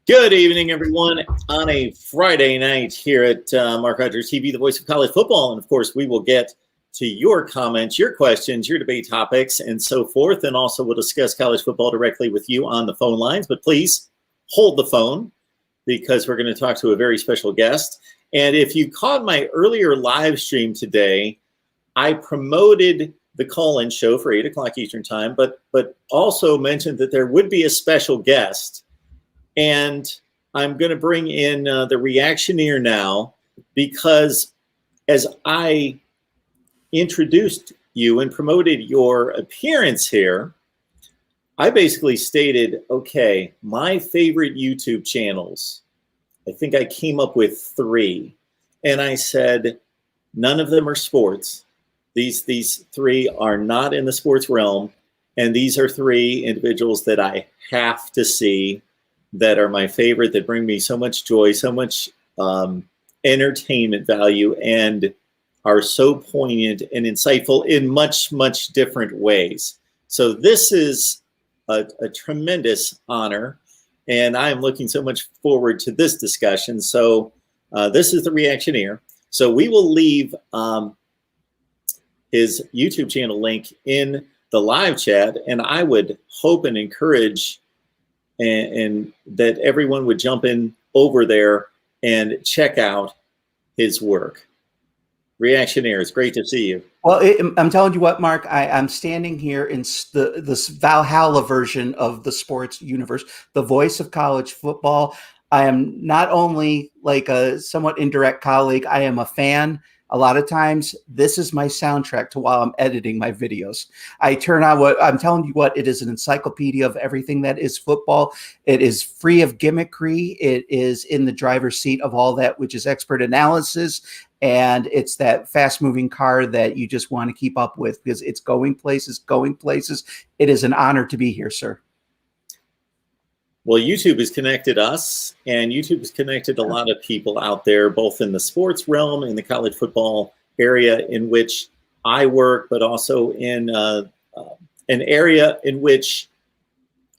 Good evening, everyone, on a Friday night here at MarkRogersTV, the voice of college football. And of course, we will get to your comments, your questions, your debate topics, and so forth. And also, we'll discuss college football directly with you on the phone lines. But please hold the phone because we're going to talk to a very special guest. And if you caught my earlier live stream today, I promoted the call-in show for 8 o'clock Eastern time, but also mentioned that there would be a special guest. And I'm going to bring in the reactioneer now, because as I introduced you and promoted your appearance here, I basically stated, okay, my favorite YouTube channels, I think I came up with 3. And I said, none of them are sports. These 3 are not in the sports realm. And these are 3 individuals that I have to see, that are my favorite, that bring me so much joy, so much entertainment value, and are so poignant and insightful in much, much different ways. So this is a tremendous honor, and I am looking so much forward to this discussion. So this is the reactioneer. So we will leave his YouTube channel link in the live chat, and I would hope and encourage and that everyone would jump in over there and check out his work. Reactionaire, it's great to see you. Well, I'm telling you what, Mark, I'm standing here in this Valhalla version of the sports universe, the voice of college football. I am not only like a somewhat indirect colleague, I am a fan. A lot of times, this is my soundtrack to while I'm editing my videos. I turn on what I'm telling you what, it is an encyclopedia of everything that is football. It is free of gimmickry. It is in the driver's seat of all that, which is expert analysis. And it's that fast moving car that you just want to keep up with because it's going places, going places. It is an honor to be here, sir. Well, YouTube has connected us, and YouTube has connected a lot of people out there, both in the sports realm, in the college football area in which I work, but also in an area in which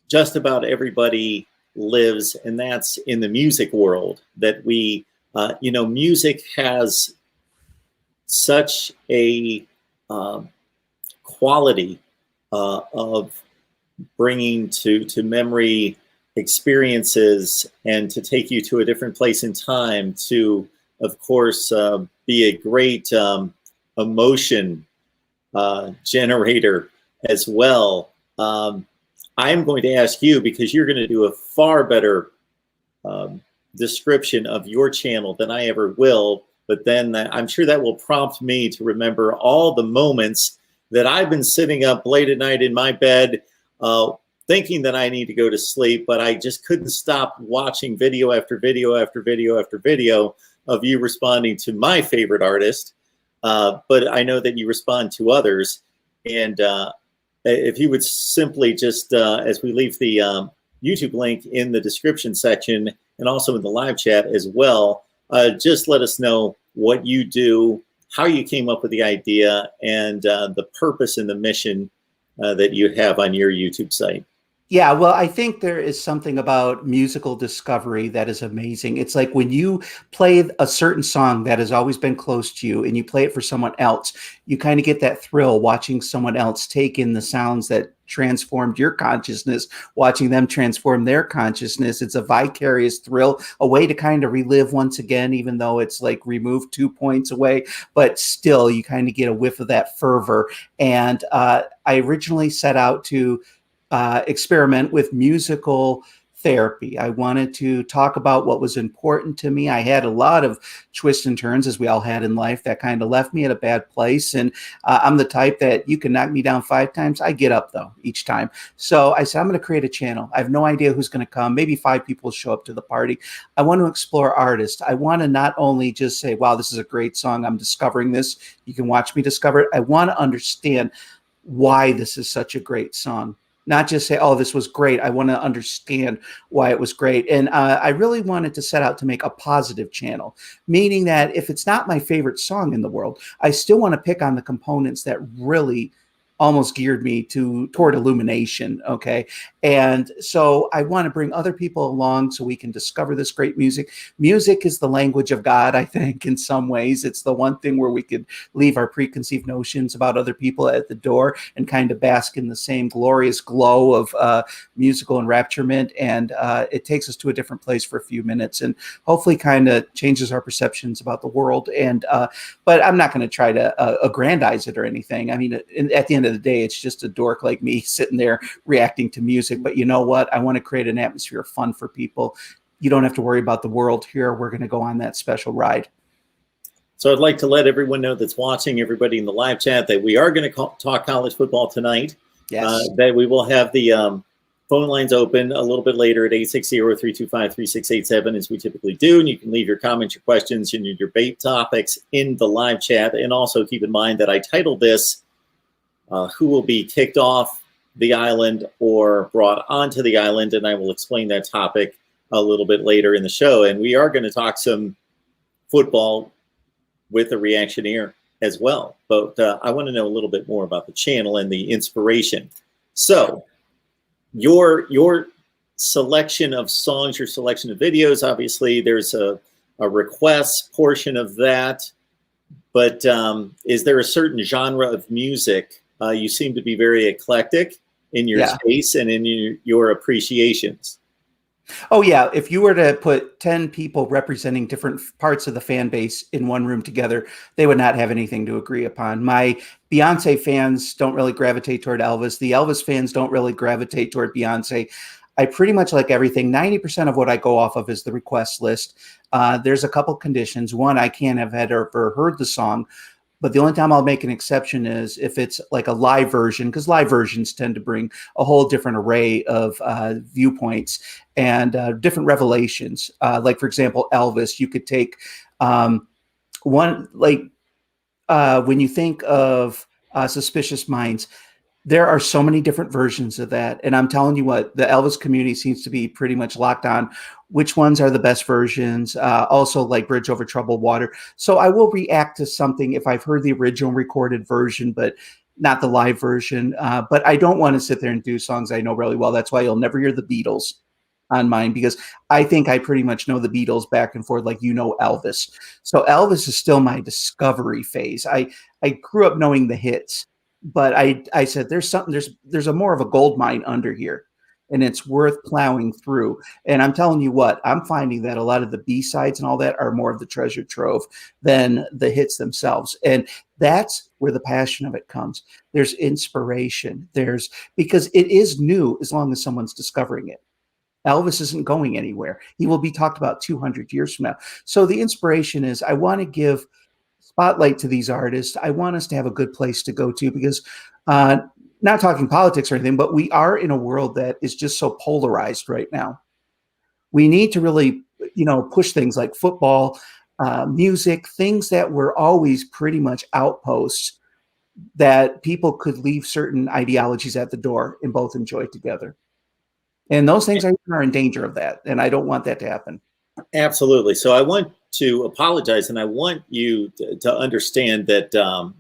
just about everybody lives, and that's in the music world. That we, music has such a quality of bringing to memory experiences, and to take you to a different place in time, to, of course, be a great emotion generator as well. I'm going to ask you, because you're going to do a far better description of your channel than I ever will, but then I'm sure that will prompt me to remember all the moments that I've been sitting up late at night in my bed, thinking that I need to go to sleep, but I just couldn't stop watching video after video after video after video of you responding to my favorite artist. But I know that you respond to others. And if you would simply just, as we leave the YouTube link in the description section and also in the live chat as well, just let us know what you do, how you came up with the idea, and the purpose and the mission that you have on your YouTube site. Yeah, well, I think there is something about musical discovery that is amazing. It's like when you play a certain song that has always been close to you and you play it for someone else, you kind of get that thrill watching someone else take in the sounds that transformed your consciousness, watching them transform their consciousness. It's a vicarious thrill, a way to kind of relive once again, even though it's like removed 2 points away, but still you kind of get a whiff of that fervor. And I originally set out to experiment with musical therapy. I wanted to talk about what was important to me. I had a lot of twists and turns, as we all had in life, that kind of left me at a bad place. And I'm the type that you can knock me down 5 times. I get up, though, each time. So I said, I'm going to create a channel. I have no idea who's going to come. Maybe 5 people show up to the party. I want to explore artists. I want to not only just say, wow, this is a great song, I'm discovering this. You can watch me discover it. I want to understand why this is such a great song. Not just say, oh, this was great. I want to understand why it was great. And I really wanted to set out to make a positive channel, meaning that if it's not my favorite song in the world, I still want to pick on the components that really almost geared me toward illumination. Okay. And so I want to bring other people along so we can discover this great music. Music is the language of God, I think, in some ways. It's the one thing where we could leave our preconceived notions about other people at the door and kind of bask in the same glorious glow of musical enrapturement. And it takes us to a different place for a few minutes and hopefully kind of changes our perceptions about the world. And but I'm not going to try to aggrandize it or anything. I mean, at the end of the day, it's just a dork like me sitting there reacting to music. But you know what? I want to create an atmosphere of fun for people. You don't have to worry about the world here. We're going to go on that special ride. So I'd like to let everyone know that's watching, everybody in the live chat, that we are going to talk college football tonight. Yes. That we will have the phone lines open a little bit later at 860-325-3687, as we typically do. And you can leave your comments, your questions, and your debate topics in the live chat. And also keep in mind that I titled this, Who Will Be Kicked Off the Island or Brought Onto the Island? And I will explain that topic a little bit later in the show. And we are going to talk some football with a reactioneer as well. But I want to know a little bit more about the channel and the inspiration. So your selection of songs, your selection of videos, obviously there's a request portion of that. But is there a certain genre of music? You seem to be very eclectic in your space and in your appreciations. Oh, yeah. If you were to put 10 people representing different parts of the fan base in one room together, they would not have anything to agree upon. My Beyonce fans don't really gravitate toward Elvis. The Elvis fans don't really gravitate toward Beyonce. I pretty much like everything. 90% of what I go off of is the request list. There's a couple conditions. One, I can't have had or heard the song. But the only time I'll make an exception is if it's like a live version, because live versions tend to bring a whole different array of viewpoints and different revelations. Like, for example, Elvis, you could take one, like when you think of Suspicious Minds, there are so many different versions of that. And I'm telling you what, the Elvis community seems to be pretty much locked on which ones are the best versions. Also like Bridge Over Troubled Water. So I will react to something if I've heard the original recorded version, but not the live version. But I don't want to sit there and do songs I know really well. That's why you'll never hear the Beatles on mine, because I think I pretty much know the Beatles back and forth like you know Elvis. So Elvis is still my discovery phase. I grew up knowing the hits. But I said there's a more of a gold mine under here, and it's worth plowing through. And I'm telling you what, I'm finding that a lot of the B-sides and all that are more of the treasure trove than the hits themselves. And that's where the passion of it comes. There's inspiration. Because it is new as long as someone's discovering it. Elvis isn't going anywhere. He will be talked about 200 years from now. So the inspiration is I want to give spotlight to these artists. I want us to have a good place to go to because not talking politics or anything, but we are in a world that is just so polarized right now. We need to really, push things like football, music, things that were always pretty much outposts that people could leave certain ideologies at the door and both enjoy together. And those things are in danger of that. And I don't want that to happen. Absolutely. So I want to apologize, and I want you to understand that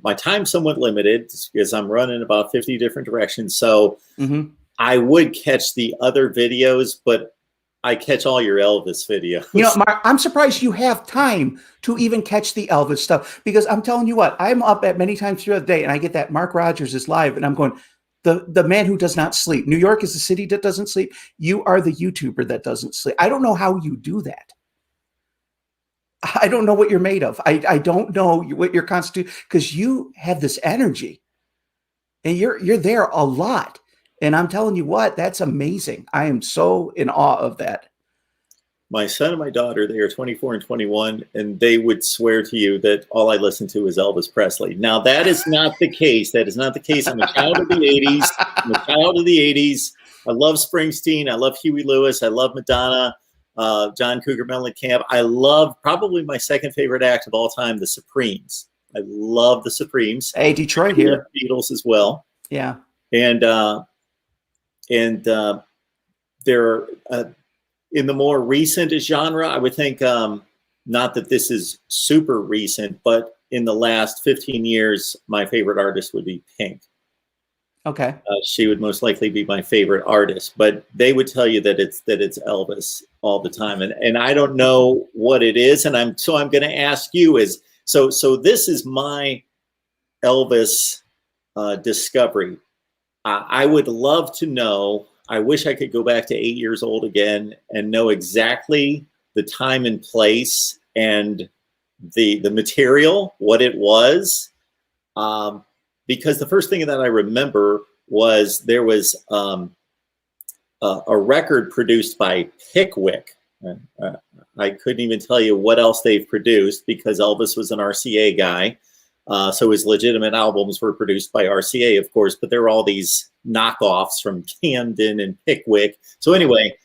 my time's somewhat limited because I'm running about 50 different directions. So I would catch the other videos, but I catch all your Elvis videos. Mark, I'm surprised you have time to even catch the Elvis stuff, because I'm telling you what, I'm up at many times throughout the day and I get that Mark Rogers is live and I'm going, the man who does not sleep. New York is the city that doesn't sleep. You are the YouTuber that doesn't sleep. I don't know how you do that. I don't know what you're made of. I don't know what your constitution, because you have this energy and you're there a lot. And I'm telling you what, that's amazing. I am so in awe of that. My son and my daughter, they are 24 and 21, and they would swear to you that all I listen to is Elvis Presley. Now, that is not the case. That is not the case. I'm a child of the 80s. I'm a child of the 80s. I love Springsteen. I love Huey Lewis. I love Madonna. John Cougar Mellencamp. I love probably my second favorite act of all time, the Supremes. I love the Supremes. Hey, Detroit here. Beatles as well. Yeah. And they're in the more recent genre, I would think, not that this is super recent, but in the last 15 years, my favorite artist would be Pink. Okay. She would most likely be my favorite artist, but they would tell you that it's Elvis all the time, and I don't know what it is, and I'm going to ask you so this is my Elvis discovery. I would love to know. I wish I could go back to 8 years old again and know exactly the time and place and the material, what it was. Because the first thing that I remember was there was a record produced by Pickwick. I couldn't even tell you what else they've produced because Elvis was an RCA guy. So his legitimate albums were produced by RCA, of course, but there were all these knockoffs from Camden and Pickwick. So anyway,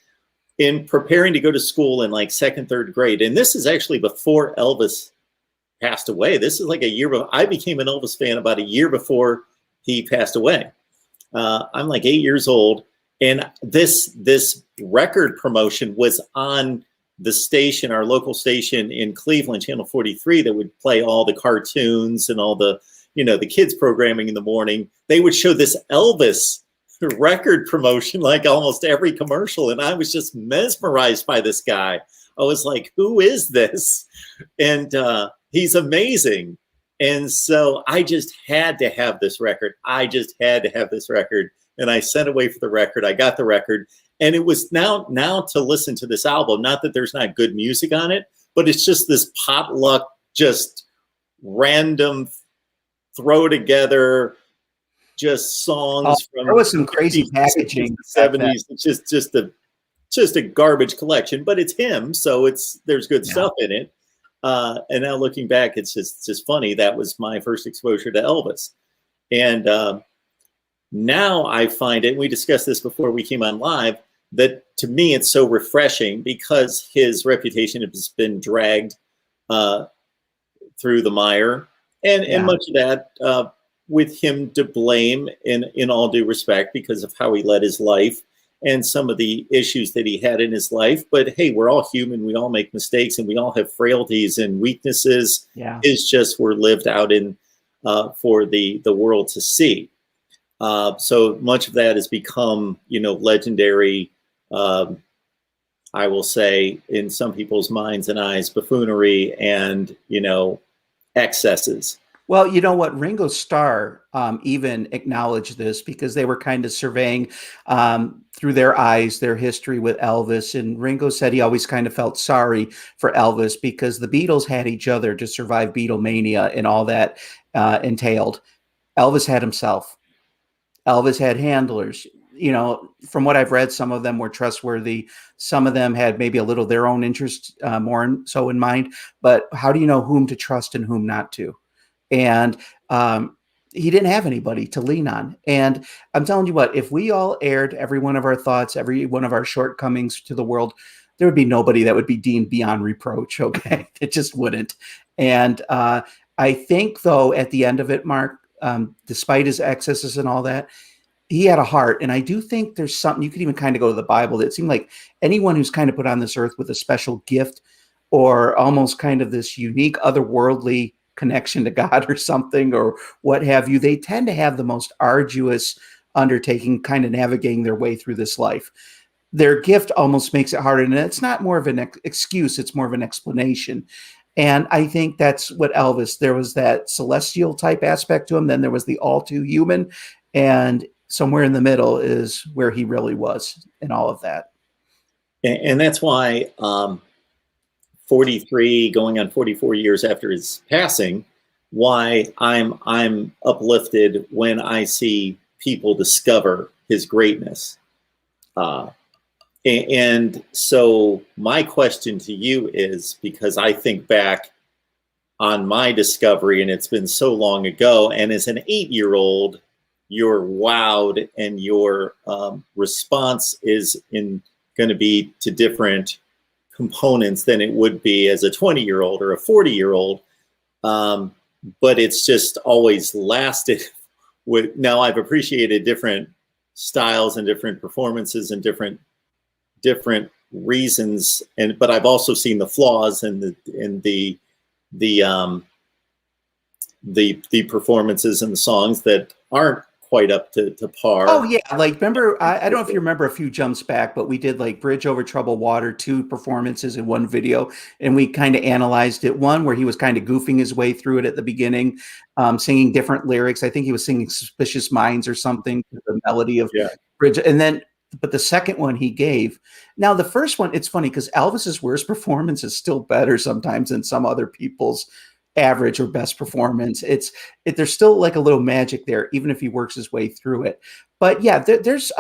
in preparing to go to school in like second, third grade, and this is actually before Elvis passed away. This is like a year before. I became an Elvis fan about a year before he passed away. I'm like 8 years old, and this record promotion was on the station, our local station in Cleveland, Channel 43, that would play all the cartoons and all the, the kids programming in the morning. They would show this Elvis record promotion like almost every commercial, and I was just mesmerized by this guy. I was like, who is this? And he's amazing. And so I just had to have this record. And I sent away for the record. I got the record. And it was now to listen to this album, not that there's not good music on it, but it's just this potluck, just random throw together, just songs from there was some crazy packaging. 70s. It's just a garbage collection, but it's him, so there's good stuff in it. And now looking back, it's just funny. That was my first exposure to Elvis. And now I find it, and we discussed this before we came on live, that to me it's so refreshing because his reputation has been dragged through the mire, and much of that with him to blame in all due respect because of how he led his life and some of the issues that he had in his life. But hey, we're all human. We all make mistakes and we all have frailties and weaknesses. Yeah. It's just we're lived out in for the world to see. So much of that has become, legendary, I will say, in some people's minds and eyes, buffoonery and, excesses. Well, you know what? Ringo Starr even acknowledged this because they were kind of surveying through their eyes their history with Elvis. And Ringo said he always kind of felt sorry for Elvis because the Beatles had each other to survive Beatlemania and all that entailed. Elvis had himself. Elvis had handlers. From what I've read, some of them were trustworthy. Some of them had maybe a little their own interest more so in mind. But how do you know whom to trust and whom not to? And he didn't have anybody to lean on. And I'm telling you what, if we all aired every one of our thoughts, every one of our shortcomings to the world, there would be nobody that would be deemed beyond reproach. Okay. It just wouldn't. And I think, though, at the end of it, Mark, despite his excesses and all that, he had a heart. And I do think there's something, you could even kind of go to the Bible, that it seemed like anyone who's kind of put on this earth with a special gift or almost kind of this unique otherworldly connection to God or something or what have you, they tend to have the most arduous undertaking kind of navigating their way through this life. Their gift almost makes it harder. And it's not more of an excuse, it's more of an explanation. And I think that's what Elvis, there was that celestial type aspect to him. Then there was the all too human. And somewhere in the middle is where he really was in all of that. And that's why 43 going on 44 years after his passing, why I'm uplifted when I see people discover his greatness. And so my question to you is, because I think back on my discovery and it's been so long ago, and as an 8-year-old, you're wowed and your response is going to be to different components than it would be as a 20-year-old or a 40-year-old. But it's just always lasted with, now I've appreciated different styles and different performances and different reasons. But I've also seen the flaws and the performances and the songs that aren't quite up to Oh par. yeah, like remember, I don't know if you remember a few jumps back, but we did like Bridge Over Troubled Water, two performances in one video, and we kind of analyzed it. One where he was kind of goofing his way through it at the beginning, singing different lyrics. I think he was singing Suspicious Minds or something, the melody of Yeah. Bridge, and then but the second one he gave. Now the first one, it's funny because Elvis's worst performance is still better sometimes than some other people's average or best performance. There's still like a little magic there, even if he works his way through it. But yeah, there's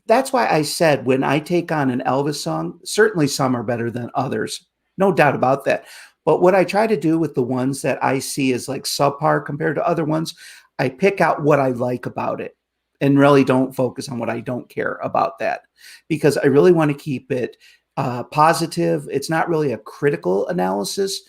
that's why I said when I take on an Elvis song, certainly some are better than others, no doubt about that. But what I try to do with the ones that I see as like subpar compared to other ones, I pick out what I like about it and really don't focus on what I don't care about that, because I really want to keep it positive. It's not really a critical analysis.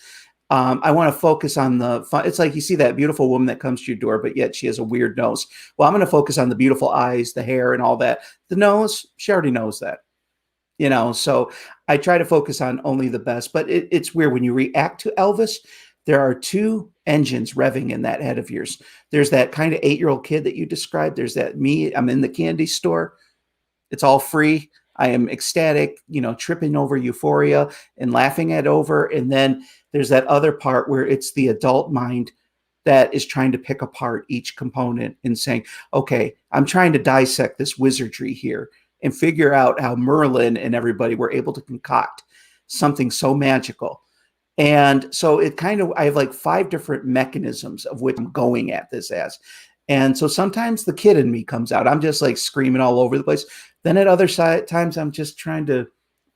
I want to focus on the fun. It's like you see that beautiful woman that comes to your door, but yet she has a weird nose. Well, I'm going to focus on the beautiful eyes, the hair, and all that. The nose, she already knows that, So I try to focus on only the best. But it's weird when you react to Elvis. There are two engines revving in that head of yours. There's that kind of 8-year-old kid that you described. There's that me. I'm in the candy store. It's all free. I am ecstatic, tripping over euphoria and laughing it over. And then there's that other part where it's the adult mind that is trying to pick apart each component and saying, okay, I'm trying to dissect this wizardry here and figure out how Merlin and everybody were able to concoct something so magical. And so I have like 5 different mechanisms of which I'm going at this as. And so sometimes the kid in me comes out. I'm just like screaming all over the place. Then at other times, I'm just trying to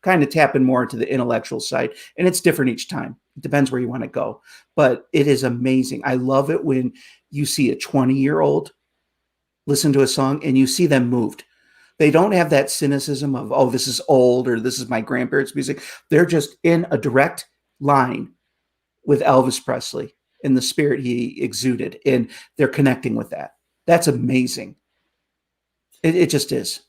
kind of tap in more into the intellectual side. And it's different each time. It depends where you want to go. But it is amazing. I love it when you see a 20-year-old listen to a song and you see them moved. They don't have that cynicism of, oh, this is old or this is my grandparents' music. They're just in a direct line with Elvis Presley and the spirit he exuded, and they're connecting with that. That's amazing. It just is.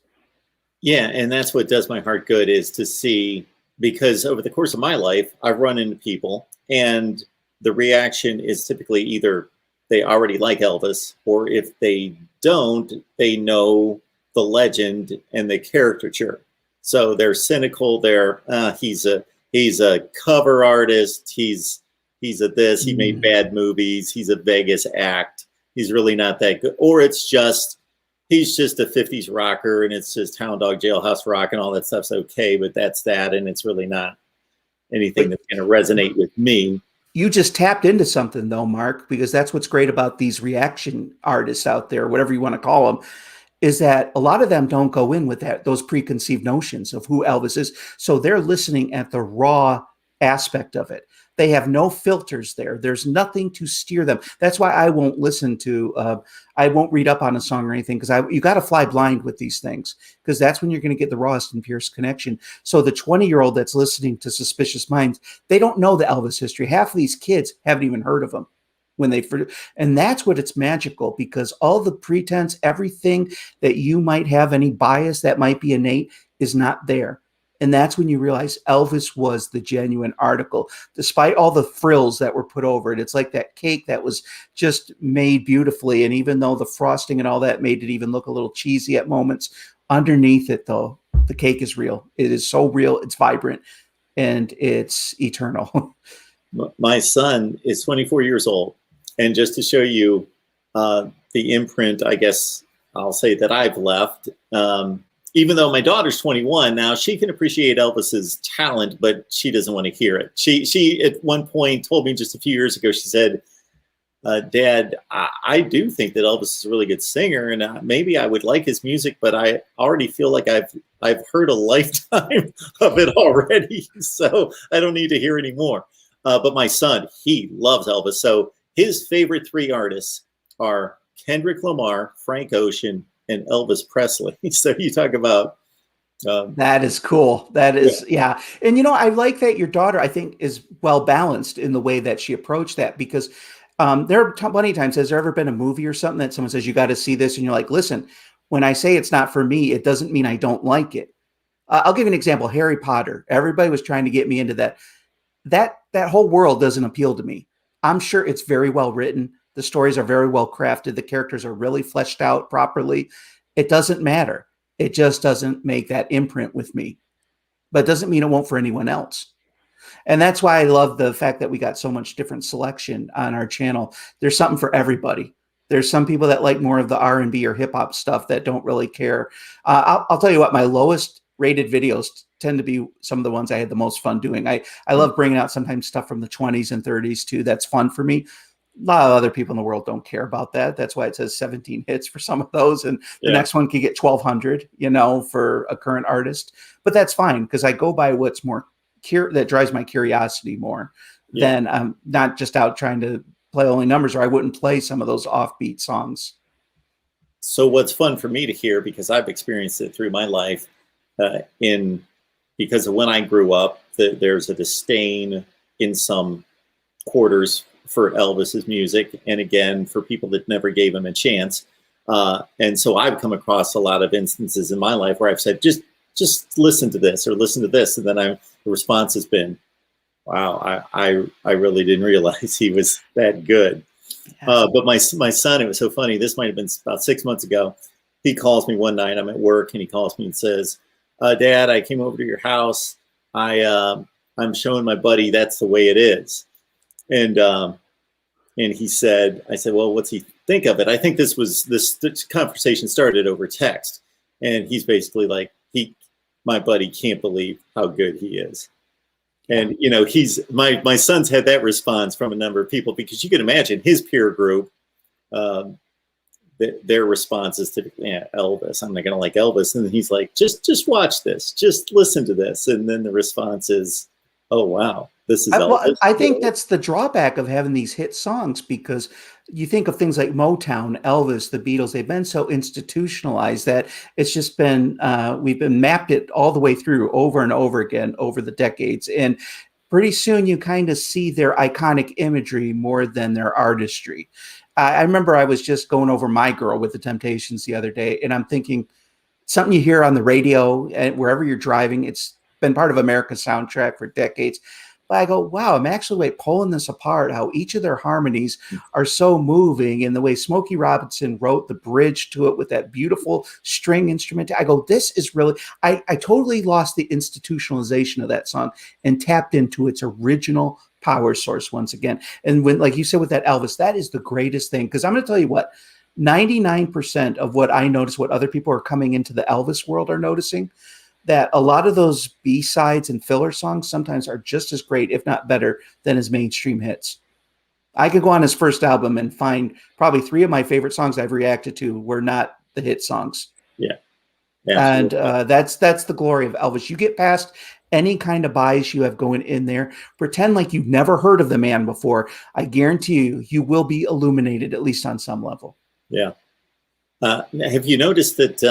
Yeah, and that's what does my heart good, is to see, because over the course of my life, I've run into people and the reaction is typically either they already like Elvis, or if they don't, they know the legend and the caricature. So they're cynical. They're he's a cover artist. He's a this. He made bad movies. He's a Vegas act. He's really not that good. Or it's just he's just a 50s rocker and it's just Hound Dog Jailhouse Rock and all that stuff's okay, but that's that, and it's really not anything that's going to resonate with me. You just tapped into something though, Mark, because that's what's great about these reaction artists out there, whatever you want to call them, is that a lot of them don't go in with those preconceived notions of who Elvis is. So they're listening at the raw aspect of it. They have no filters there. There's nothing to steer them. That's why I won't listen to, I won't read up on a song or anything, because you got to fly blind with these things, because that's when you're going to get the rawest and purest connection. So the 20-year-old that's listening to Suspicious Minds, they don't know the Elvis history. Half of these kids haven't even heard of him. And that's what it's magical, because all the pretense, everything that you might have, any bias that might be innate, is not there. And that's when you realize Elvis was the genuine article, despite all the frills that were put over it. It's like that cake that was just made beautifully. And even though the frosting and all that made it even look a little cheesy at moments, underneath it, though, the cake is real. It is so real. It's vibrant and it's eternal. My son is 24 years old. And just to show you the imprint, I guess I'll say, that I've left, even though my daughter's 21 now, she can appreciate Elvis's talent, but she doesn't want to hear it. She at one point told me just a few years ago, she said, Dad, I do think that Elvis is a really good singer, and maybe I would like his music, but I already feel like I've heard a lifetime of it already, so I don't need to hear any more. But my son, he loves Elvis. So his favorite 3 artists are Kendrick Lamar, Frank Ocean, and Elvis Presley. So you talk about that is cool. That is, yeah. And I like that your daughter, I think, is well balanced in the way that she approached that, because there are plenty of times, has there ever been a movie or something that someone says, you got to see this, and you're like, listen, when I say it's not for me, it doesn't mean I don't like it. I'll give you an example. Harry Potter. Everybody was trying to get me into that. That whole world doesn't appeal to me. I'm sure it's very well written. The stories are very well crafted. The characters are really fleshed out properly. It doesn't matter. It just doesn't make that imprint with me. But it doesn't mean it won't for anyone else. And that's why I love the fact that we got so much different selection on our channel. There's something for everybody. There's some people that like more of the R&B or hip hop stuff that don't really care. I'll tell you what, my lowest rated videos tend to be some of the ones I had the most fun doing. I love bringing out sometimes stuff from the 20s and 30s too. That's fun for me. A lot of other people in the world don't care about that. That's why it says 17 hits for some of those. And the next one could get 1,200, for a current artist. But that's fine because I go by what's more that drives my curiosity more than I'm not just out trying to play only numbers, or I wouldn't play some of those offbeat songs. So what's fun for me to hear, because I've experienced it through my life, because of when I grew up, there's a disdain in some quarters for Elvis's music, and again for people that never gave him a chance. And so I've come across a lot of instances in my life where I've said, just listen to this or listen to this, and then the response has been, wow, I really didn't realize he was that good. Yes. But my son, it was so funny. This might have been about 6 months ago. He calls me one night. I'm at work, and he calls me and says, "Dad, I came over to your house. I'm showing my buddy That's the Way It Is." And he said, I said, "Well, what's he think of it?" I think this conversation started over text, and he's basically like, my buddy can't believe how good he is. And, my son's had that response from a number of people, because you can imagine his peer group, their response is typically, Elvis, I'm not going to like Elvis. And he's like, just watch this, just listen to this. And then the response is, oh, wow, this is Elvis. I think that's the drawback of having these hit songs, because you think of things like Motown, Elvis, the Beatles, they've been so institutionalized that it's just been, we've been mapped it all the way through over and over again over the decades. And pretty soon you kind of see their iconic imagery more than their artistry. I remember I was just going over My Girl with the Temptations the other day, and I'm thinking something you hear on the radio and wherever you're driving, it's been part of America's soundtrack for decades. But I go, wow, I'm actually pulling this apart, how each of their harmonies are so moving, and the way Smokey Robinson wrote the bridge to it with that beautiful string instrument. I go, this is really, I totally lost the institutionalization of that song and tapped into its original power source once again. And when, like you said, with that Elvis, that is the greatest thing. Because I'm going to tell you what, 99% of what I notice, what other people are coming into the Elvis world are noticing, that a lot of those B-sides and filler songs sometimes are just as great, if not better, than his mainstream hits. I could go on his first album and find probably 3 of my favorite songs I've reacted to were not the hit songs. Yeah. Absolutely. And that's the glory of Elvis. You get past any kind of bias you have going in there, pretend like you've never heard of the man before. I guarantee you will be illuminated, at least on some level. Yeah. Have you noticed that,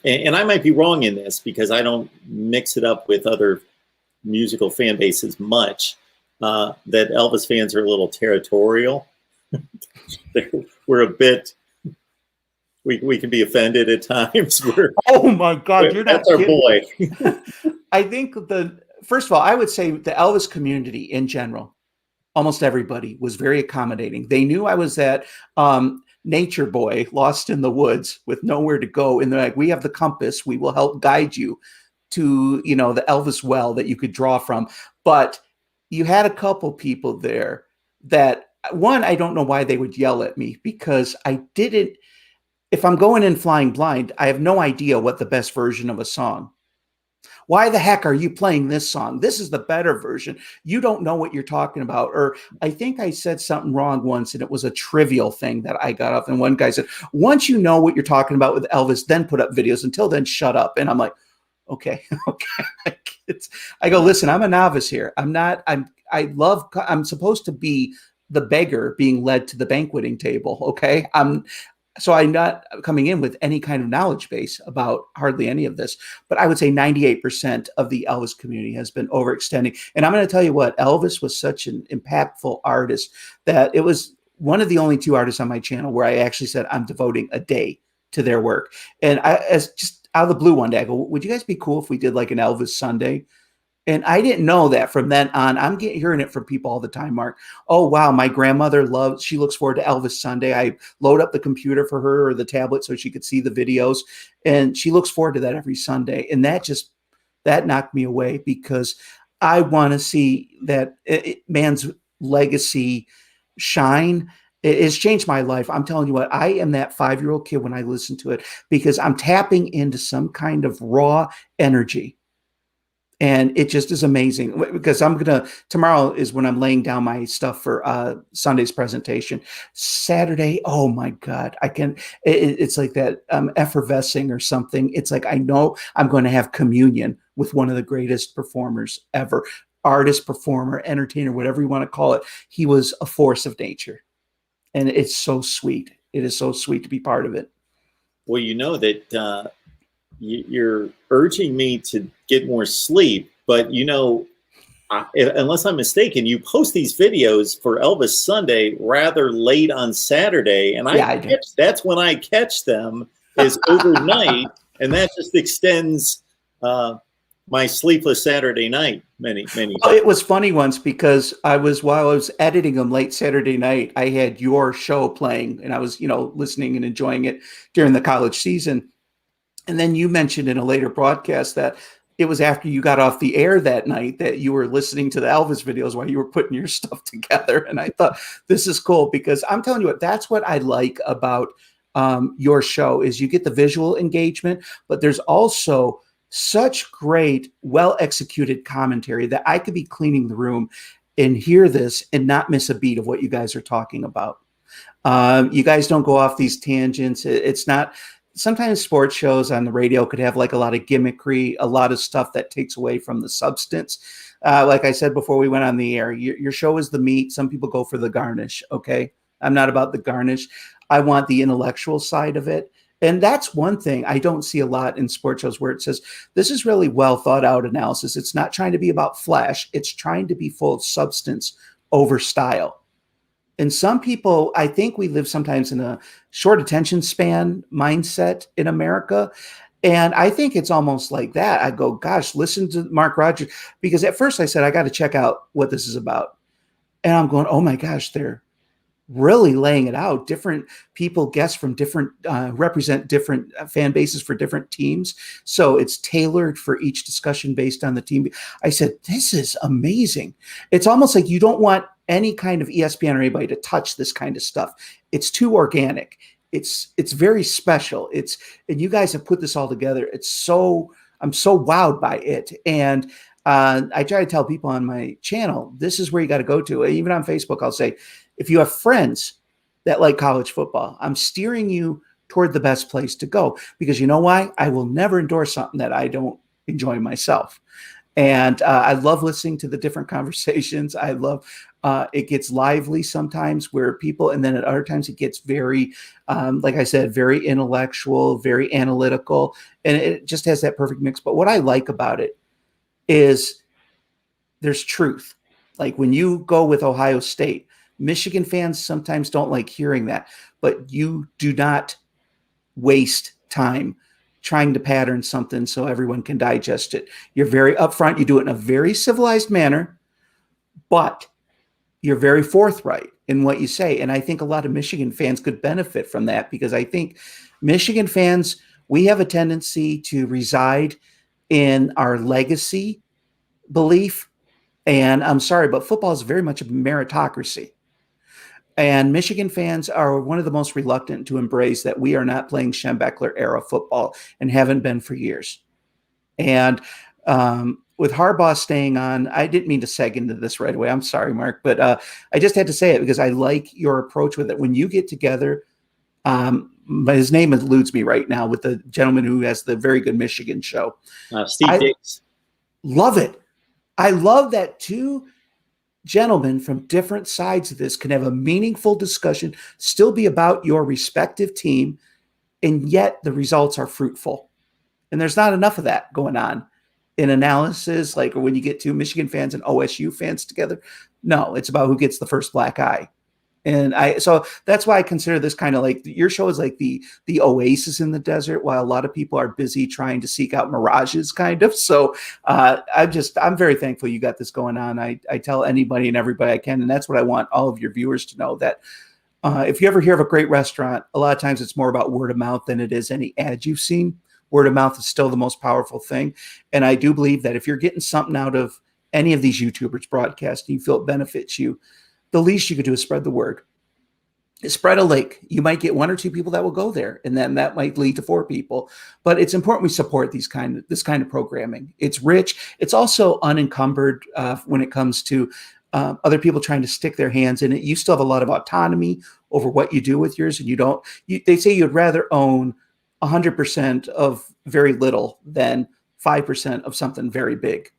and I might be wrong in this because I don't mix it up with other musical fan bases much, that Elvis fans are a little territorial? We're a bit, we can be offended at times. Oh my God, you're not kidding. Our boy. I think first of all, I would say the Elvis community in general, almost everybody was very accommodating. They knew I was that nature boy lost in the woods with nowhere to go. And they're like, we have the compass. We will help guide you to, the Elvis well that you could draw from. But you had a couple people there that, one, I don't know why they would yell at me, because if I'm going in flying blind, I have no idea what the best version of a song. Why the heck are you playing this song? This is the better version. You don't know what you're talking about. Or I think I said something wrong once, and it was a trivial thing that I got up. And one guy said, once you know what you're talking about with Elvis, then put up videos. Until then, shut up. And I'm like, okay. I go, listen, I'm a novice here. I'm supposed to be the beggar being led to the banqueting table. Okay. So I'm not coming in with any kind of knowledge base about hardly any of this, but I would say 98% of the Elvis community has been overextending. And I'm going to tell you what, Elvis was such an impactful artist that it was one of the only 2 artists on my channel where I actually said, I'm devoting a day to their work. And as just out of the blue one day, I go, would you guys be cool if we did like an Elvis Sunday? And I didn't know that from then on. I'm hearing it from people all the time, Mark. Oh, wow, my grandmother she looks forward to Elvis Sunday. I load up the computer for her or the tablet so she could see the videos. And she looks forward to that every Sunday. And that knocked me away because I want to see that man's legacy shine. It's changed my life. I'm telling you what, I am that 5-year-old kid when I listen to it because I'm tapping into some kind of raw energy. And it just is amazing because tomorrow is when I'm laying down my stuff for Sunday's presentation. Saturday, oh my God, it's like that effervescing or something. It's like, I know I'm going to have communion with one of the greatest performers ever, artist, performer, entertainer, whatever you want to call it. He was a force of nature. And it's so sweet. It is so sweet to be part of it. Well, you know that you're urging me to get more sleep, but unless I'm mistaken, you post these videos for Elvis Sunday rather late on Saturday, and that's when I catch them is overnight, and that just extends my sleepless Saturday night many times. It was funny once because while I was editing them late Saturday night, I had your show playing, and I was listening and enjoying it during the college season. And then you mentioned in a later broadcast that it was after you got off the air that night that you were listening to the Elvis videos while you were putting your stuff together. And I thought, this is cool because I'm telling you what, that's what I like about your show is you get the visual engagement, but there's also such great, well-executed commentary that I could be cleaning the room and hear this and not miss a beat of what you guys are talking about. You guys don't go off these tangents. It's not... Sometimes sports shows on the radio could have like a lot of gimmickry, a lot of stuff that takes away from the substance. Like I said before we went on the air, your show is the meat. Some people go for the garnish. Okay. I'm not about the garnish. I want the intellectual side of it. And that's one thing I don't see a lot in sports shows where it says, this is really well thought out analysis. It's not trying to be about flash. It's trying to be full of substance over style. And some people, I think we live sometimes in a short attention span mindset in America. And I think it's almost like that. I go, gosh, listen to Mark Rogers. Because at first I said, I got to check out what this is about. And I'm going, oh my gosh, they're really laying it out. Different people, guests from different, represent different fan bases for different teams. So it's tailored for each discussion based on the team. I said, this is amazing. It's almost like you don't want any kind of ESPN or anybody to touch this kind of stuff. It's too organic. It's very special. And you guys have put this all together. I'm so wowed by it. And I try to tell people on my channel, this is where you got to go to. Even on Facebook, I'll say, if you have friends that like college football, I'm steering you toward the best place to go. Because you know why? I will never endorse something that I don't enjoy myself. And I love listening to the different conversations. I love it gets lively sometimes where people, and then at other times it gets very, like I said, very intellectual, very analytical, and it just has that perfect mix. But what I like about it is there's truth. Like when you go with Ohio State, Michigan fans sometimes don't like hearing that, but you do not waste time trying to pattern something so everyone can digest it. You're very upfront. You do it in a very civilized manner, but you're very forthright in what you say. And I think a lot of Michigan fans could benefit from that because I think Michigan fans, we have a tendency to reside in our legacy belief. And I'm sorry, but football is very much a meritocracy. And Michigan fans are one of the most reluctant to embrace that we are not playing Schembechler era football and haven't been for years. And with Harbaugh staying on, I didn't mean to seg into this right away. I'm sorry, Mark, but I just had to say it because I like your approach with it. When you get together, his name eludes me right now, with the gentleman who has the very good Michigan show. Steve Diggs. Love it. I love that two gentlemen from different sides of this can have a meaningful discussion, still be about your respective team, and yet the results are fruitful. And there's not enough of that going on in analysis, like when you get two Michigan fans and OSU fans together. No, it's about who gets the first black eye. And so that's why I consider this kind of like your show is like the oasis in the desert, while a lot of people are busy trying to seek out mirages, kind of. So I'm very thankful you got this going on. I tell anybody and everybody I can, and that's what I want all of your viewers to know, that if you ever hear of a great restaurant, a lot of times it's more about word of mouth than it is any ad you've seen. Word of mouth is still the most powerful thing. And I do believe that if you're getting something out of any of these YouTubers broadcasting, you feel it benefits you, the least you could do is spread the word. Spread a link. You might get 1 or 2 people that will go there, and then that might lead to 4 people. But it's important we support this kind of programming. It's rich. It's also unencumbered when it comes to other people trying to stick their hands in it. You still have a lot of autonomy over what you do with yours, and you don't. They say you'd rather own 100% of very little than 5% of something very big,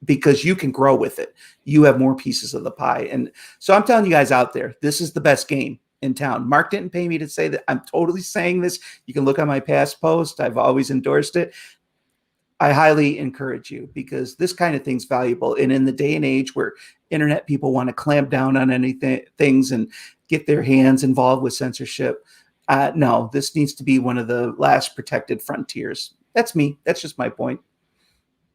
because you can grow with it. You have more pieces of the pie. And so I'm telling you guys out there, this is the best game in town. Mark didn't pay me to say that. I'm totally saying this. You can look on my past post. I've always endorsed it. I highly encourage you, because this kind of thing's valuable. And in the day and age where internet people want to clamp down on things and get their hands involved with censorship, no, this needs to be one of the last protected frontiers. That's me. That's just my point.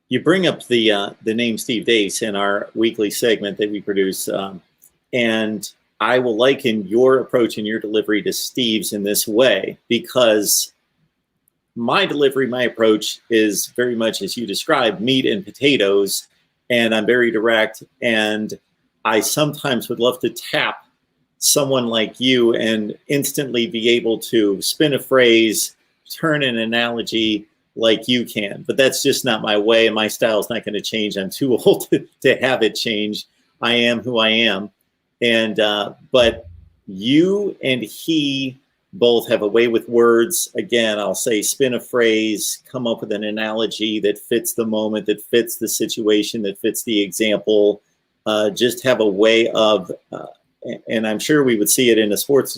You bring up the name Steve Dace in our weekly segment that we produce, and I will liken your approach and your delivery to Steve's in this way, because my delivery, my approach is very much as you described, meat and potatoes, and I'm very direct, and I sometimes would love to tap someone like you and instantly be able to spin a phrase, turn an analogy like you can. But that's just not my way, and my style is not going to change. I'm too old to have it change. I am who I am. And but you and he both have a way with words. Again, I'll say spin a phrase, come up with an analogy that fits the moment, that fits the situation, that fits the example. Just have a way of, and I'm sure we would see it in a sports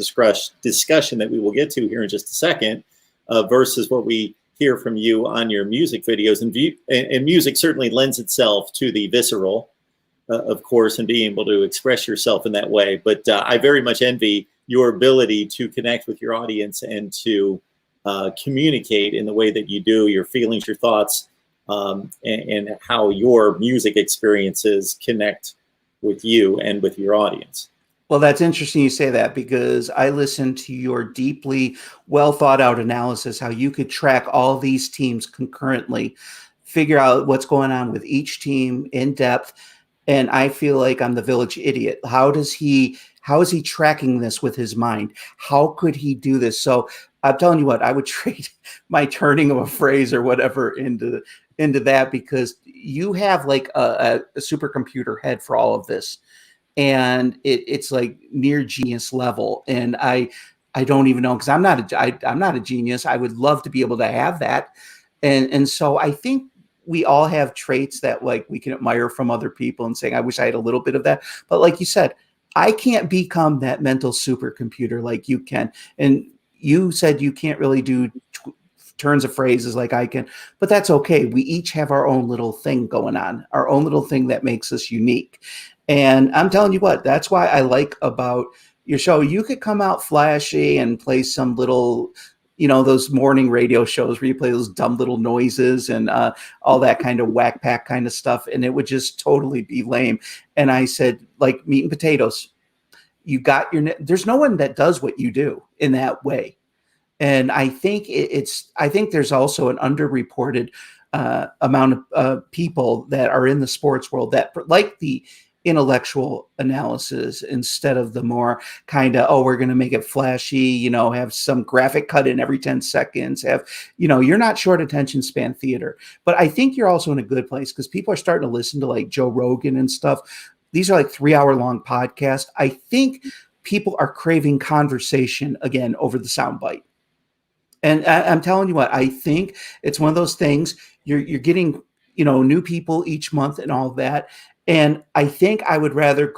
discussion that we will get to here in just a second, versus what we hear from you on your music videos. And music certainly lends itself to the visceral, of course, and being able to express yourself in that way. But I very much envy your ability to connect with your audience and to communicate in the way that you do, your feelings, your thoughts, and how your music experiences connect with you and with your audience. Well, that's interesting you say that, because I listened to your deeply well thought out analysis, how you could track all these teams concurrently, figure out what's going on with each team in depth. And I feel like I'm the village idiot. How is he tracking this with his mind? How could he do this? So I'm telling you what, I would trade my turning of a phrase or whatever into that, because you have like a supercomputer head for all of this. And it's like near genius level. And I don't even know, because I'm not a genius. I would love to be able to have that. And so I think we all have traits that like we can admire from other people and saying, I wish I had a little bit of that. But like you said, I can't become that mental supercomputer like you can. And you said you can't really do turns of phrases like I can, but that's okay. We each have our own little thing going on, our own little thing that makes us unique. And I'm telling you what, that's why I like about your show. You could come out flashy and play some little, those morning radio shows where you play those dumb little noises and all that kind of whack pack kind of stuff. And it would just totally be lame. And I said, like meat and potatoes, you got there's no one that does what you do in that way. And I think I think there's also an underreported amount of people that are in the sports world that like the intellectual analysis instead of the more kind of, we're going to make it flashy, have some graphic cut in every 10 seconds, you're not short attention span theater. But I think you're also in a good place, because people are starting to listen to like Joe Rogan and stuff. These are like 3-hour long podcasts. I think people are craving conversation again over the soundbite. And I'm telling you what, I think it's one of those things you're getting, new people each month and all that. And I think I would rather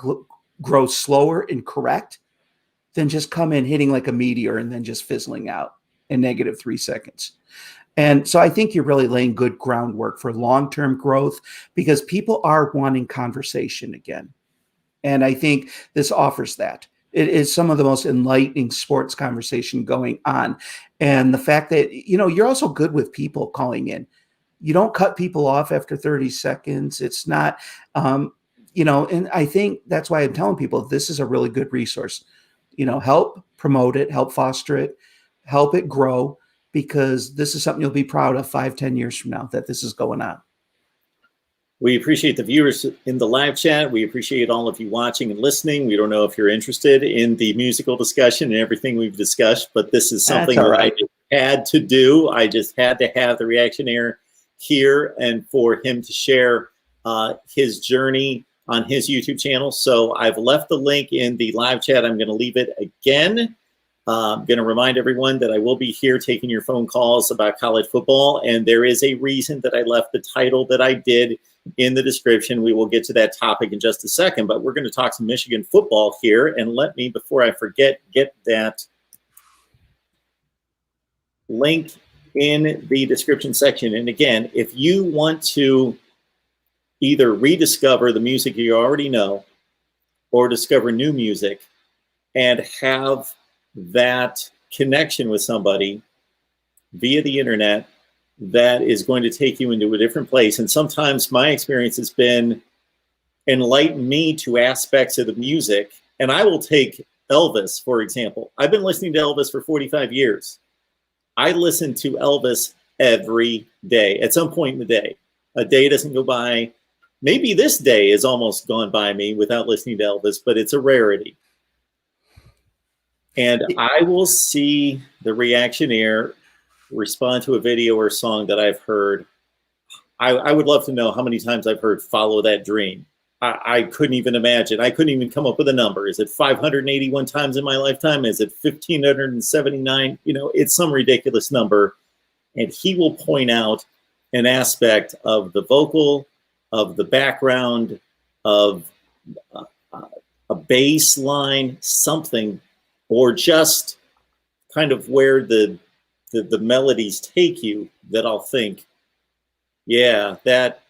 grow slower and correct than just come in hitting like a meteor and then just fizzling out in -3 seconds. And so I think you're really laying good groundwork for long-term growth, because people are wanting conversation again. And I think this offers that. It is some of the most enlightening sports conversation going on. And the fact that, you're also good with people calling in. You don't cut people off after 30 seconds. It's not, and I think that's why I'm telling people this is a really good resource. Help promote it, help foster it, help it grow, because this is something you'll be proud of 5-10 years from now, that this is going on. We appreciate the viewers in the live chat. We appreciate all of you watching and listening. We don't know if you're interested in the musical discussion and everything we've discussed, but this is something that I just had to do. I just had to have the Reactionaire here and for him to share his journey on his YouTube channel. So I've left the link in the live chat. I'm going to leave it again. I'm going to remind everyone that I will be here taking your phone calls about college football. And there is a reason that I left the title that I did in the description. We will get to that topic in just a second, but we're going to talk some Michigan football here. And let me, before I forget, get that link in the description section. And again, if you want to either rediscover the music you already know or discover new music and have that connection with somebody via the internet, that is going to take you into a different place. And sometimes my experience has been enlighten me to aspects of the music. And I will take Elvis, for example. I've been listening to Elvis for 45 years. I listen to Elvis every day. At some point in the day, a day doesn't go by. Maybe this day has almost gone by me without listening to Elvis, but it's a rarity. And I will see the Reactionaire respond to a video or song that I've heard. I would love to know how many times I've heard Follow That Dream. I couldn't even imagine. I couldn't even come up with a number. Is it 581 times in my lifetime? Is it 1,579? It's some ridiculous number. And he will point out an aspect of the vocal, of the background, of a bass line, something, or just kind of where the melodies take you, that I'll think, yeah, that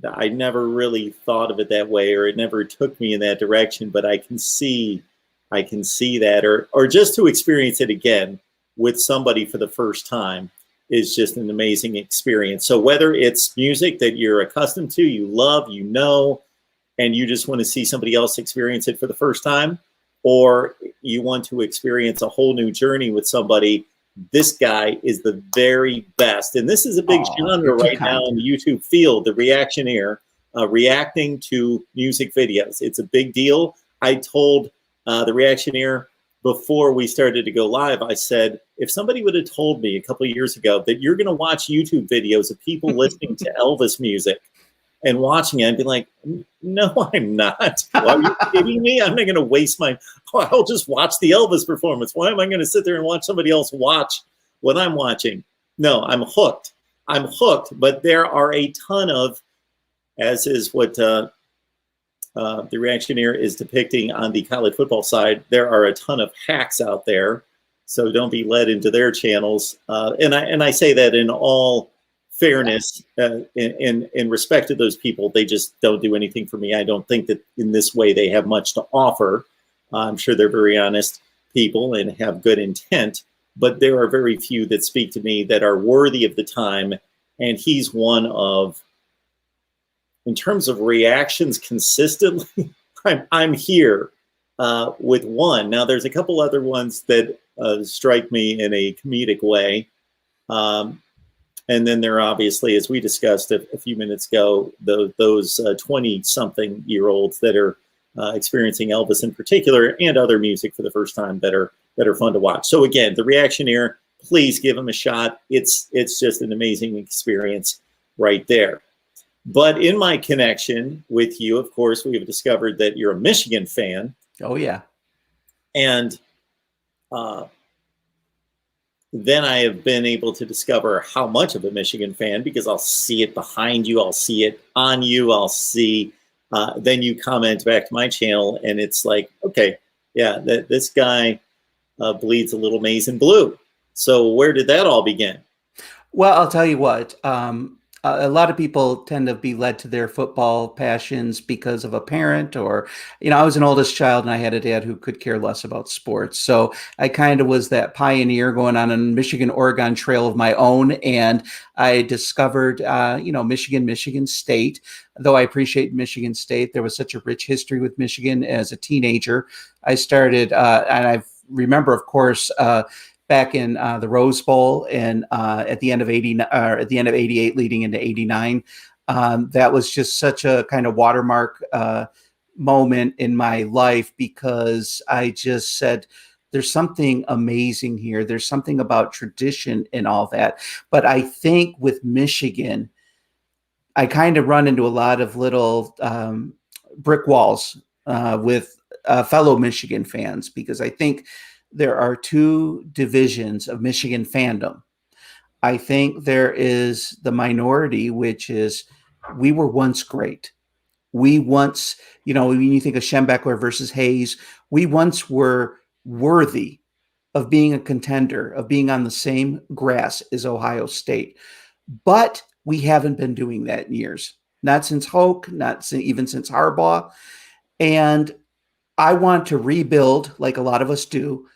I never really thought of it that way, or it never took me in that direction, but I can see that, or just to experience it again with somebody for the first time is just an amazing experience. So whether it's music that you're accustomed to, you love, and you just want to see somebody else experience it for the first time, or you want to experience a whole new journey with somebody, this guy is the very best. And this is a big genre right now in the YouTube field, the Reactionaire, reacting to music videos. It's a big deal. I told the Reactionaire before we started to go live, I said, if somebody would have told me a couple of years ago that you're going to watch YouTube videos of people listening to Elvis music and watching it, I'd be like, no, I'm not. Are you kidding me? I'm not going to waste I'll just watch the Elvis performance. Why am I going to sit there and watch somebody else watch what I'm watching? No, I'm hooked. But there are a ton of, as is what the Reactionaire is depicting on the college football side, there are a ton of hacks out there. So don't be led into their channels. And I say that in all fairness, in respect to those people. They just don't do anything for me. I don't think that in this way they have much to offer. I'm sure they're very honest people and have good intent, but there are very few that speak to me that are worthy of the time. And he's one of, in terms of reactions consistently, I'm here with one. Now there's a couple other ones that strike me in a comedic way. And then there are obviously, as we discussed a few minutes ago, those 20-something-year-olds that are experiencing Elvis in particular and other music for the first time that are fun to watch. So again, the Reactionaire, please give him a shot. It's just an amazing experience right there. But in my connection with you, of course, we have discovered that you're a Michigan fan. Oh, yeah. And then I have been able to discover how much of a Michigan fan, because I'll see it behind you, I'll see it on you, I'll see, then you comment back to my channel, and it's like, okay, yeah, this guy bleeds a little maize and blue. So where did that all begin? Well, I'll tell you what, A lot of people tend to be led to their football passions because of a parent, or, I was an oldest child and I had a dad who could care less about sports. So I kind of was that pioneer going on a Michigan, Oregon trail of my own. And I discovered, Michigan State. Though I appreciate Michigan State, there was such a rich history with Michigan as a teenager. I started, and I remember, of course, back in the Rose Bowl and at the end of 89, or at the end of 88 leading into 89. That was just such a kind of watermark moment in my life, because I just said, there's something amazing here. There's something about tradition and all that. But I think with Michigan, I kind of run into a lot of little brick walls with fellow Michigan fans, because I think there are two divisions of Michigan fandom. I think there is the minority, which is, we were once great. We once, when you think of Schembechler versus Hayes, we once were worthy of being a contender, of being on the same grass as Ohio State. But we haven't been doing that in years. Not since Hoke, even since Harbaugh. And I want to rebuild, like a lot of us do,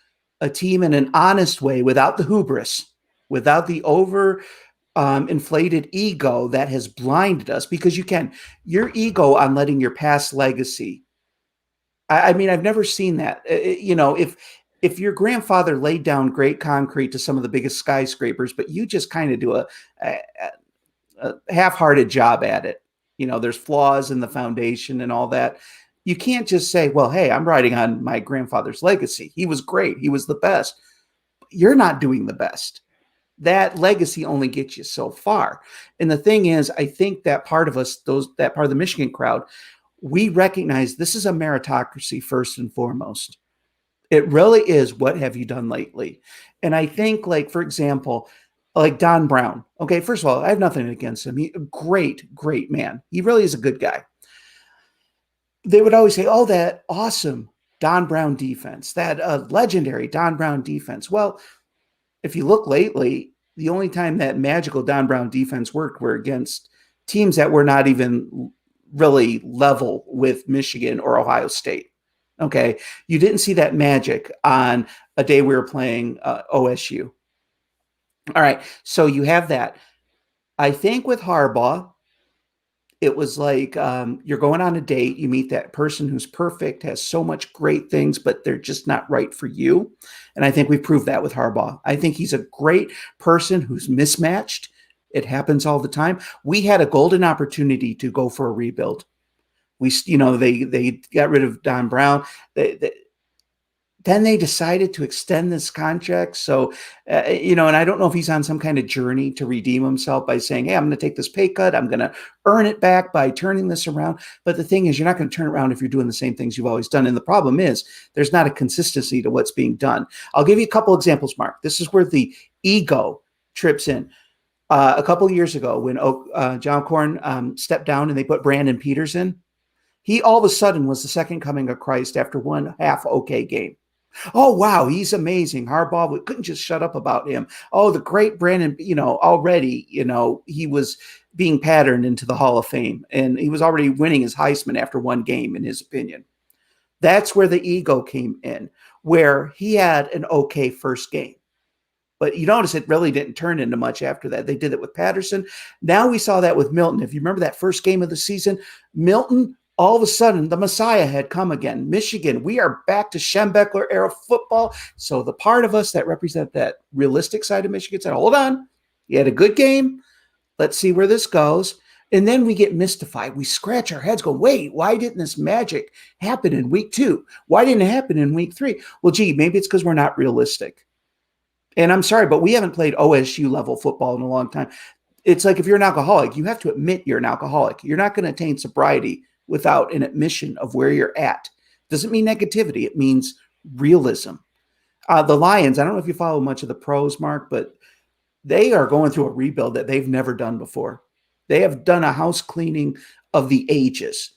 a team in an honest way, without the hubris, without the over inflated ego that has blinded us. Because your ego on letting your past legacy. I mean, I've never seen that. If your grandfather laid down great concrete to some of the biggest skyscrapers, but you just kind of do a half-hearted job at it. There's flaws in the foundation and all that. You can't just say, well, hey, I'm riding on my grandfather's legacy. He was great. He was the best. You're not doing the best. That legacy only gets you so far. And the thing is, I think that part of us, that part of the Michigan crowd, we recognize this is a meritocracy first and foremost. It really is. What have you done lately? And I think, like, for example, like Don Brown. Okay, first of all, I have nothing against him. He's a great, great man. He really is a good guy. They would always say, oh, that awesome Don Brown defense, that legendary Don Brown defense. Well, if you look lately, the only time that magical Don Brown defense worked were against teams that were not even really level with Michigan or Ohio State. Okay, you didn't see that magic on a day we were playing OSU. All right, so you have that. I think with Harbaugh, it was like you're going on a date, you meet that person who's perfect, has so much great things, but they're just not right for you. And I think we've proved that with Harbaugh. I think he's a great person who's mismatched. It happens all the time. We had a golden opportunity to go for a rebuild. They got rid of Don Brown. Then they decided to extend this contract. So, and I don't know if he's on some kind of journey to redeem himself by saying, hey, I'm going to take this pay cut. I'm going to earn it back by turning this around. But the thing is, you're not going to turn it around if you're doing the same things you've always done. And the problem is there's not a consistency to what's being done. I'll give you a couple examples, Mark. This is where the ego trips in. A couple of years ago, when John Corn stepped down and they put Brandon Peters in, he all of a sudden was the second coming of Christ after one half okay game. Oh, wow, he's amazing. Harbaugh, we couldn't just shut up about him. Oh, the great Brandon, already, he was being patterned into the Hall of Fame, and he was already winning his Heisman after one game, in his opinion. That's where the ego came in, where he had an okay first game. But you notice it really didn't turn into much after that. They did it with Patterson. Now we saw that with Milton. If you remember that first game of the season, Milton, all of a sudden, the Messiah had come again. Michigan, we are back to Schembechler era football. So the part of us that represent that realistic side of Michigan said, hold on, you had a good game. Let's see where this goes. And then we get mystified. We scratch our heads, go, wait, why didn't this magic happen in week 2? Why didn't it happen in week 3? Well, gee, maybe it's because we're not realistic. And I'm sorry, but we haven't played OSU level football in a long time. It's like if you're an alcoholic, you have to admit you're an alcoholic. You're not going to attain sobriety without an admission of where you're at. Doesn't mean negativity. It means realism. The Lions, I don't know if you follow much of the pros, Mark, but they are going through a rebuild that they've never done before. They have done a house cleaning of the ages,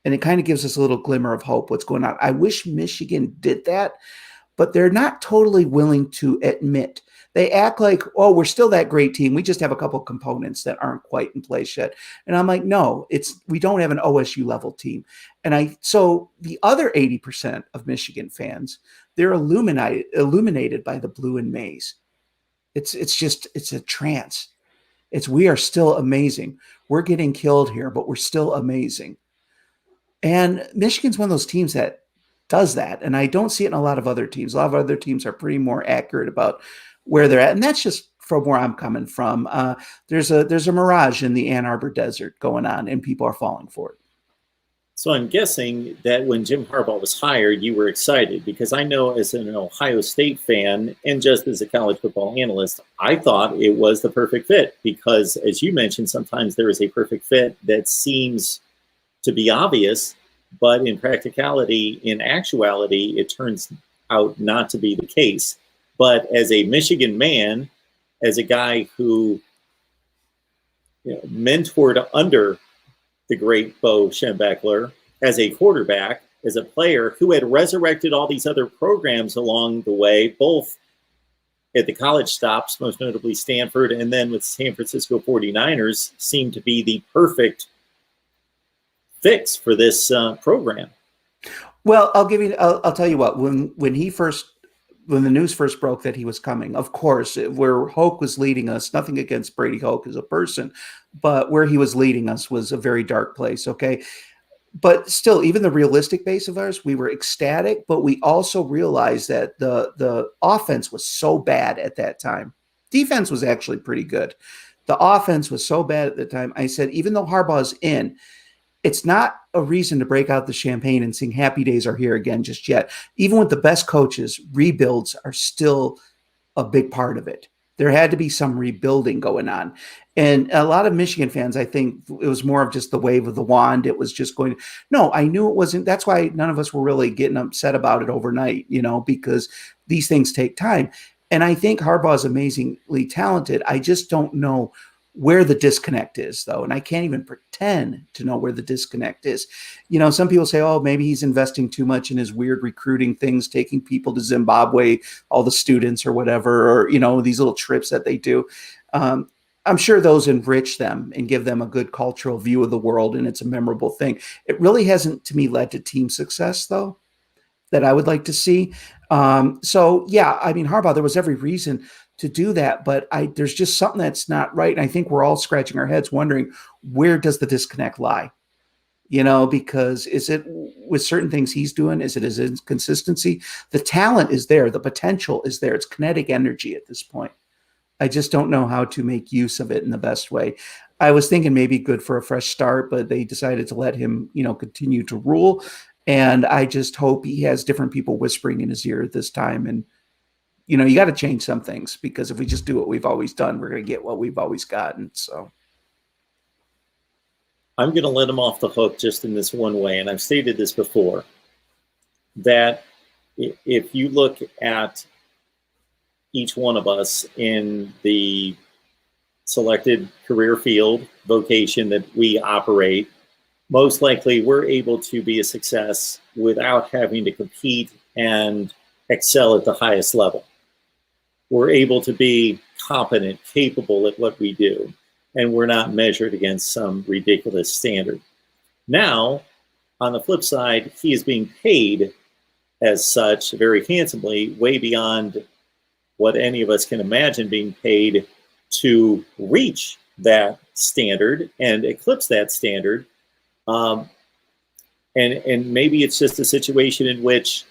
and it kind of gives us a little glimmer of hope what's going on. I wish Michigan did that, but they're not totally willing to admit They act like, oh, we're still that great team. We just have a couple components that aren't quite in place yet. And I'm like, no, we don't have an OSU level team. So the other 80% of Michigan fans, they're illuminated by the blue and maize. It's a trance. We are still amazing. We're getting killed here, but we're still amazing. And Michigan's one of those teams that does that. And I don't see it in a lot of other teams. A lot of other teams are pretty more accurate about where they're at. And that's just from where I'm coming from. There's a mirage in the Ann Arbor desert going on, and people are falling for it. So I'm guessing that when Jim Harbaugh was hired, you were excited, because I know as an Ohio State fan and just as a college football analyst, I thought it was the perfect fit because, as you mentioned, sometimes there is a perfect fit that seems to be obvious, but in practicality, in actuality, it turns out not to be the case. But as a Michigan man, as a guy who mentored under the great Bo Schembechler, as a quarterback, as a player who had resurrected all these other programs along the way, both at the college stops, most notably Stanford, and then with San Francisco 49ers, seemed to be the perfect fix for this program. Well, I'll tell you what, when the news first broke that he was coming, of course, where Hoke was leading us, nothing against Brady Hoke as a person, but where he was leading us was a very dark place. Okay. But still, even the realistic base of ours, we were ecstatic, but we also realized that the offense was so bad at that time. Defense was actually pretty good. The offense was so bad at the time. I said, even though Harbaugh's in, it's not a reason to break out the champagne and sing happy days are here again just yet. Even with the best coaches, rebuilds are still a big part of it. There had to be some rebuilding going on. And a lot of Michigan fans, I think it was more of just the wave of the wand. It was just going, no, I knew it wasn't. That's why none of us were really getting upset about it overnight, because these things take time. And I think Harbaugh is amazingly talented. I just don't know where the disconnect is, though. And I can't even pretend to know where the disconnect is. Some people say, oh, maybe he's investing too much in his weird recruiting things, taking people to Zimbabwe, all the students or whatever, or, these little trips that they do. I'm sure those enrich them and give them a good cultural view of the world, and it's a memorable thing. It really hasn't, to me, led to team success, though, that I would like to see. So, yeah, I mean, Harbaugh, there was every reason to do that, but there's just something that's not right. And I think we're all scratching our heads wondering, where does the disconnect lie? Because is it with certain things he's doing? Is it his inconsistency? The talent is there. The potential is there. It's kinetic energy at this point. I just don't know how to make use of it in the best way. I was thinking maybe good for a fresh start, but they decided to let him, continue to rule. And I just hope he has different people whispering in his ear this time. And, you got to change some things, because if we just do what we've always done, we're going to get what we've always gotten. So I'm going to let him off the hook just in this one way. And I've stated this before, that if you look at each one of us in the selected career field, vocation that we operate, most likely we're able to be a success without having to compete and excel at the highest level. We're able to be competent, capable at what we do, and we're not measured against some ridiculous standard. Now, on the flip side, he is being paid as such very handsomely, way beyond what any of us can imagine being paid to reach that standard and eclipse that standard. And maybe it's just a situation in which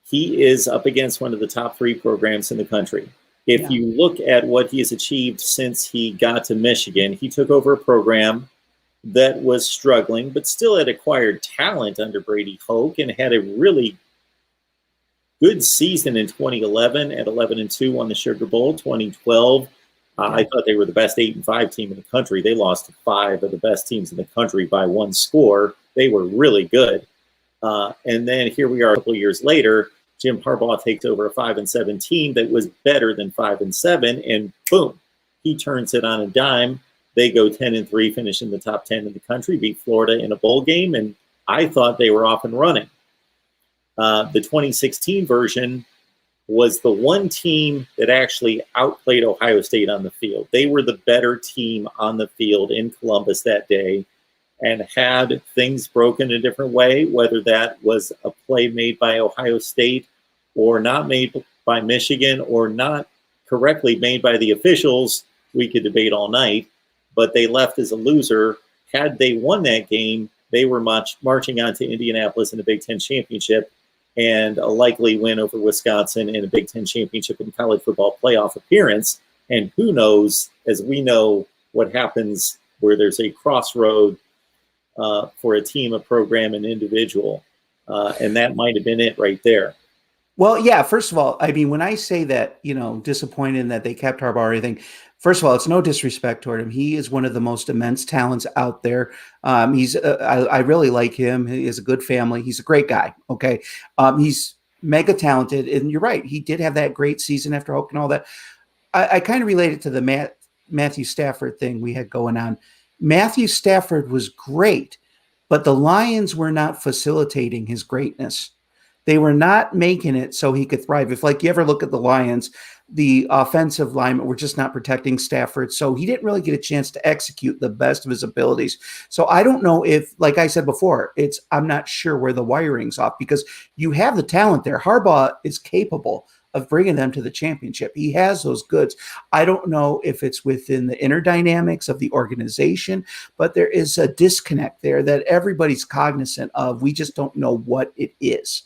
he is up against one of the top 3 programs in the country. If you look at what he has achieved since he got to Michigan, he took over a program that was struggling, but still had acquired talent under Brady Hoke and had a really good season in 2011 at 11-2, won the Sugar Bowl. 2012, I thought they were the best 8-5 team in the country. They lost to 5 of the best teams in the country by 1 score. They were really good. And then here we are a couple of years later. Jim Harbaugh takes over a 5-7 team that was better than 5-7, and boom, he turns it on a dime. They go 10-3, finish in the top 10 in the country, beat Florida in a bowl game, and I thought they were off and running. The 2016 version was the one team that actually outplayed Ohio State on the field. They were the better team on the field in Columbus that day, and had things broken a different way, whether that was a play made by Ohio State or not made by Michigan or not correctly made by the officials, we could debate all night, but they left as a loser. Had they won that game, they were marching on to Indianapolis in the Big Ten championship and a likely win over Wisconsin in a Big Ten championship and college football playoff appearance. And who knows, as we know, what happens where there's a crossroad for a team, a program, an individual. And that might have been it right there. Well, yeah, first of all, I mean, when I say that, disappointed in that they kept Harbaugh or anything, first of all, it's no disrespect toward him. He is one of the most immense talents out there. I really like him. He has a good family. He's a great guy. Okay. He's mega talented. And you're right. He did have that great season after Hope and all that. I kind of relate it to the Matthew Stafford thing we had going on. Matthew Stafford was great, but the Lions were not facilitating his greatness. They were not making it so he could thrive. If, like, you ever look at the Lions, the offensive linemen were just not protecting Stafford, so he didn't really get a chance to execute the best of his abilities. So I don't know if, like I said before, I'm not sure where the wiring's off, because you have the talent there. Harbaugh is capable of bringing them to the championship. He has those goods. I don't know if it's within the inner dynamics of the organization, but there is a disconnect there that everybody's cognizant of. We just don't know what it is.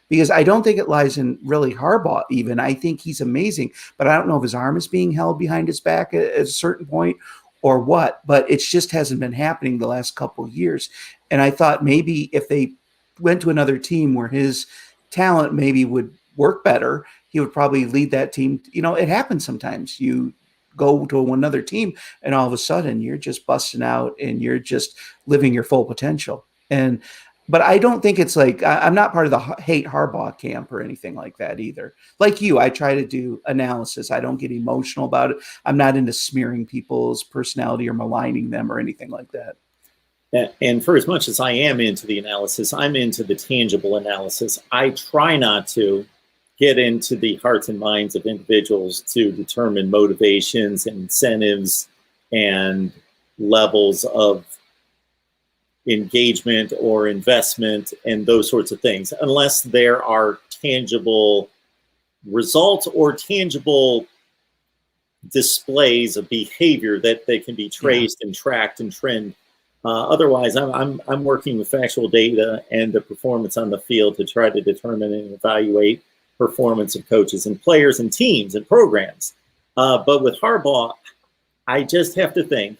Because I don't think it lies in really Harbaugh even. I think he's amazing, but I don't know if his arm is being held behind his back at a certain point or what, but it just hasn't been happening the last couple of years. And I thought maybe if they went to another team where his talent maybe would work better, he would probably lead that team. It happens sometimes. You go to another team and all of a sudden you're just busting out and you're just living your full potential. But I don't think it's like, I'm not part of the hate Harbaugh camp or anything like that either. Like you, I try to do analysis. I don't get emotional about it. I'm not into smearing people's personality or maligning them or anything like that. And for as much as I am into the analysis, I'm into the tangible analysis. I try not to get into the hearts and minds of individuals to determine motivations and incentives and levels of engagement or investment and those sorts of things, unless there are tangible results or tangible displays of behavior that they can be traced and tracked and trend. Otherwise, I'm working with factual data and the performance on the field to try to determine and evaluate performance of coaches and players and teams and programs. But with Harbaugh, I just have to think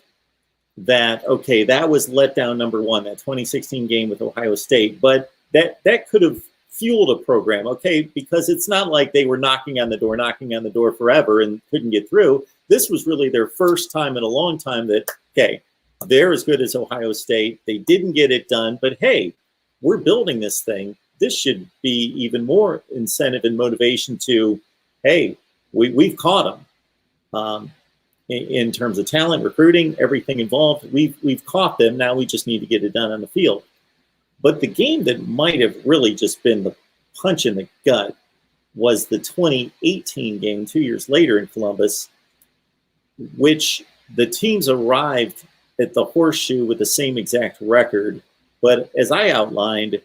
that, okay, that was letdown number one, that 2016 game with Ohio State, but that could have fueled a program, okay, because it's not like they were knocking on the door forever and couldn't get through. This was really their first time in a long time that, okay, they're as good as Ohio State. They didn't get it done, but hey, we're building this thing. This should be even more incentive and motivation to, hey, we've caught them. In terms of talent, recruiting, everything involved, we've caught them. Now we just need to get it done on the field. But the game that might have really just been the punch in the gut was the 2018 game 2 years later in Columbus, which the teams arrived at the Horseshoe with the same exact record. But as I outlined,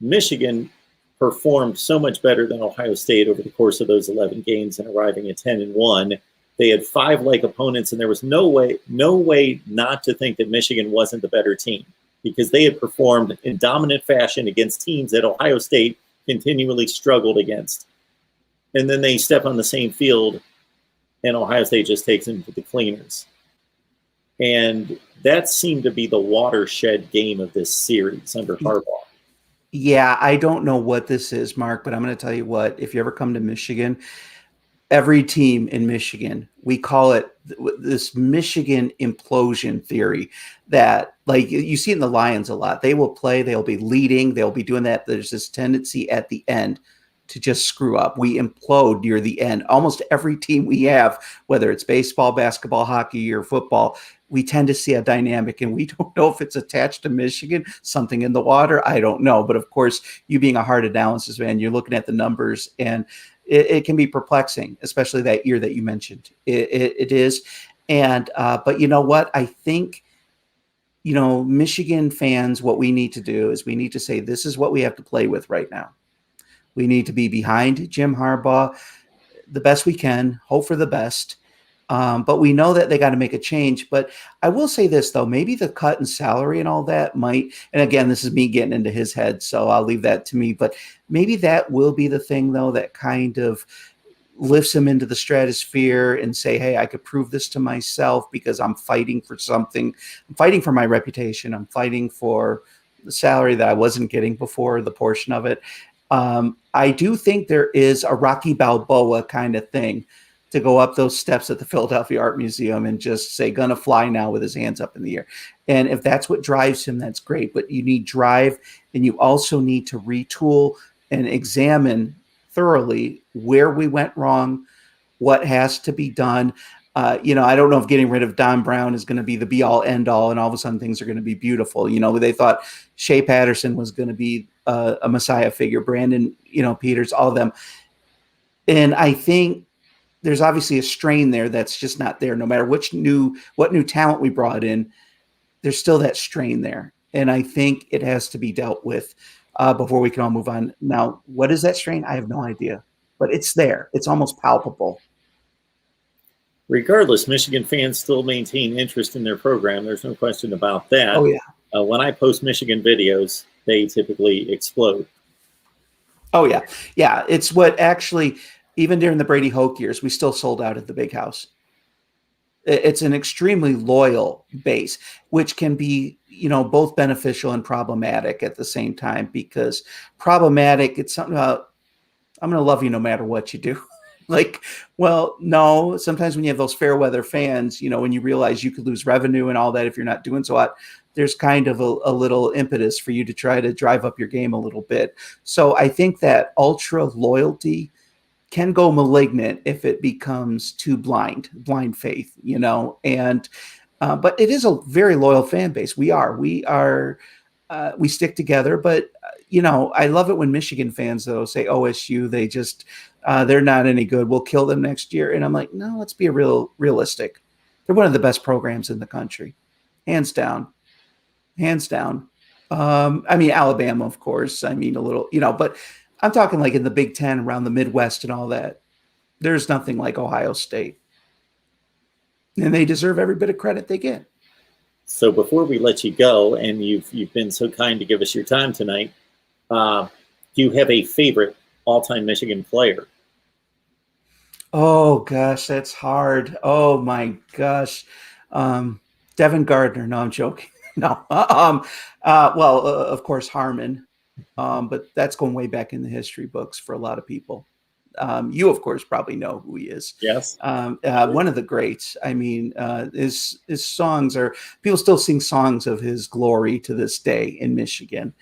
Michigan performed so much better than Ohio State over the course of those 11 games and arriving at 10-1. They had 5 like opponents, and there was no way not to think that Michigan wasn't the better team, because they had performed in dominant fashion against teams that Ohio State continually struggled against. And then they step on the same field, and Ohio State just takes them to the cleaners. And that seemed to be the watershed game of this series under Harbaugh. Yeah, I don't know what this is, Mark, but I'm going to tell you what, if you ever come to Michigan, every team in Michigan, we call it this Michigan implosion theory, that, like, you see it in the Lions a lot. They will play, they'll be leading, they'll be doing that. There's this tendency at the end to just screw up. We implode near the end. Almost every team we have, whether it's baseball, basketball, hockey, or football, we tend to see a dynamic, and we don't know if it's attached to Michigan, something in the water. I don't know. But of course, you being a hard analysis man, you're looking at the numbers, and it can be perplexing, especially that year that you mentioned. It is. And but you know what? I think, Michigan fans, what we need to do is we need to say, this is what we have to play with right now. We need to be behind Jim Harbaugh the best we can, hope for the best. But we know that they got to make a change. But I will say this, though, maybe the cut in salary and all that might, and again, this is me getting into his head, so I'll leave that to me. But maybe that will be the thing, though, that kind of lifts him into the stratosphere and say, hey, I could prove this to myself because I'm fighting for something. I'm fighting for my reputation. I'm fighting for the salary that I wasn't getting before, the portion of it. I do think there is a Rocky Balboa kind of thing to go up those steps at the Philadelphia Art Museum and just say, gonna fly now with his hands up in the air. And if that's what drives him, that's great. But you need drive, and you also need to retool and examine thoroughly where we went wrong, what has to be done. I don't know if getting rid of Don Brown is going to be the be all end all, and all of a sudden things are going to be beautiful. They thought Shea Patterson was going to be a messiah figure, Brandon, Peters, all of them. And I think there's obviously a strain there that's just not there. No matter what new talent we brought in, there's still that strain there. And I think it has to be dealt with before we can all move on. Now, what is that strain? I have no idea, but it's there. It's almost palpable. Regardless, Michigan fans still maintain interest in their program. There's no question about that. Oh, yeah. When I post Michigan videos, they typically explode. Oh, yeah. Yeah, it's what actually, even during the Brady Hoke years, we still sold out at the Big House. It's an extremely loyal base, which can be, both beneficial and problematic at the same time, because problematic, it's something about, I'm going to love you no matter what you do. Well, no, sometimes when you have those fair weather fans, when you realize you could lose revenue and all that if you're not doing so hot, there's kind of a little impetus for you to try to drive up your game a little bit. So I think that ultra loyalty can go malignant if it becomes too blind faith, and but it is a very loyal fan base. We stick together, but I love it when Michigan fans, though, say OSU, they just, they're not any good. We'll kill them next year. And I'm like, no, let's be realistic. They're one of the best programs in the country. Hands down. Alabama, of course. A little, but I'm talking like in the Big Ten, around the Midwest and all that. There's nothing like Ohio State. And they deserve every bit of credit they get. So before we let you go, and you've been so kind to give us your time tonight, do you have a favorite all-time Michigan player? Oh gosh, that's hard. Oh my gosh, Devin Gardner. No, I'm joking. No, of course Harmon, but that's going way back in the history books for a lot of people. You, of course, probably know who he is. Yes. One of the greats. His songs are, people still sing songs of his glory to this day in Michigan,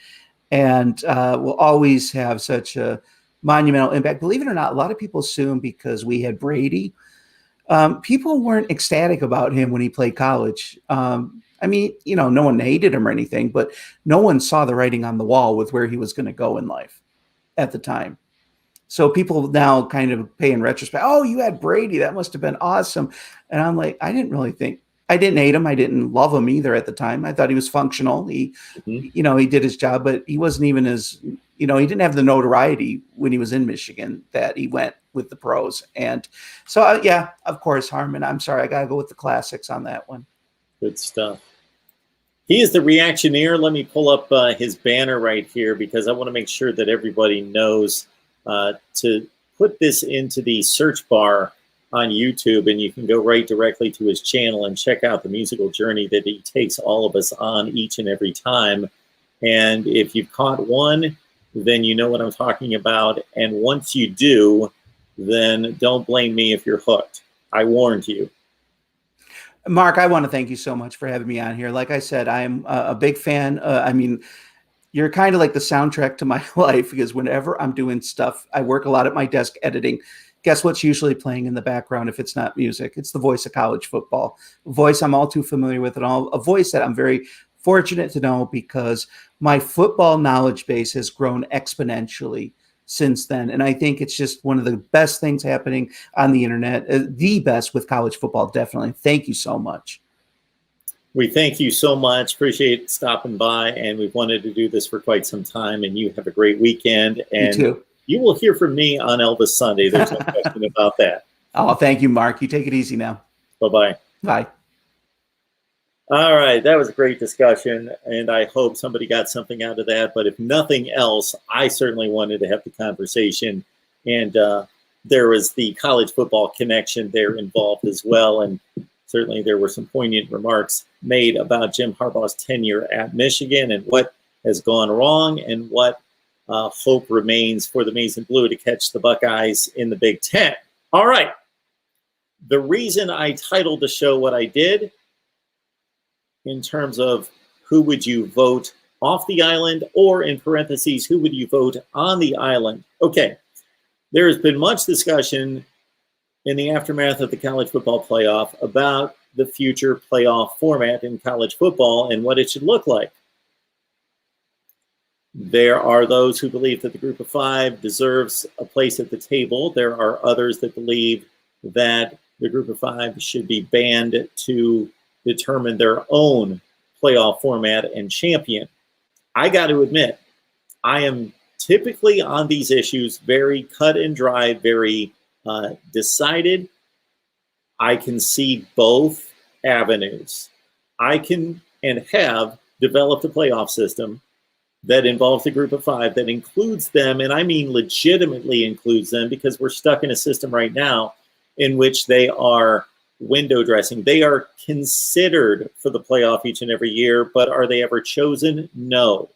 and will always have such a monumental impact. Believe it or not, a lot of people assume because we had Brady, people weren't ecstatic about him when he played college. No one hated him or anything, but no one saw the writing on the wall with where he was going to go in life at the time. So people now kind of pay in retrospect, oh, you had Brady, that must have been awesome. And I'm like, I didn't hate him. I didn't love him either at the time. I thought he was functional. He did his job, but he wasn't even he didn't have the notoriety when he was in Michigan that he went with the pros. And so, of course, Harmon. I'm sorry, I got to go with the classics on that one. Good stuff. He is the Reactioneer. Let me pull up his banner right here because I want to make sure that everybody knows to put this into the search bar on YouTube, and you can go right directly to his channel and check out the musical journey that he takes all of us on each and every time. And if you've caught one, then you know what I'm talking about. And once you do, then don't blame me if you're hooked. I warned you. Mark, I want to thank you so much for having me on here. Like I said, I'm a big fan. You're kind of like the soundtrack to my life, because whenever I'm doing stuff, I work a lot at my desk editing. Guess what's usually playing in the background if it's not music? It's the voice of college football. A voice I'm all too familiar with, and a voice that I'm very fortunate to know, because my football knowledge base has grown exponentially since then. And I think it's just one of the best things happening on the internet, the best with college football, definitely. Thank you so much. We thank you so much. Appreciate stopping by, and we've wanted to do this for quite some time, and you have a great weekend. And you too. You will hear from me on Elvis Sunday. There's no question about that. Oh, thank you, Mark. You take it easy now. Bye-bye. Bye. All right, that was a great discussion, and I hope somebody got something out of that. But if nothing else, I certainly wanted to have the conversation, and there was the college football connection there involved as well. And certainly there were some poignant remarks made about Jim Harbaugh's tenure at Michigan and what has gone wrong and what hope remains for the Maize and Blue to catch the Buckeyes in the Big Ten. All right. The reason I titled the show what I did, in terms of who would you vote off the island, or in parentheses, who would you vote on the island? Okay, there has been much discussion in the aftermath of the college football playoff about the future playoff format in college football and what it should look like. There are those who believe that the group of five deserves a place at the table. There are others that believe that the group of five should be banned to determine their own playoff format and champion. I got to admit, I am typically on these issues very cut and dry, very decided. I can see both avenues. I can and have developed a playoff system that involves a group of five that includes them, and I mean legitimately includes them, because we're stuck in a system right now in which they are window dressing. They are considered for the playoff each and every year, but are they ever chosen? No.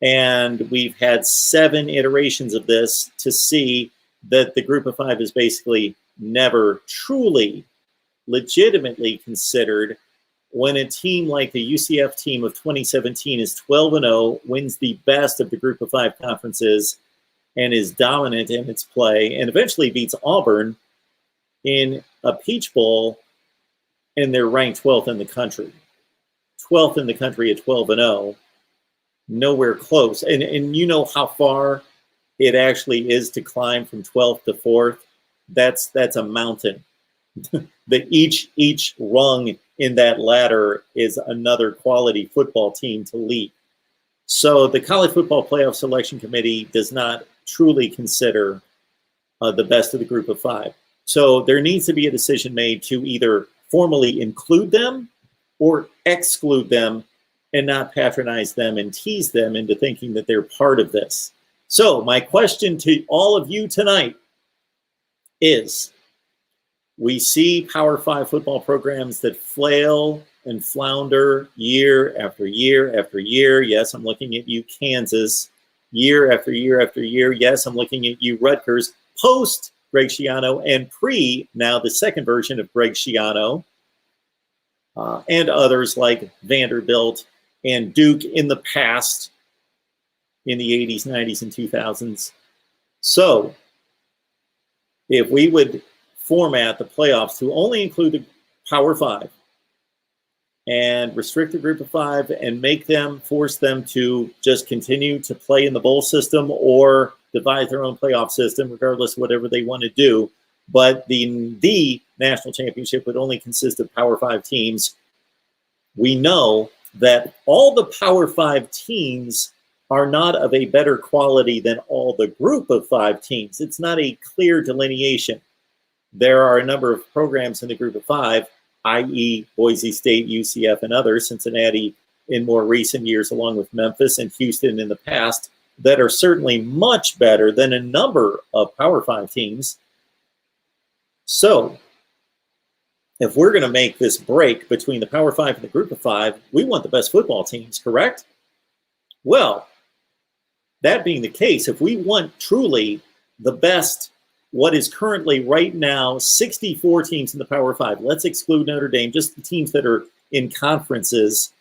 And we've had 7 iterations of this to see that the group of five is basically never truly, legitimately considered. When a team like the UCF team of 2017 is 12-0, wins the best of the group of five conferences, and is dominant in its play, and eventually beats Auburn in a Peach Bowl, and they're ranked 12th in the country. 12th in the country at 12-0, nowhere close. And you know how far it actually is to climb from 12th to 4th. That's a mountain. That each rung in that ladder is another quality football team to lead. So the College Football Playoff Selection Committee does not truly consider the best of the group of five. So there needs to be a decision made to either formally include them or exclude them, and not patronize them and tease them into thinking that they're part of this. So my question to all of you tonight is, we see Power 5 football programs that flail and flounder year after year after year. Yes, I'm looking at you, Kansas. Year after year after year. Yes, I'm looking at you, Rutgers. Post Greg Schiano and pre, now the second version of Greg Schiano, and others like Vanderbilt and Duke in the past, in the 80s, 90s, and 2000s. So if we would format the playoffs to only include the Power 5 and restrict the group of five and force them to just continue to play in the bowl system or devise their own playoff system, regardless of whatever they want to do. But the national championship would only consist of Power 5 teams. We know that all the Power 5 teams are not of a better quality than all the group of 5 teams. It's not a clear delineation. There are a number of programs in the group of 5, i.e. Boise State, UCF, and others, Cincinnati in more recent years, along with Memphis and Houston in the past, that are certainly much better than a number of Power 5 teams. So if we're going to make this break between the Power 5 and the group of 5, we want the best football teams, correct? Well, that being the case, if we want truly the best, what is currently right now 64 teams in the Power 5, let's exclude Notre Dame, just the teams that are in conferences,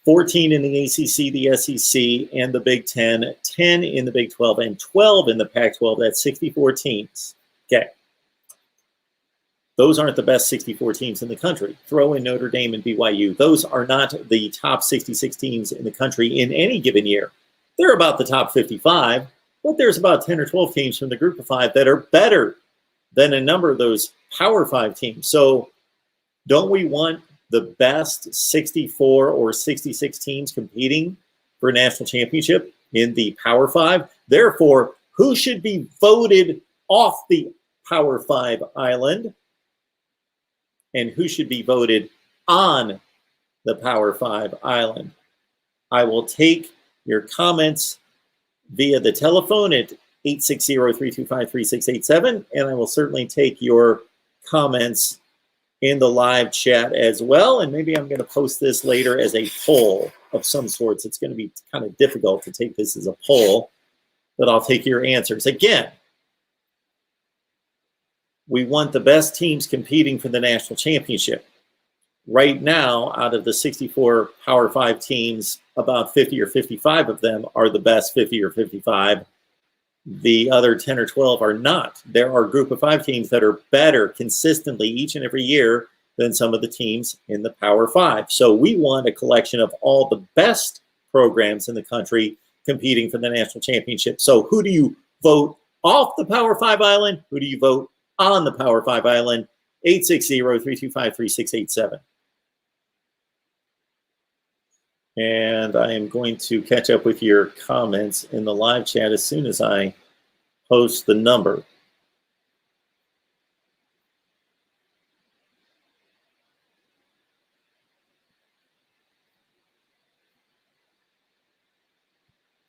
14 in the ACC, the SEC, and the Big Ten, 10 in the Big 12, and 12 in the Pac-12. That's 64 teams. Okay. Those aren't the best 64 teams in the country. Throw in Notre Dame and BYU. Those are not the top 66 teams in the country in any given year. They're about the top 55. but there's about 10 or 12 teams from the group of 5 that are better than a number of those Power 5 teams. So don't we want the best 64 or 66 teams competing for a national championship in the Power 5? Therefore, who should be voted off the Power 5 island? And who should be voted on the Power 5 island? I will take your comments via the telephone at 860-325-3687, and I will certainly take your comments in the live chat as well. And maybe I'm going to post this later as a poll of some sorts. It's going to be kind of difficult to take this as a poll, but I'll take your answers. Again, we want the best teams competing for the national championship. Right now, out of the 64 Power 5 teams, about 50 or 55 of them are the best 50 or 55. The other 10 or 12 are not. There are group of 5 teams that are better consistently each and every year than some of the teams in the Power 5. So we want a collection of all the best programs in the country competing for the national championship. So who do you vote off the Power 5 island? Who do you vote on the Power 5 island? 860-325-3687. And I am going to catch up with your comments in the live chat as soon as I post the number.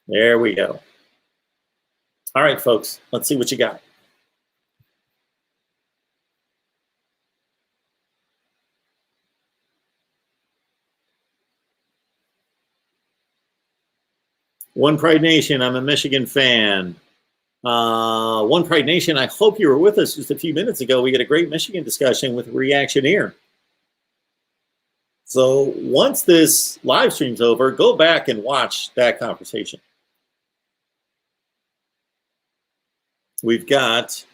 There we go. All right, folks, let's see what you got. One Pride Nation, I'm a Michigan fan. One Pride Nation, I hope you were with us just a few minutes ago. We had a great Michigan discussion with Reactioneer. So once this live stream's over, go back and watch that conversation. We've got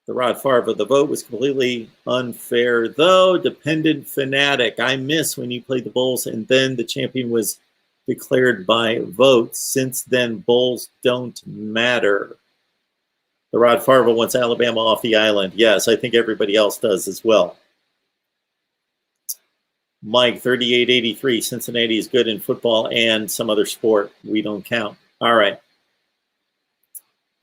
the Rod Favre. The vote was completely unfair, though. Dependent fanatic. I miss when you played the Bulls and then the champion was declared by vote. Since then, bowls don't matter. The Rod Favre wants Alabama off the island. Yes, I think everybody else does as well. Mike, 3883. Cincinnati is good in football and some other sport. We don't count. All right.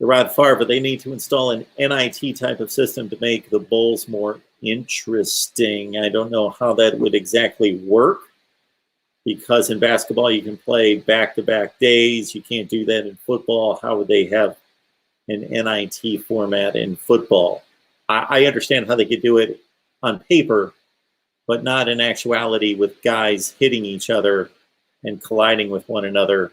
The Rod Favre, they need to install an NIT type of system to make the bowls more interesting. I don't know how that would exactly work, because in basketball you can play back-to-back days. You can't do that in football. How would they have an NIT format in football? I understand how they could do it on paper, but not in actuality with guys hitting each other and colliding with one another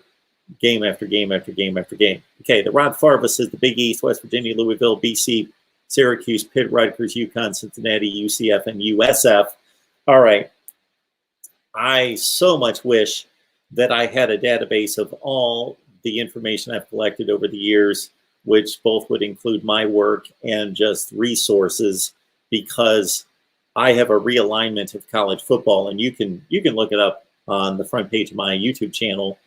game after game after game after game. Okay, the Rod Favre says the Big East: West Virginia, Louisville, BC, Syracuse, Pitt, Rutgers, UConn, Cincinnati, UCF, and USF. All right. I so much wish that I had a database of all the information I've collected over the years, which both would include my work and just resources, because I have a realignment of college football, and you can look it up on the front page of my YouTube channel.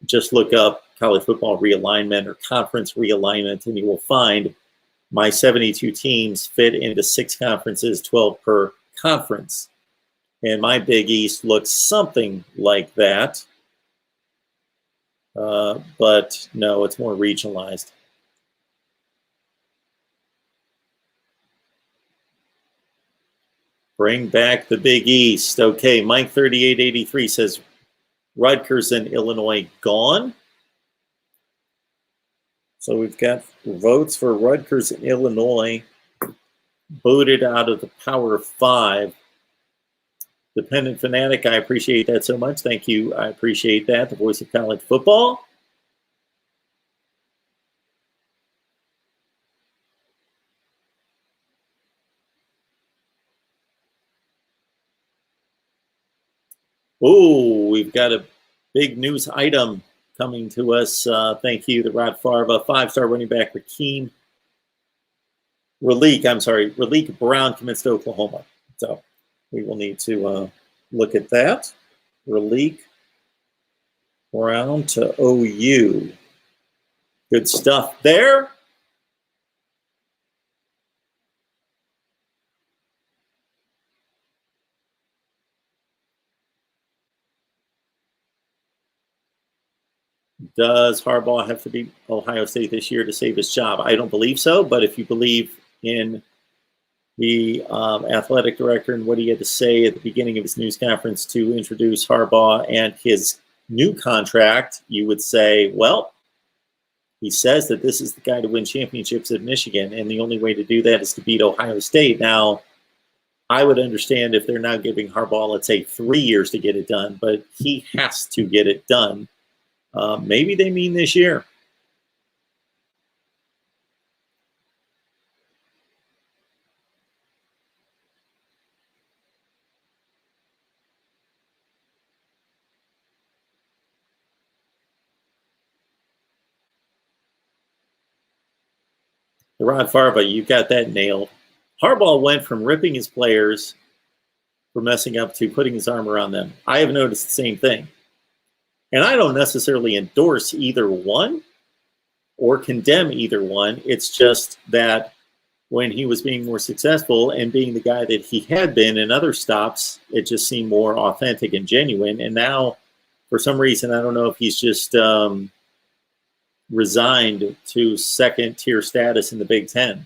Just look up college football realignment or conference realignment, and you will find my 72 teams fit into 6 conferences, 12 per conference. And my Big East looks something like that. But no, it's more regionalized. Bring back the Big East. Okay, Mike 3883 says Rutgers and Illinois gone. So we've got votes for Rutgers and Illinois booted out of the Power 5. Dependent fanatic, I appreciate that so much. Thank you. I appreciate that. The voice of college football. Oh, we've got a big news item coming to us. Thank you, the Rod Favre, 5-star running back Raleek Brown commits to Oklahoma. So we will need to look at that. Raleek Brown to OU. Good stuff there. Does Harbaugh have to beat Ohio State this year to save his job? I don't believe so, but if you believe in the athletic director and what he had to say at the beginning of his news conference to introduce Harbaugh and his new contract, you would say, well, he says that this is the guy to win championships at Michigan, and the only way to do that is to beat Ohio State. Now, I would understand if they're now giving Harbaugh, let's say, 3 years to get it done, but he has to get it done. Maybe they mean this year. Rod Favre, you got that nailed. Harbaugh went from ripping his players for messing up to putting his arm around them. I have noticed the same thing. And I don't necessarily endorse either one or condemn either one. It's just that when he was being more successful and being the guy that he had been in other stops, it just seemed more authentic and genuine. And now, for some reason, I don't know if he's just resigned to second-tier status in the Big Ten.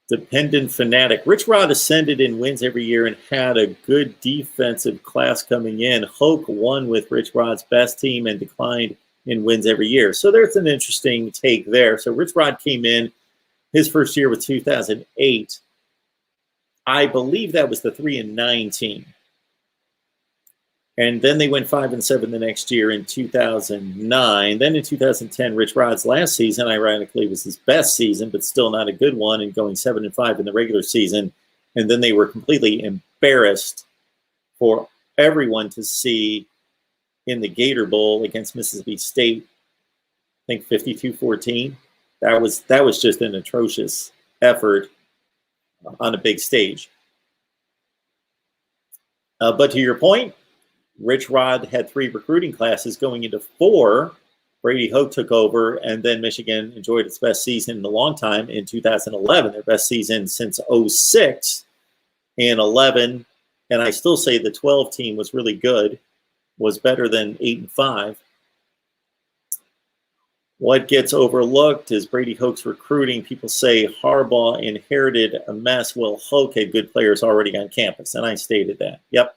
Dependent fanatic. Rich Rod ascended in wins every year and had a good defensive class coming in. Hoke won with Rich Rod's best team and declined in wins every year. So there's an interesting take there. So Rich Rod came in, his first year was 2008. I believe that was the 3-9 team. And then they went 5-7 the next year in 2009. Then in 2010, Rich Rod's last season, ironically, was his best season, but still not a good one, and going 7-5 in the regular season. And then they were completely embarrassed for everyone to see in the Gator Bowl against Mississippi State. I think 52-14. That was just an atrocious effort on a big stage. But to your point, Rich Rod had 3 recruiting classes going into 4. Brady Hoke took over, and then Michigan enjoyed its best season in a long time in 2011, their best season since 06 and 11. And I still say the 12 team was really good, was better than 8-5. What gets overlooked is Brady Hoke's recruiting. People say Harbaugh inherited a mess. Well, Hoke had good players already on campus, and I stated that. Yep.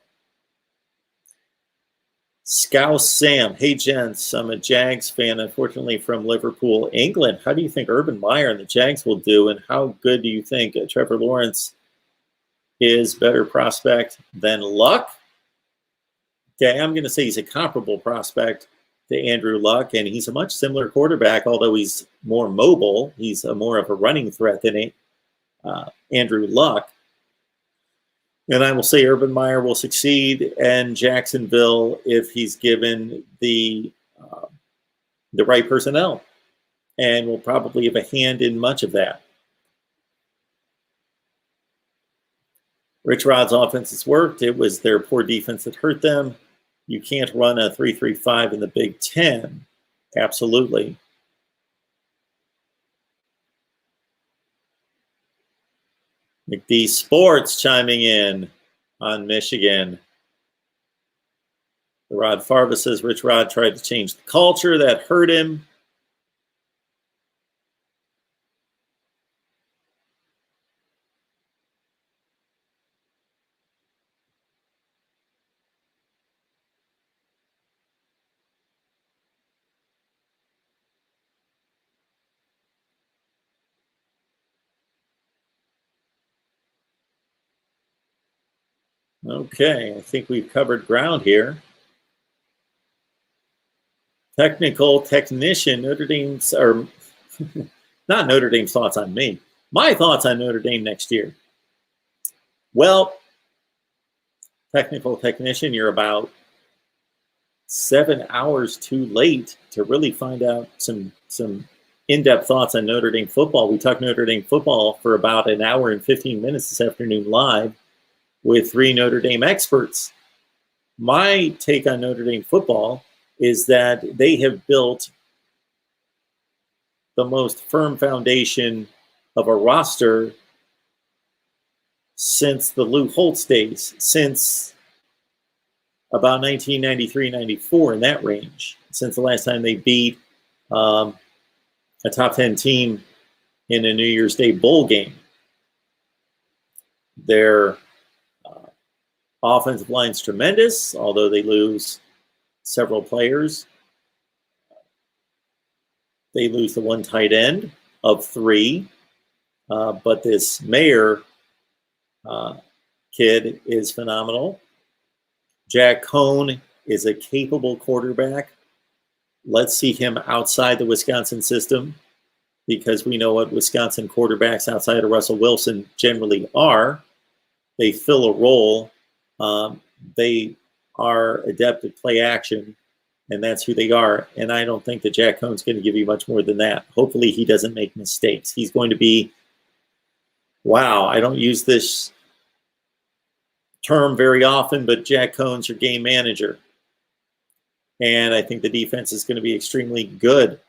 Scouse Sam. Hey, gents, I'm a Jags fan, unfortunately from Liverpool, England. How do you think Urban Meyer and the Jags will do, and how good do you think Trevor Lawrence is? Better prospect than Luck? Okay, I'm going to say he's a comparable prospect to Andrew Luck, and he's a much similar quarterback, although he's more mobile. He's more of a running threat than Andrew Luck. And I will say Urban Meyer will succeed, and Jacksonville, if he's given the right personnel, and will probably have a hand in much of that. Rich Rod's offense has worked. It was their poor defense that hurt them. You can't run a 3-3-5 in the Big Ten. Absolutely. McD Sports chiming in on Michigan. Rod Favre says Rich Rod tried to change the culture. That hurt him. Okay, I think we've covered ground here. Technical technician, Notre Dame's, or not Notre Dame's thoughts on me. My thoughts on Notre Dame next year. Well, technical technician, you're about 7 hours too late to really find out some in-depth thoughts on Notre Dame football. We talked Notre Dame football for about an hour and 15 minutes this afternoon live with 3 Notre Dame experts. My take on Notre Dame football is that they have built the most firm foundation of a roster since the Lou Holtz days, since about 1993-94, in that range, since the last time they beat a top 10 team in a New Year's Day bowl game. Their offensive line's tremendous, although they lose several players. They lose the one tight end of 3, but this Mayer kid is phenomenal. Jack Cohn is a capable quarterback. Let's see him outside the Wisconsin system, because we know what Wisconsin quarterbacks outside of Russell Wilson generally are. They fill a role. They are adept at play action, and that's who they are. And I don't think that Jack Cohn's going to give you much more than that. Hopefully he doesn't make mistakes. He's going to be, wow, I don't use this term very often, but Jack Cohn's your game manager. And I think the defense is going to be extremely good.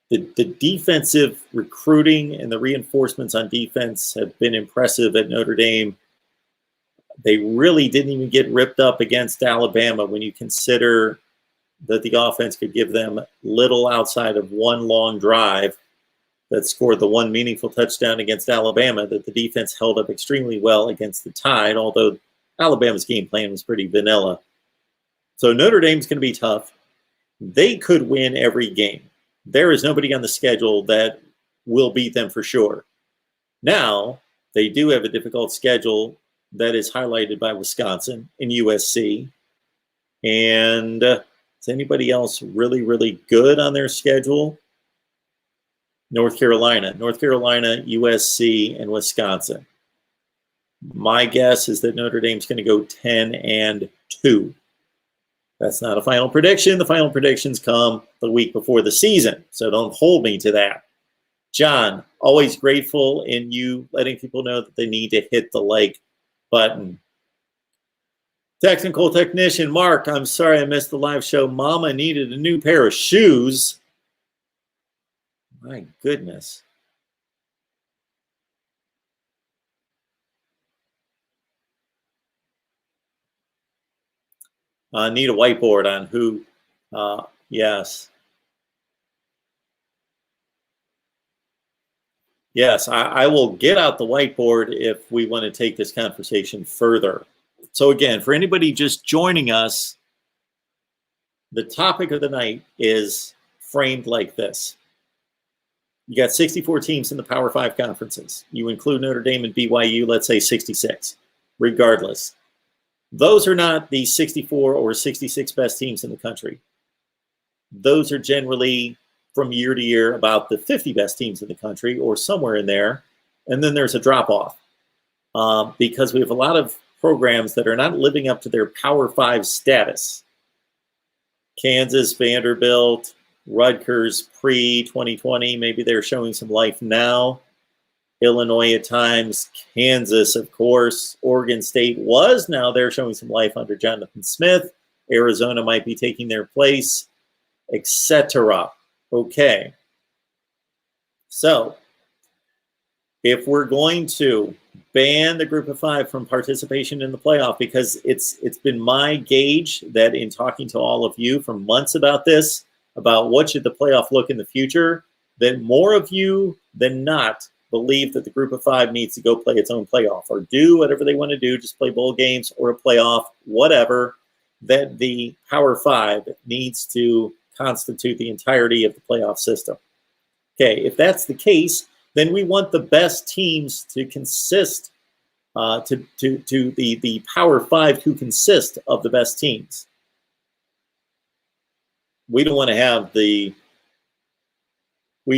The defensive recruiting and the reinforcements on defense have been impressive at Notre Dame. They really didn't even get ripped up against Alabama when you consider that the offense could give them little outside of one long drive that scored the one meaningful touchdown against Alabama, that the defense held up extremely well against the Tide, although Alabama's game plan was pretty vanilla. So Notre Dame's going to be tough. They could win every game. There is nobody on the schedule that will beat them for sure. Now, they do have a difficult schedule that is highlighted by Wisconsin and USC. And is anybody else really, really good on their schedule? North Carolina, USC, and Wisconsin. My guess is that Notre Dame's going to go 10-2. That's not a final prediction. The final predictions come the week before the season, so don't hold me to that. John, always grateful in you letting people know that they need to hit the like button. Technical technician Mark, I'm sorry I missed the live show. Mama needed a new pair of shoes. My goodness. Need a whiteboard on who, yes. Yes, I will get out the whiteboard if we want to take this conversation further. So again, for anybody just joining us, the topic of the night is framed like this. You got 64 teams in the Power 5 conferences. You include Notre Dame and BYU, let's say 66, regardless. Those are not the 64 or 66 best teams in the country. Those are generally, from year to year, about the 50 best teams in the country or somewhere in there. And then there's a drop-off because we have a lot of programs that are not living up to their Power 5 status. Kansas, Vanderbilt, Rutgers pre-2020, maybe they're showing some life now. Illinois at times, Kansas, of course, Oregon State was. Now they're showing some life under Jonathan Smith. Arizona might be taking their place, etc. Okay. So if we're going to ban the group of 5 from participation in the playoff, because it's been my gauge that in talking to all of you for months about this, about what should the playoff look in the future, that more of you than not believe that the group of 5 needs to go play its own playoff or do whatever they want to do, just play bowl games or a playoff, whatever, that the Power 5 needs to constitute the entirety of the playoff system. Okay, if that's the case, then we want the best teams to consist, to the Power 5 to consist of the best teams. We don't want to have we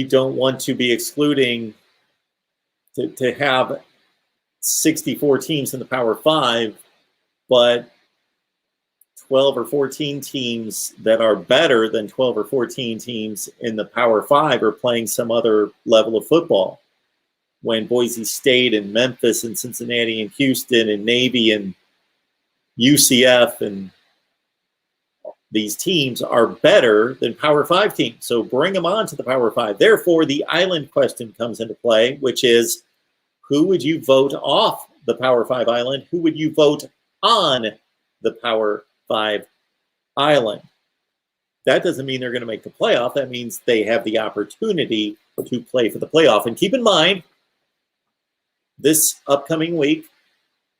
don't want to be excluding to have 64 teams in the Power 5, but 12 or 14 teams that are better than 12 or 14 teams in the Power 5 are playing some other level of football. When Boise State and Memphis and Cincinnati and Houston and Navy and UCF and these teams are better than Power 5 teams. So bring them on to the Power 5. Therefore, the island question comes into play, which is, who would you vote off the Power 5 island? Who would you vote on the Power 5 island? That doesn't mean they're going to make the playoff. That means they have the opportunity to play for the playoff. And keep in mind, this upcoming week,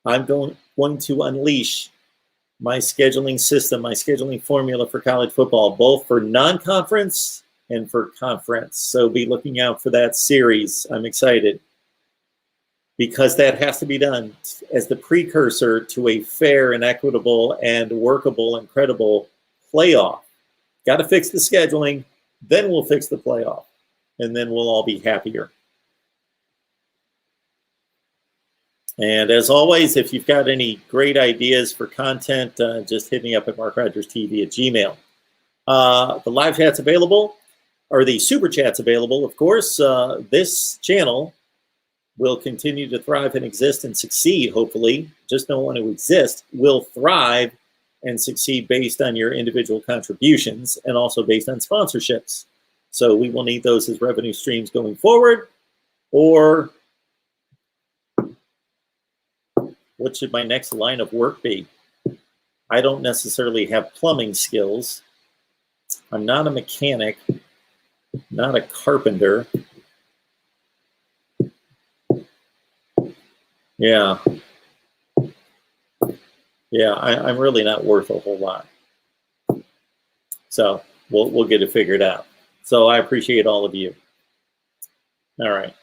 I'm going to unleash my scheduling system, my scheduling formula for college football, both for non-conference and for conference. So be looking out for that series. I'm excited because that has to be done as the precursor to a fair and equitable and workable and credible playoff. Got to fix the scheduling, then we'll fix the playoff, and then we'll all be happier. And as always, if you've got any great ideas for content, just hit me up at MarkRogersTV at Gmail. The live chat's available, or the super chat's available, of course. This channel will continue to thrive and exist and succeed, hopefully. Just don't want to exist, will thrive and succeed based on your individual contributions and also based on sponsorships. So we will need those as revenue streams going forward. Or what should my next line of work be? I don't necessarily have plumbing skills. I'm not a mechanic, not a carpenter. Yeah. Yeah, I'm really not worth a whole lot. So we'll get it figured out. So I appreciate all of you. All right.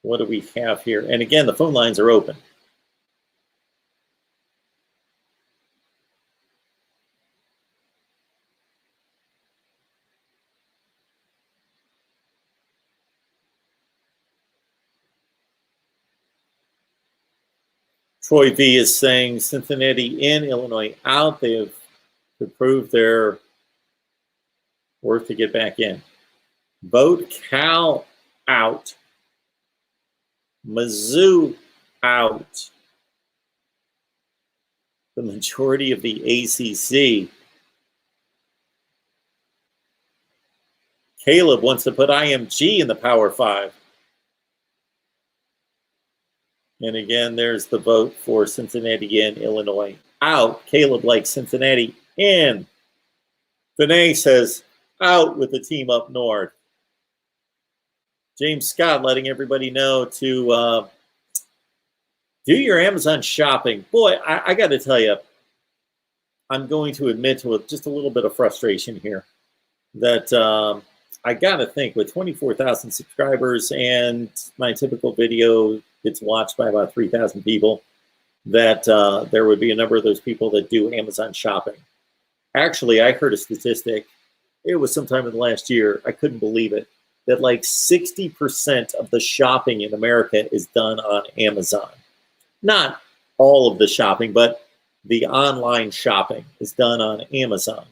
What do we have here? And again, the phone lines are open. Troy V is saying Cincinnati in, Illinois out. They have to prove their worth to get back in. Vote Cal out. Mizzou out. The majority of the ACC. Caleb wants to put IMG in the Power 5. And again, there's the vote for Cincinnati in, Illinois out. Caleb likes Cincinnati in. Vinay says out with the team up north. James Scott letting everybody know to do your Amazon shopping. Boy, I got to tell you, I'm going to admit to just a little bit of frustration here that I got to think with 24,000 subscribers and my typical video gets watched by about 3,000 people, that there would be a number of those people that do Amazon shopping. Actually, I heard a statistic. It was sometime in the last year. I couldn't believe it. That like 60% of the shopping in America is done on Amazon. Not all of the shopping, but the online shopping is done on Amazon.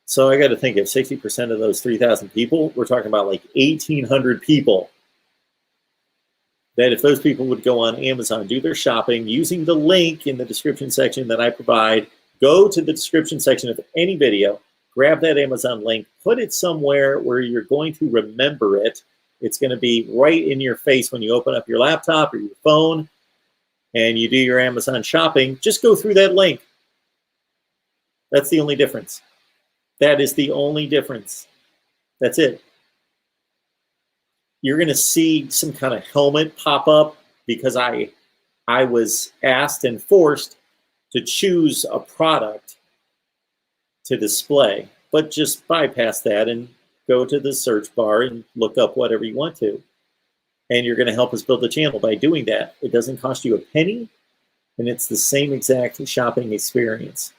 So I got to think if 60% of those 3,000 people, we're talking about like 1,800 people, that if those people would go on Amazon, do their shopping using the link in the description section that I provide, go to the description section of any video, grab that Amazon link, put it somewhere where you're going to remember it. It's going to be right in your face when you open up your laptop or your phone and you do your Amazon shopping. Just go through that link. That's the only difference. That is the only difference. That's it. You're going to see some kind of helmet pop up because I was asked and forced to choose a product to display, but just bypass that and go to the search bar and look up whatever you want to. And you're going to help us build the channel by doing that. It doesn't cost you a penny, and it's the same exact shopping experience.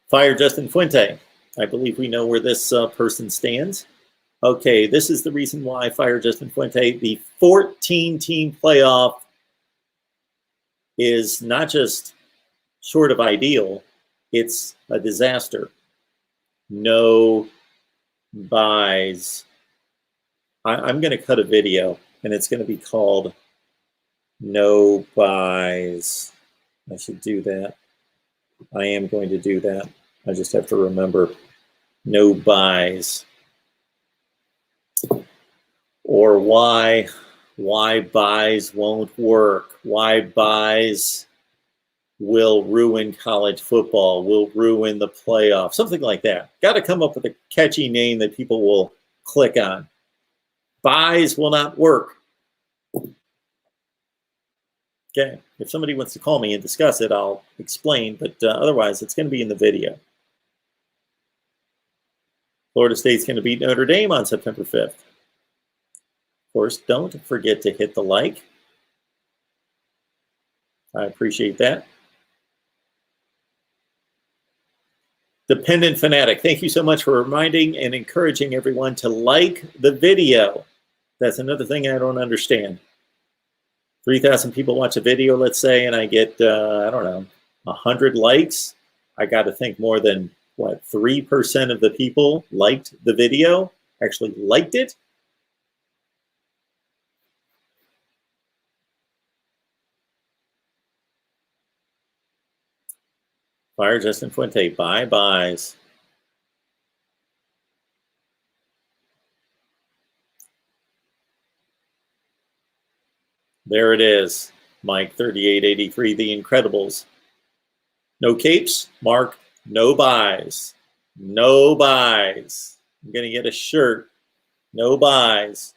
Fire Justin Fuente. I believe we know where this person stands. Okay, this is the reason why Fire Justin Fuente. The 14-team playoff is not just short of ideal, it's a disaster. No buys. I'm going to cut a video, and it's going to be called No buys. I should do that. I am going to do that. I just have to remember no buys. Or why buys won't work. Why buys will ruin college football, will ruin the playoff, something like that. Got to come up with a catchy name that people will click on. Buys will not work. Okay, if somebody wants to call me and discuss it, I'll explain, but otherwise it's going to be in the video. Florida State's going to beat Notre Dame on September 5th. Of course, don't forget to hit the like. I appreciate that. Dependent Fanatic, thank you so much for reminding and encouraging everyone to like the video. That's another thing I don't understand. 3,000 people watch a video, let's say, and I get, I don't know, 100 likes. I got to think more than, what, 3% of the people liked the video, actually liked it. Fire Justin Fuente, bye buys. There it is, Mike 3883, The Incredibles. No capes, Mark, no buys. No buys. I'm going to get a shirt. No buys.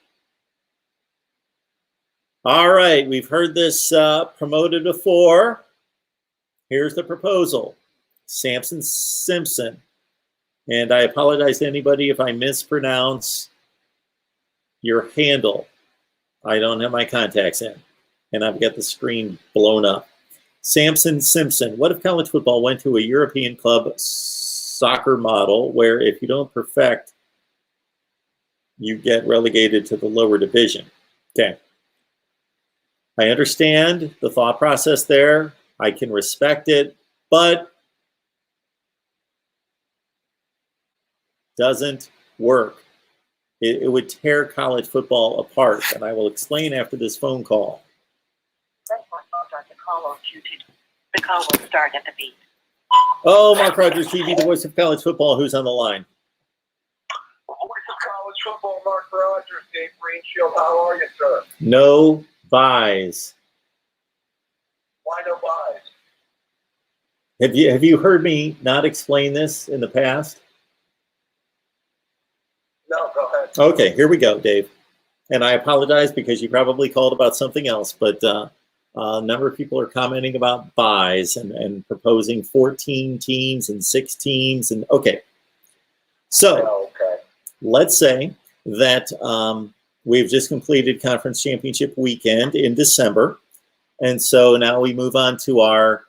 All right, we've heard this promoted before. Here's the proposal. Samson Simpson. And I apologize to anybody if I mispronounce your handle. I don't have my contacts in, and I've got the screen blown up. Samson Simpson. What if college football went to a European club soccer model where if you don't perfect, you get relegated to the lower division? Okay. I understand the thought process there. I can respect it, but doesn't work. It would tear college football apart, and I will explain after this phone call. The call will start at the beep. Oh, Mark Rogers TV, the voice of college football. Who's on the line? Voice of college football, Mark Rogers, Dave Greenshield. How are you, sir? No buys. Why no buys? Have you heard me not explain this in the past? No, go ahead. Okay, here we go, Dave. And I apologize because you probably called about something else, but a number of people are commenting about buys and proposing 14 teams and 6 teams. And okay, so let's say that we've just completed conference championship weekend in December. And so now we move on to our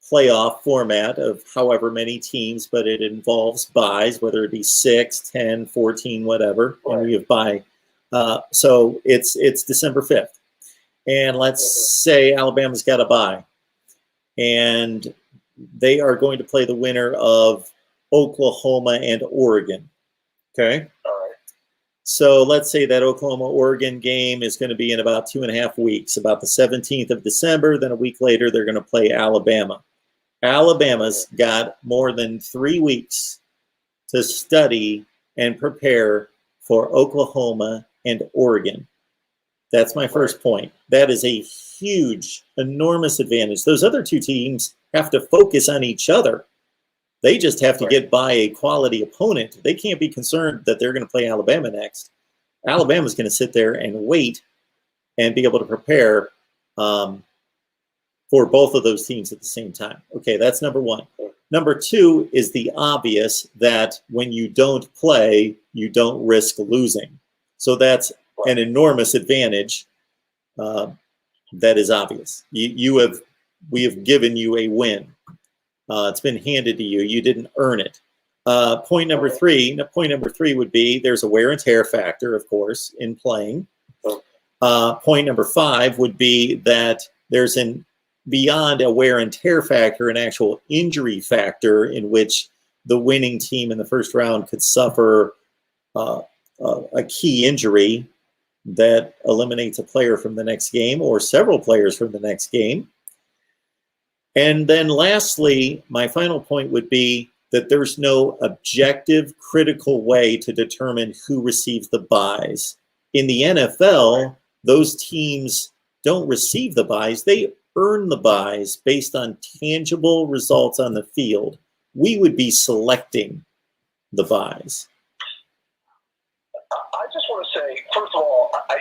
playoff format of however many teams, but it involves buys, whether it be 6, 10, 14, whatever. Right. And we have buy. So it's December 5th. And let's say Alabama's got a bye. And they are going to play the winner of Oklahoma and Oregon. Okay? All right. So let's say that Oklahoma-Oregon game is going to be in about 2.5 weeks, about the 17th of December. Then a week later, they're going to play Alabama. Alabama's got more than 3 weeks to study and prepare for Oklahoma and Oregon. That's my first point. That is a huge, enormous advantage. Those other 2 teams have to focus on each other. They just have to get by a quality opponent. They can't be concerned that they're going to play Alabama next. Alabama's going to sit there and wait and be able to prepare for both of those teams at the same time. Okay, that's number 1. Number 2 is the obvious that when you don't play, you don't risk losing. So that's an enormous advantage that is obvious. We have given you a win. It's been handed to you. You didn't earn it. Point number three would be there's a wear and tear factor, of course, in playing. Point number 5 would be that there's an beyond a wear and tear factor, an actual injury factor in which the winning team in the first round could suffer a key injury that eliminates a player from the next game or several players from the next game. And then lastly, my final point would be that there's no objective, critical way to determine who receives the buys. In the NFL, those teams don't receive the buys. They earn the buys based on tangible results on the field. We would be selecting the buys. I just want to say, first of all, I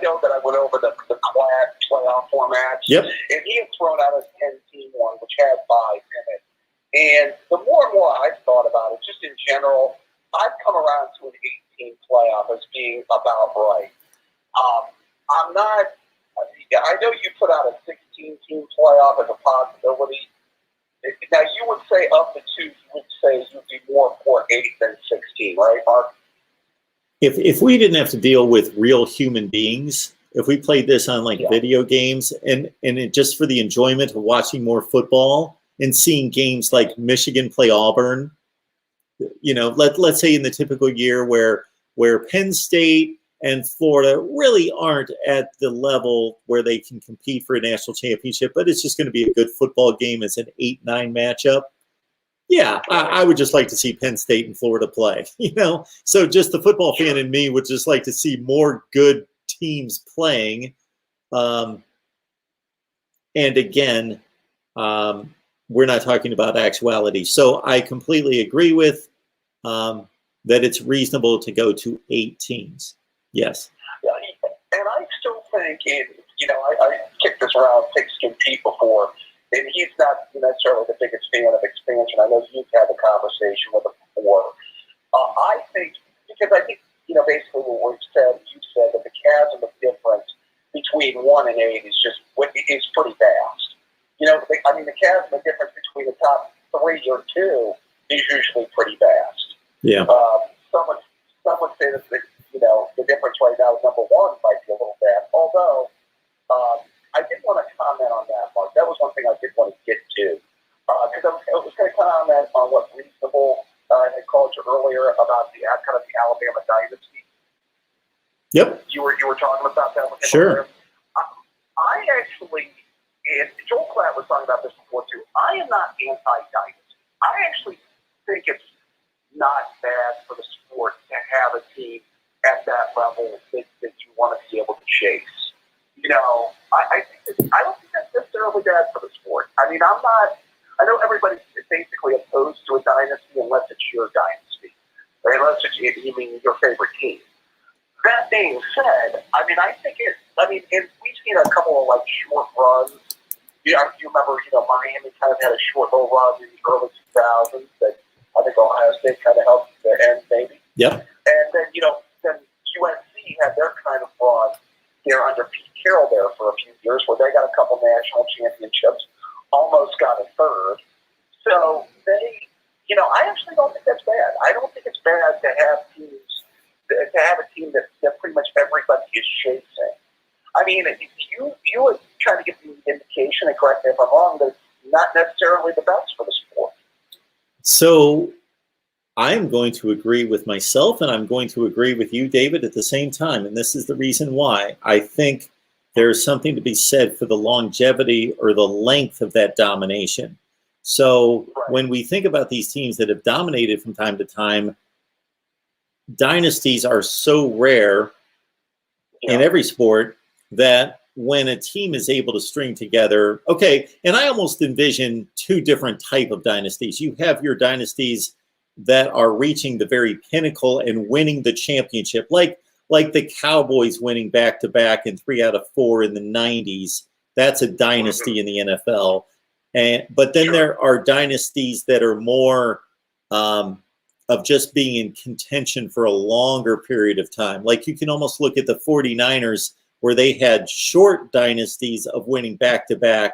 know that I went over the class playoff format. Yep. And he had thrown out a 10-team one, which has buys in it. And the more and more I've thought about it, just in general, I've come around to an 8-team playoff as being about right. I'm not. I know you put out a 16-team playoff as a possibility. Now, you would say of the two, you would say you'd be more for 8 than 16, right, Mark? If we didn't have to deal with real human beings, if we played this on video games and it just for the enjoyment of watching more football and seeing games like Michigan play Auburn, let's say in the typical year where Penn State and Florida really aren't at the level where they can compete for a national championship, but it's just going to be a good football game as an 8-9 matchup. Yeah, I would just like to see Penn State and Florida play, So just the football fan in me would just like to see more good teams playing. And again, we're not talking about actuality. So I completely agree with that it's reasonable to go to 8 teams. Yes. Yeah, and I still think, I kicked this around Pigs Can Pete before, and he's not necessarily the biggest fan of expansion. I know you've had a conversation with him before. I think, because I think, basically what we've said, you said that the chasm of difference between 1 and 8 is pretty vast. The chasm of difference between the top 3 or 2 is usually pretty vast. Yeah. Some would say that the difference right now is number 1 might be a little bad. Although I did want to comment on that, Mark. That was one thing I did want to get to because I was going to comment on what Reasonable had called you earlier about the kind of the Alabama dynasty. Yep. You were talking about that with him. Sure. I actually, and Joel Klatt was talking about this before too. I am not anti-dynasty. I actually think it's not bad for the sport to have a team at that level that you want to be able to chase. I don't think that's necessarily bad for the sport. I know everybody's basically opposed to a dynasty unless it's your dynasty, or unless you mean your favorite team. That being said, I think and we've seen a couple of short runs. You remember, Miami kind of had a short little run in the early 2000s that I think Ohio State kind of helped the end, maybe. Yep. And then, then UNC had their kind of run there under Pete Carroll there for a few years where they got a couple national championships, almost got a third. So they, I actually don't think that's bad. I don't think it's bad to have teams, to have a team that pretty much everybody is chasing. You were trying to give me an indication, and correct me if I'm wrong, that it's not necessarily the best for the sport. So I'm going to agree with myself and I'm going to agree with you, David, at the same time. And this is the reason why. I think there's something to be said for the longevity or the length of that domination. So when we think about these teams that have dominated from time to time, dynasties are so rare in every sport that when a team is able to string together, and I almost envision 2 different type of dynasties. You have your dynasties that are reaching the very pinnacle and winning the championship, like the Cowboys winning back-to-back and 3 out of 4 in the 90s. That's a dynasty in the NFL. But then there are dynasties that are more of just being in contention for a longer period of time. Like you can almost look at the 49ers where they had short dynasties of winning back-to-back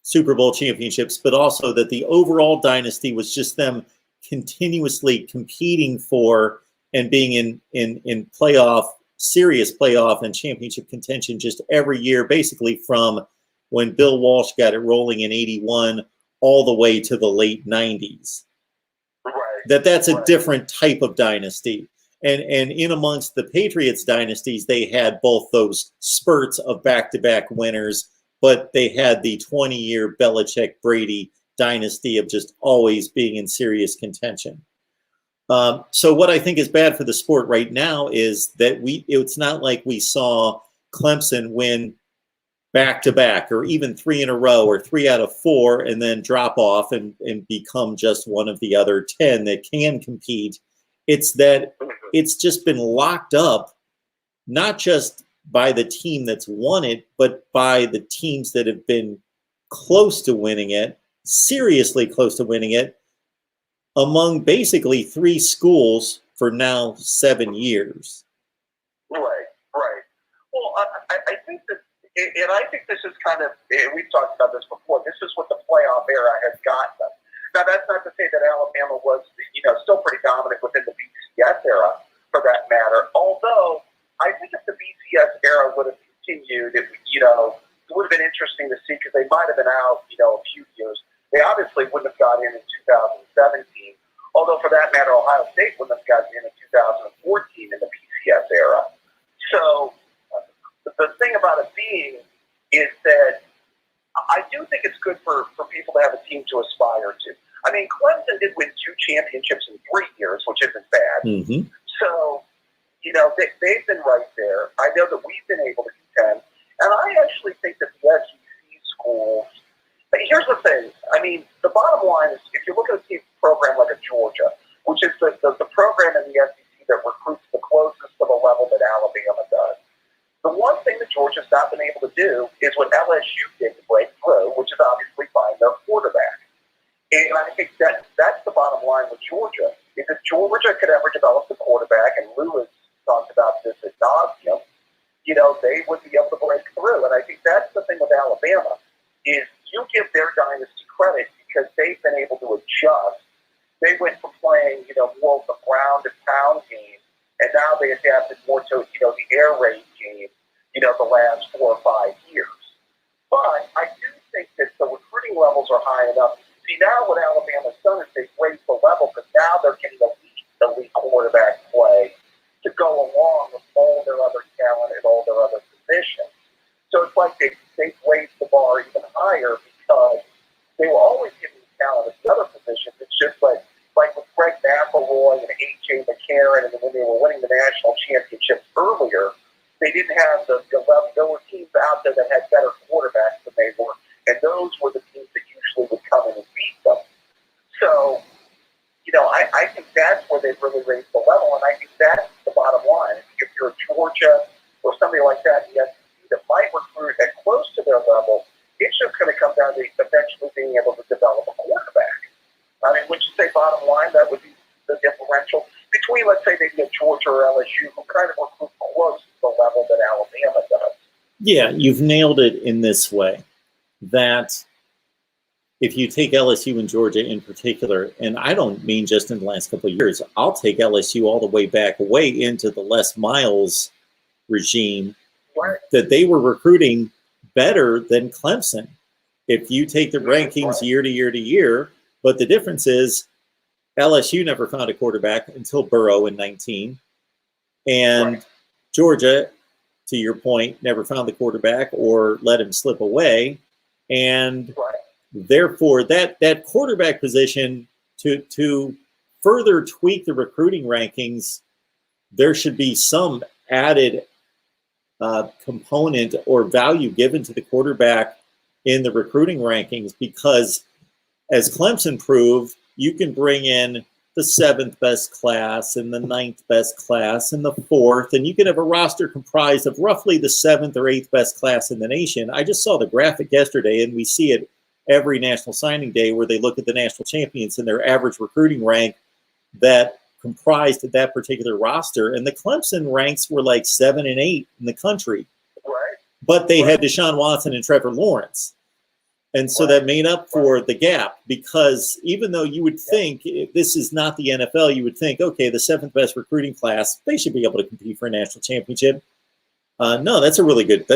Super Bowl championships, but also that the overall dynasty was just them continuously competing for and being in serious playoff and championship contention just every year, basically from when Bill Walsh got it rolling in 81 all the way to the late 90s. Right. That's a different type of dynasty. And in amongst the Patriots dynasties, they had both those spurts of back-to-back winners, but they had the 20-year Belichick-Brady dynasty of just always being in serious contention. So what I think is bad for the sport right now is that it's not like we saw Clemson win back-to-back or even 3 in a row or 3 out of 4 and then drop off and become just one of the other 10 that can compete. It's that it's just been locked up, not just by the team that's won it, but by the teams that have been close to winning it, seriously close to winning it, among basically 3 schools for now 7 years. Right. Well, I think that, and I think this is kind of, we've talked about this before, this is what the playoff era has gotten them. Now, that's not to say that Alabama was, still pretty dominant within the BCS era, for that matter. Although, I think if the BCS era would have continued, it would have been interesting to see because they might have been out, a few years. They obviously wouldn't have got in 2017. Although, for that matter, Ohio State wouldn't have gotten in 2014 in the BCS era. So, the thing about it being is that I do think it's good for people to have a team to aspire to. I mean, Clemson did win 2 championships in 3 years, which isn't bad. Mm-hmm. So, they've been right there. I know that we've been able to contend. And I actually think that the SEC schools, here's the thing. I mean, the bottom line is if you look at a team program like a Georgia, which is the program in the SEC that recruits the closest to the level that Alabama does, the one thing that Georgia's not been able to do is what LSU did to break through, which is obviously find their quarterback. And I think that's the bottom line with Georgia. Is if Georgia could ever develop the quarterback, and Lewis talked about this ad nauseum, they would be able to break through. And I think that's the thing with Alabama, is you give their dynasty credit because they've been able to adjust. They went from playing, more of the ground and pound game, and now they adapted more to, the air raid game, the last 4 or 5 years. But I do think that the recruiting levels are high enough. See, now what Alabama's done is they've raised the level because now they're getting elite quarterback play to go along with all their other talent and all their other positions. So it's like they've raised the bar even higher because they were always giving talent at the other positions. It's just like with Greg McElroy and A.J. McCarron, and when they were winning the national championships earlier, they didn't have the level. There were teams out there that had better quarterbacks than they were, and those were the teams that usually would come in and beat them. So, I think that's where they've really raised the level, and I think that's the bottom line. If you're Georgia or somebody like that in the SEC that might recruit at close to their level, it's just going to come down to eventually being able to develop a quarterback. I mean, would you say bottom line that would be the differential between, let's say, maybe a Georgia or LSU who kind of recruit close to the level that Alabama does? Yeah, you've nailed it in this way, that if you take LSU and Georgia in particular, and I don't mean just in the last couple of years, I'll take LSU all the way back, way into the Les Miles regime, Right. that they were recruiting better than Clemson. If you take the rankings year to year to year, but the difference is LSU never found a quarterback until Burrow in 19, and Georgia, to your point, never found the quarterback or let him slip away, and therefore that quarterback position, to further tweak the recruiting rankings, there should be some added component or value given to the quarterback in the recruiting rankings, because as Clemson proved, you can bring in the 7th best class and the 9th best class and the 4th, and you can have a roster comprised of roughly the 7th or 8th best class in the nation. I just saw the graphic yesterday, and we see it every National Signing Day, where they look at the national champions and their average recruiting rank that comprised that particular roster. And the Clemson ranks were like 7 and 8 in the country. Right. But they had Deshaun Watson and Trevor Lawrence. And so that made up for the gap, because even though you would think this is not the NFL, you would think, okay, the 7th best recruiting class, they should be able to compete for a national championship. No, that's a really good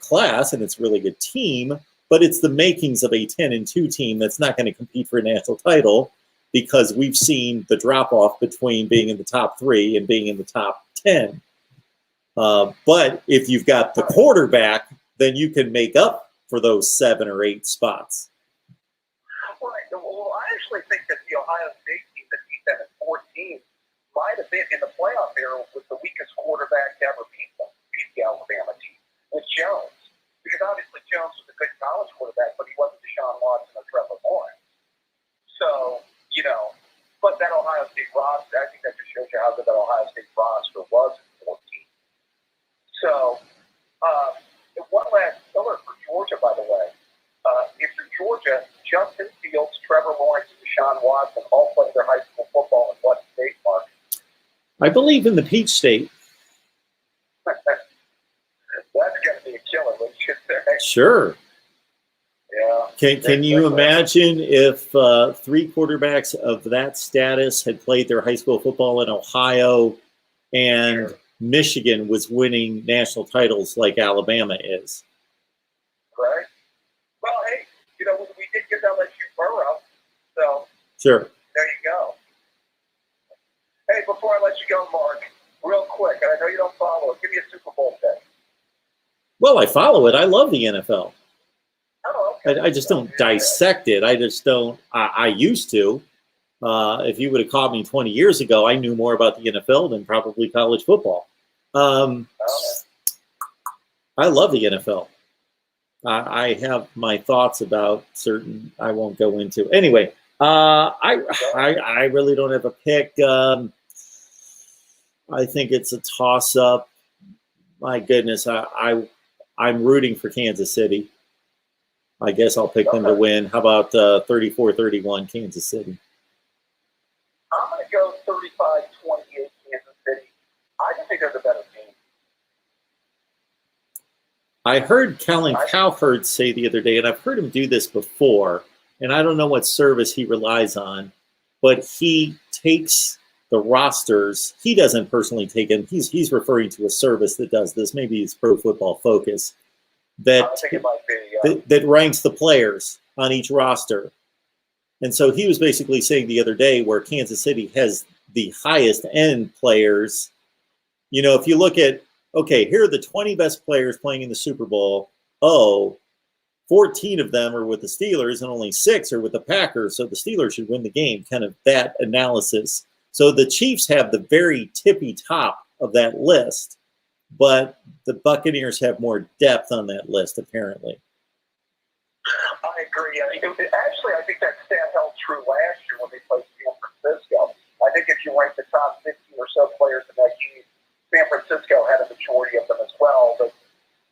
class, and it's a really good team, but it's the makings of a 10-2 team that's not going to compete for a national title, because we've seen the drop-off between being in the top 3 and being in the top 10. But if you've got the quarterback, then you can make up for those 7 or 8 spots. Right. Well, I actually think that the Ohio State team that beat them at 14 might have been in the playoff era with the weakest quarterback to ever beat the Alabama team, with Jones. Because obviously Jones was a good college quarterback, but he wasn't Deshaun Watson or Trevor Lawrence. So, but that Ohio State roster, I think that just shows you how good that Ohio State roster was in 14. So, one last filler for Georgia, by the way. If you're Georgia, Justin Fields, Trevor Lawrence, and Deshaun Watson all played their high school football in what state, Mark? I believe in the Peach State. That's going to be a killer, wouldn't you say? Sure. Yeah. Can you imagine if 3 quarterbacks of that status had played their high school football in Ohio and Michigan was winning national titles like Alabama is? Right. Well, hey, we did get LSU Burrow, so Sure. there you go. Hey, before I let you go, Mark, real quick, and I know you don't follow it, give me a Super Bowl pick. Well, I follow it. I love the NFL. Oh, okay. I just don't dissect it. I just don't. I used to. If you would have caught me 20 years ago, I knew more about the NFL than probably college football. I love the NFL. I have my thoughts about certain. I won't go into anyway. I really don't have a pick. I think it's a toss-up. My goodness, I'm rooting for Kansas City. I guess I'll pick them to win. How about 34-31 Kansas City? I'm going to go 35-28 Kansas City. I just think they're the better team. I heard Kellen Cowherd say the other day, and I've heard him do this before, and I don't know what service he relies on, but he takes the rosters. He doesn't personally take them. He's referring to a service that does this. Maybe it's Pro Football Focus. I think it might be, that ranks the players on each roster. And so he was basically saying the other day where Kansas City has the highest end players. If you look at, okay, here are the 20 best players playing in the Super Bowl. 14 of them are with the Steelers and only 6 are with the Packers. So the Steelers should win the game, kind of that analysis. So the Chiefs have the very tippy top of that list, but the Buccaneers have more depth on that list, apparently. I agree. I think that stat held true last year when they played San Francisco. I think if you rank the top 15 or so players in that game, San Francisco had a majority of them as well. But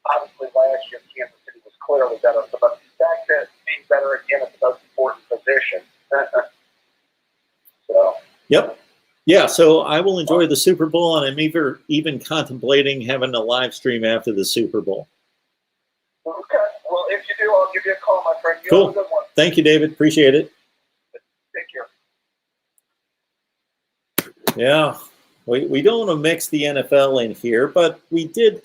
obviously last year, Kansas City was clearly better. But back to being better again at the most important position. So. Yep. Yeah, so I will enjoy the Super Bowl, and I'm even contemplating having a live stream after the Super Bowl. Okay. Well, if you do, I'll give you a call, my friend. You cool. Have a good one. Thank you, David. Appreciate it. Take care. Yeah, we don't want to mix the NFL in here, but we did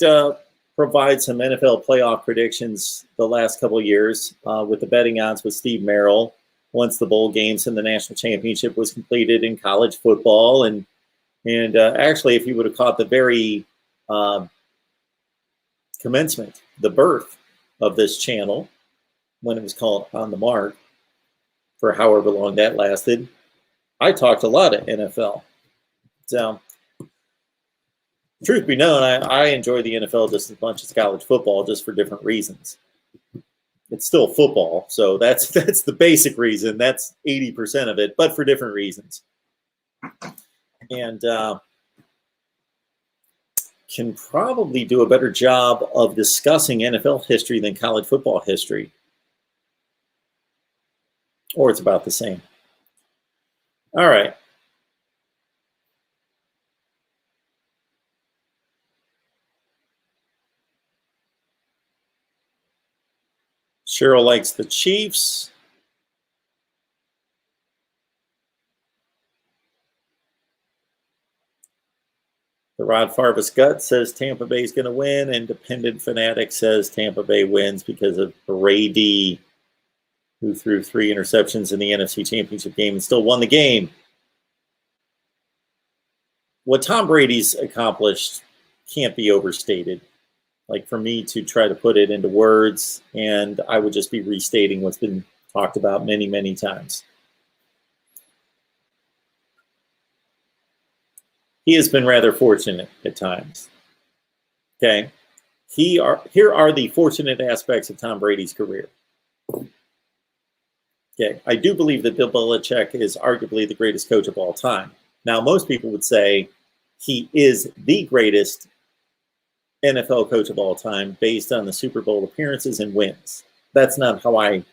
provide some NFL playoff predictions the last couple of years with the betting odds with Steve Merrill once the bowl games and the national championship was completed in college football. And actually, if you would have caught the very commencement, the birth of this channel, when it was called On the Mark, for however long that lasted, I talked a lot of NFL. So, truth be known, I enjoy the NFL just as much as college football, just for different reasons. It's still football, so that's the basic reason. That's 80% of it, but for different reasons. And can probably do a better job of discussing NFL history than college football history. Or it's about the same. All right. Cheryl likes the Chiefs. The Rod Farvis Gut says Tampa Bay is going to win. Independent Fanatic says Tampa Bay wins because of Brady. who threw 3 interceptions in the NFC Championship game and still won the game. What Tom Brady's accomplished can't be overstated. Like, for me to try to put it into words, and I would just be restating what's been talked about many, many times. He has been rather fortunate at times. Okay? Here are the fortunate aspects of Tom Brady's career. Okay, I do believe that Bill Belichick is arguably the greatest coach of all time. Now, most people would say he is the greatest NFL coach of all time based on the Super Bowl appearances and wins. That's not how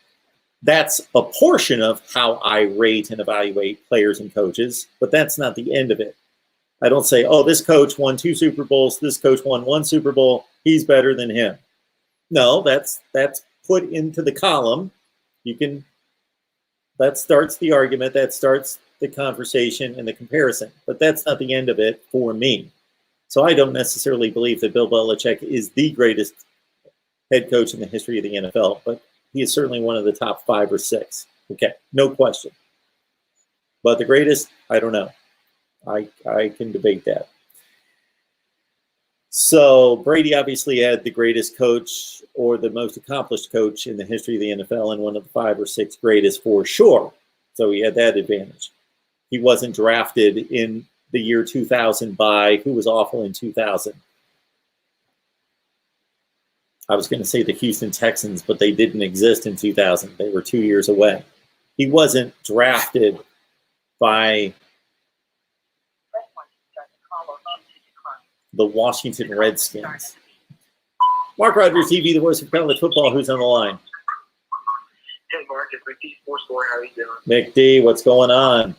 that's a portion of how I rate and evaluate players and coaches, but that's not the end of it. I don't say, oh, this coach won 2 Super Bowls, this coach won 1 Super Bowl, he's better than him. No, that's put into the column. That starts the argument, that starts the conversation and the comparison, but that's not the end of it for me. So I don't necessarily believe that Bill Belichick is the greatest head coach in the history of the NFL, but he is certainly one of the top 5 or 6. Okay, no question. But the greatest, I don't know. I can debate that. So Brady obviously had the greatest coach or the most accomplished coach in the history of the NFL and one of the 5 or 6 greatest for sure. So he had that advantage. He wasn't drafted in the year 2000 by who was awful in 2000. I was going to say the Houston Texans, but they didn't exist in 2000. They were 2 years away. He wasn't drafted by the Washington Redskins. MarkRogersTV, the voice of college football. Who's on the line? Hey, Mark, it's McD Sports Score. How are you doing? McD, what's going on?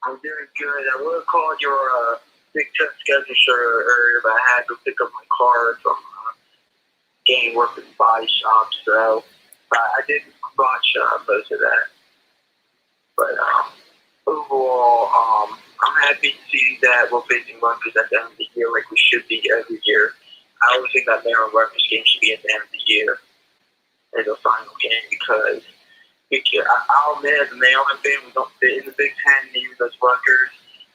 I'm doing good. I would have called your Big Ten schedule shirt earlier, but I had to pick up my car from game work at the body shop, so I didn't watch most of that. But overall, I'm happy to see that we're facing Rutgers at the end of the year like we should be every year. I always think that Maryland Rutgers game should be at the end of the year as a final game because I'll admit as a Maryland fan, we don't fit in the Big Ten, neither does Rutgers.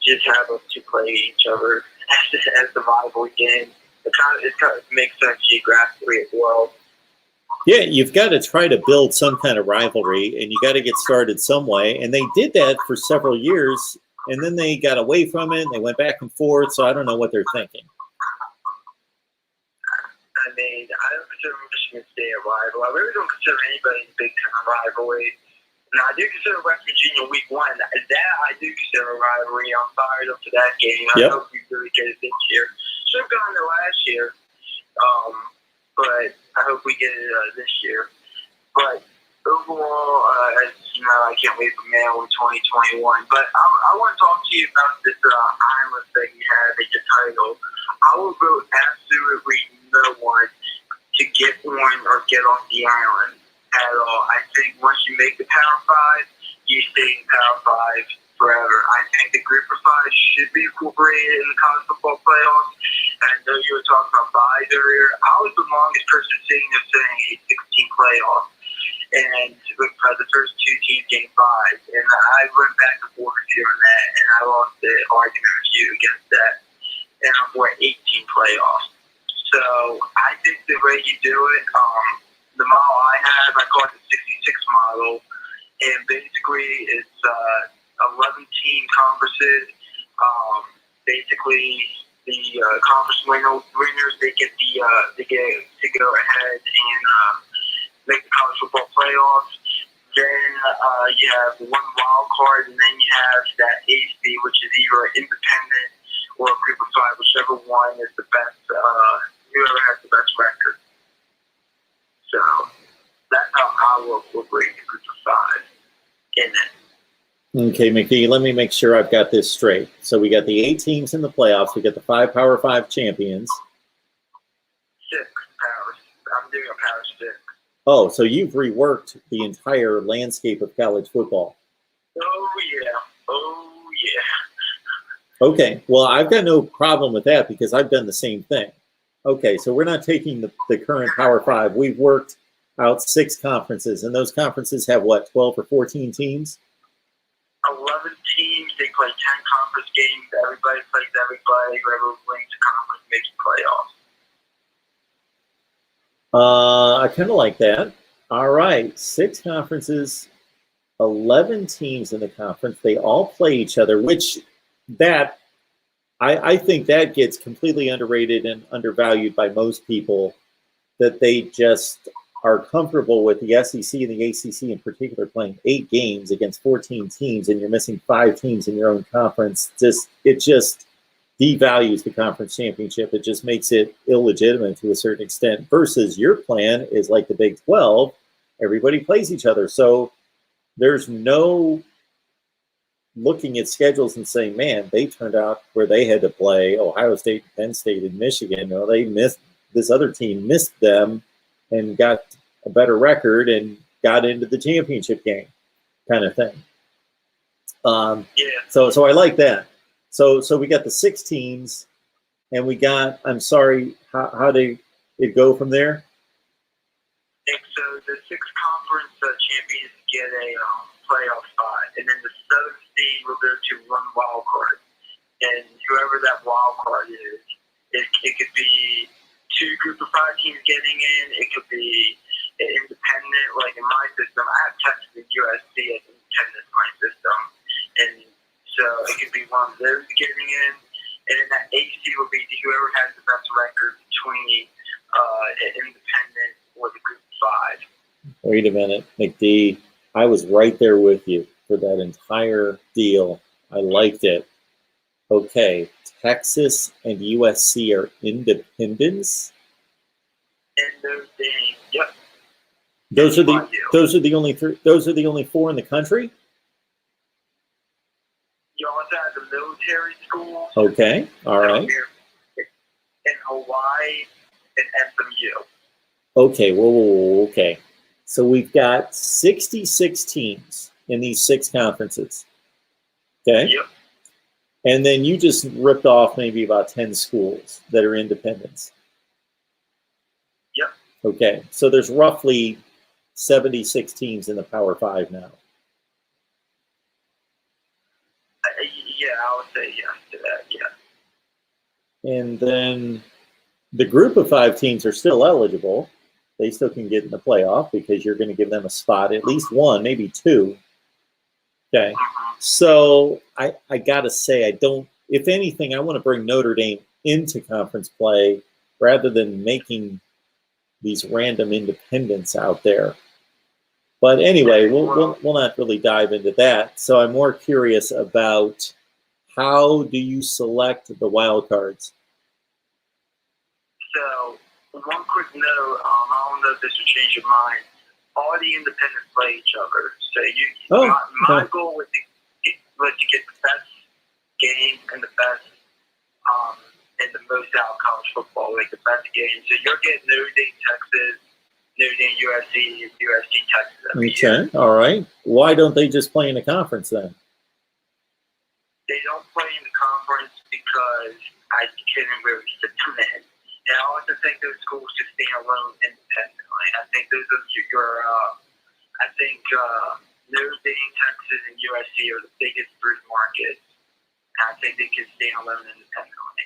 Just have us to play each other as the rivalry game. It kind of makes sense geographically as well. Yeah, you've got to try to build some kind of rivalry, and you got to get started some way. And they did that for several years, and then they got away from it, and they went back and forth, so I don't know what they're thinking. I mean, I don't consider Michigan State a rival. I really don't consider anybody a Big Ten rivalry. Now, I do consider West Virginia Week 1. That I do consider a rivalry. I'm fired up for that game. I hope we really get it this year. Should have gone there last year, but I hope we get it this year. But overall, as you know, I can't wait for Maryland 2021. But I want to talk to you about this island that you have at your title. I will vote absolutely no one to get on or get off the island at all. I think once you make the Power 5, you stay in Power 5 forever. I think the Group of 5 should be incorporated in the college football playoffs. And I know you were talking about buys earlier. I was the longest person sitting there saying a 16 playoff. And because the first 2 teams getting buys. And I went back and forth with you on that, and I lost the argument with you against that. And I'm for 18 playoffs. So I think the way you do it, the model I have, I call it the 66 model. And basically it's 11-team conferences. Basically, the conference winners they get to go ahead and make the college football playoffs. Then you have one wild card, and then you have that AC, which is either an independent or a Group of 5, whichever one is the best. Whoever has the best record. So that's how I will incorporate the Group of 5 in it. Okay, McD, let me make sure I've got this straight. So we got the 8 teams in the playoffs. We got the 5 Power 5 champions. 6 powers. I'm doing a power 6. Oh, so you've reworked the entire landscape of college football. Oh, yeah. Oh, yeah. Okay, well, I've got no problem with that because I've done the same thing. Okay, so we're not taking the current Power 5. We've worked out 6 conferences, and those conferences have what, 12 or 14 teams? 11 teams. They play 10 conference games. Everybody plays everybody. Whoever wins the conference makes the playoffs. I kind of like that. All right, 6 conferences, 11 teams in the conference. They all play each other, which that I think that gets completely underrated and undervalued by most people, that they just are comfortable with the SEC and the ACC in particular playing 8 games against 14 teams, and you're missing 5 teams in your own conference. It just devalues the conference championship. It just makes it illegitimate to a certain extent, versus your plan is like the Big 12. Everybody plays each other. So there's no looking at schedules and saying, man, they turned out where they had to play Ohio State, Penn State, and Michigan. No, they missed, this other team missed them and got a better record and got into the championship game, kind of thing. So I like that. So we got the 6 teams, and we got, I'm sorry, how did it go from there? And so the 6 conference champions get a playoff spot, and then the 7th seed will go to 1 wild card. And whoever that wild card is, it could be 2 group of 5 teams getting in. It could be an independent, like in my system. I have Texas and USC as independent in my system. And so it could be one of those getting in. And then that AC will be whoever has the best record between an independent or the group of 5. Wait a minute, McD. I was right there with you for that entire deal. I liked it. Okay, Texas and USC are independents. And those things, yep. Those are the only 3. Those are the only 4 in the country. You also have the military schools. Okay, all right. In Hawaii and SMU. Okay, whoa, okay. So we've got 66 teams in these 6 conferences. Okay? Yep. And then you just ripped off maybe about 10 schools that are independents. Yep. Okay, so there's roughly 76 teams in the Power 5 now. Yeah, I would say yes to that, yeah. And then the group of 5 teams are still eligible. They still can get in the playoff because you're going to give them a spot, at least 1, maybe 2. Okay. So I got to say, I don't, if anything, I want to bring Notre Dame into conference play rather than making these random independents out there. But anyway, we'll not really dive into that. So I'm more curious about, how do you select the wild cards? So, one quick note, I don't know if this will change your mind. All the independents play each other. So my goal was to get the best game and the best and the most out of college football, like the best game. So you're getting Notre Dame, Texas, Notre Dame, USC, USC, Texas every year. Okay, all right. Why don't they just play in a conference then? They don't play in the conference because I couldn't really fit them in. And I also think those schools should stand alone independently. I think those are Notre Dame, Texas, and USC are the biggest 3 markets. And I think they can stand alone independently.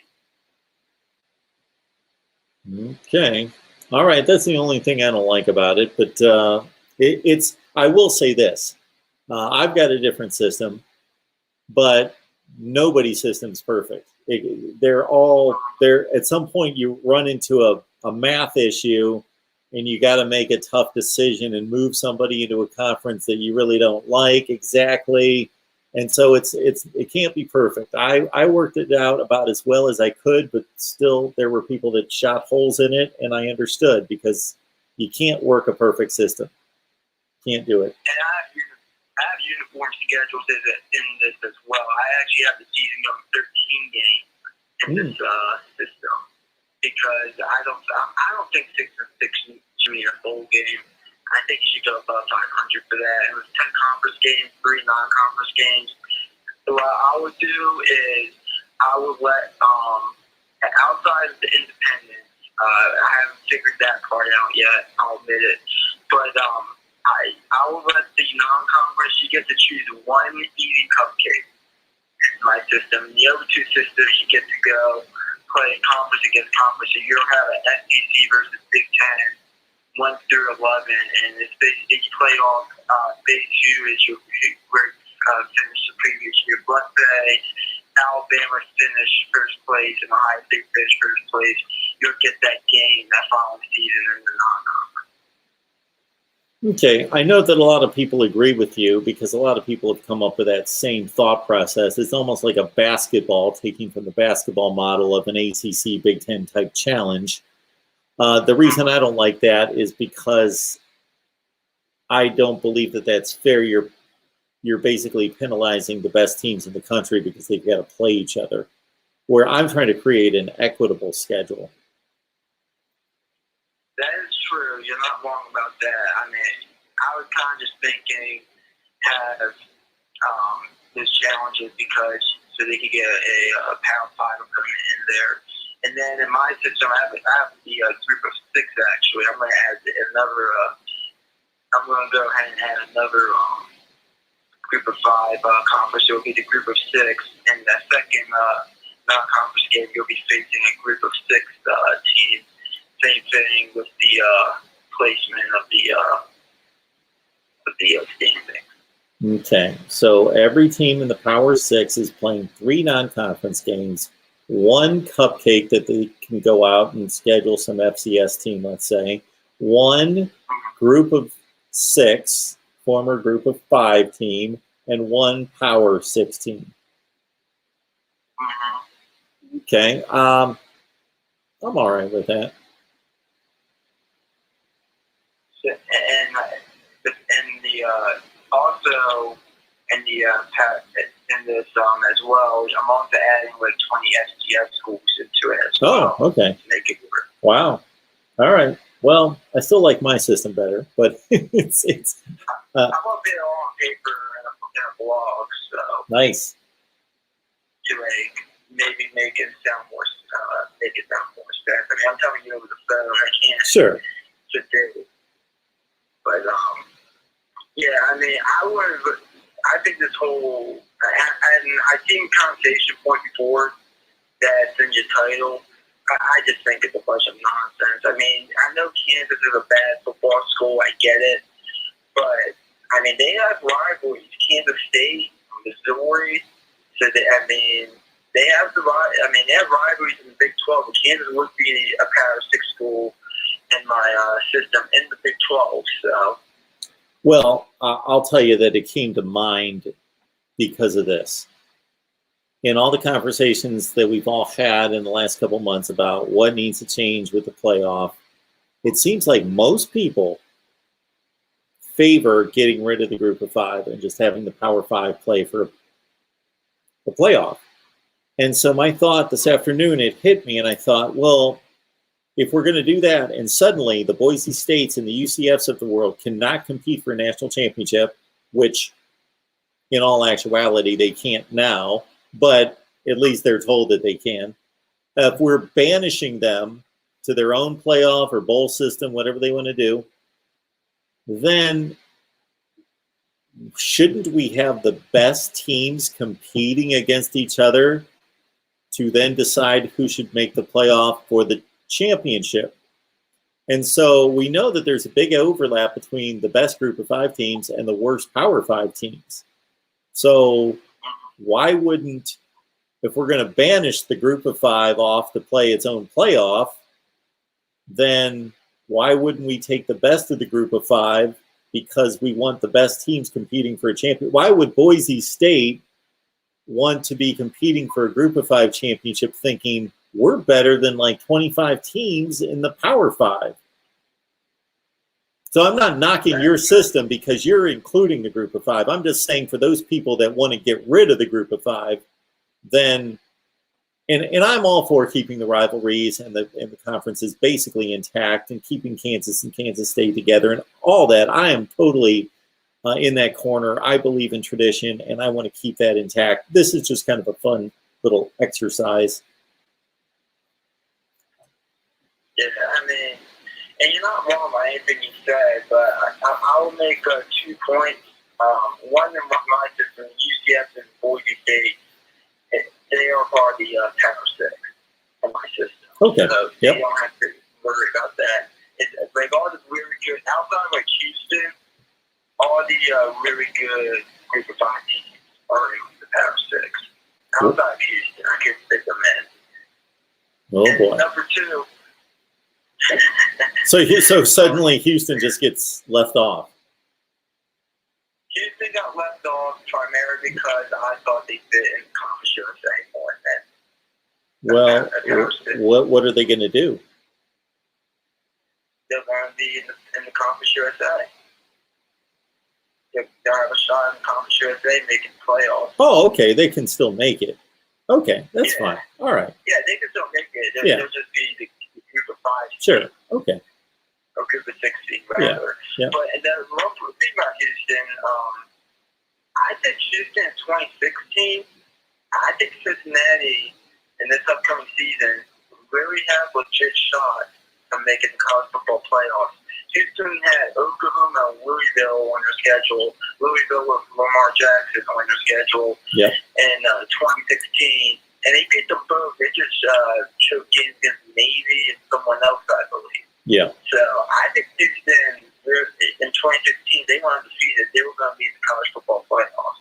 Okay. All right. That's the only thing I don't like about it. But it's, I will say this. I've got a different system, but nobody's system's perfect. They're all there. At some point you run into a math issue and you got to make a tough decision and move somebody into a conference that you really don't like exactly. And so it can't be perfect. I worked it out about as well as I could, but still there were people that shot holes in it, and I understood, because you can't work a perfect system. Can't do it. And I have uniform schedules in this as well. I actually have the season of 13 games in this system, because I don't think 6 and 6 should be a bowl game. I think you should go above 500 for that. It was 10 conference games, 3 non-conference games. So what I would do is I would let outside of the independents. I haven't figured that part out yet. I'll admit it. But I will let the non-conference, you get to choose one easy cupcake in my system. The other two systems, you get to go play conference against conference. So you don't have an SEC versus Big Ten, 1 through 11, and it's basically you play off phase 2 is where finish the previous year. Let's say Alabama finished first place and Ohio State finished first place. You'll get that game that following season in the non-conference. Okay, I know that a lot of people agree with you because a lot of people have come up with that same thought process. It's almost like a basketball, taking from the basketball model of an ACC Big Ten type challenge. The reason I don't like that is because I don't believe that that's fair. You're basically penalizing the best teams in the country because they've got to play each other, where I'm trying to create an equitable schedule. That is true. You're not wrong about that. I mean, I was kind of just thinking have those challenges because so they could get a Power 5 coming in there. And then in my system, I have the group of 6 actually. I'm going to add another. I'm going to go ahead and add another group of 5 conference. It will be the group of 6, and that second non-conference game, you'll be facing a group of 6 teams. Same thing with the placement of the standing. Okay, so every team in the Power 6 is playing 3 non-conference games, 1 cupcake that they can go out and schedule some FCS team, let's say, 1 group of 6, former group of 5 team, and 1 Power 6 team. Okay, I'm all right with that. And the also in this as well, I'm also adding like 20 STS schools into it as well. Oh, okay. To make it work. Wow. All right. Well, I still like my system better, but it's I want it all on paper and a blog, so nice. To maybe make it sound more sense. I mean, I'm telling you over the phone, I can't. Sure. Today. But yeah, I mean, I think this whole, and I seen conversation point before that's in your title. I just think it's a bunch of nonsense. I mean, I know Kansas is a bad football school. I get it, but I mean, they have rivalries. Kansas State, Missouri. So they have rivalries in the Big 12. Kansas would be a Power 6 school in my system in the Big 12. So, Well, I'll tell you that it came to mind because of this. In all the conversations that we've all had in the last couple months about what needs to change with the playoff, it seems like most people favor getting rid of the group of 5 and just having the Power 5 play for the playoff. And so my thought this afternoon, it hit me, and I thought, well, if we're going to do that, and suddenly the Boise States and the UCFs of the world cannot compete for a national championship, which in all actuality they can't now, but at least they're told that they can. If we're banishing them to their own playoff or bowl system, whatever they want to do, then shouldn't we have the best teams competing against each other to then decide who should make the playoff for the championship? And so we know that there's a big overlap between the best group of 5 teams and the worst Power 5 teams. So why wouldn't, if we're going to banish the group of 5 off to play its own playoff, then why wouldn't we take the best of the group of 5 because we want the best teams competing for a champion? Why would Boise State want to be competing for a group of 5 championship thinking we're better than like 25 teams in the Power 5? So I'm not knocking your system because you're including the group of 5. I'm just saying for those people that want to get rid of the group of 5, then, and I'm all for keeping the rivalries and the conferences basically intact and keeping Kansas and Kansas State together and all that. I am totally in that corner. I believe in tradition and I want to keep that intact. This is just kind of a fun little exercise. yeah, I mean, And you're not wrong by anything you said, but I'll make 2 points. One in my system, UCF and Boise State, they are part of the Tower 6 in my system. Okay. So Yep. you don't have to worry about that. It's like all the really good, outside of like Houston, all the really good group of 5 teams are in the Tower 6. Outside of Houston, I can stick them in. Oh And boy. number 2. So suddenly Houston just gets left off. Houston got left off primarily because I thought they fit in Conference USA more than Well, what are they going to do? they're going to be in the Conference USA. They'll have a shot in the Conference USA making the playoffs. Oh, okay. They can still make it. Okay, that's Yeah. fine. All right. Yeah, they can still make it. They'll, Yeah. they'll just be the group of 5 Sure. Okay. or group of 6 rather. Yeah. But the one thing about Houston, I think Houston in 2016, I think Cincinnati in this upcoming season really have a legit shot of making the college football playoffs. Houston had Oklahoma and Louisville on their schedule. Louisville with Lamar Jackson on their schedule Yeah. in 2016. And they beat them both. They just choked games against Navy and someone else, I believe. Yeah. So I think Houston, in 2016, they were undefeated. They were going to be in the college football playoffs.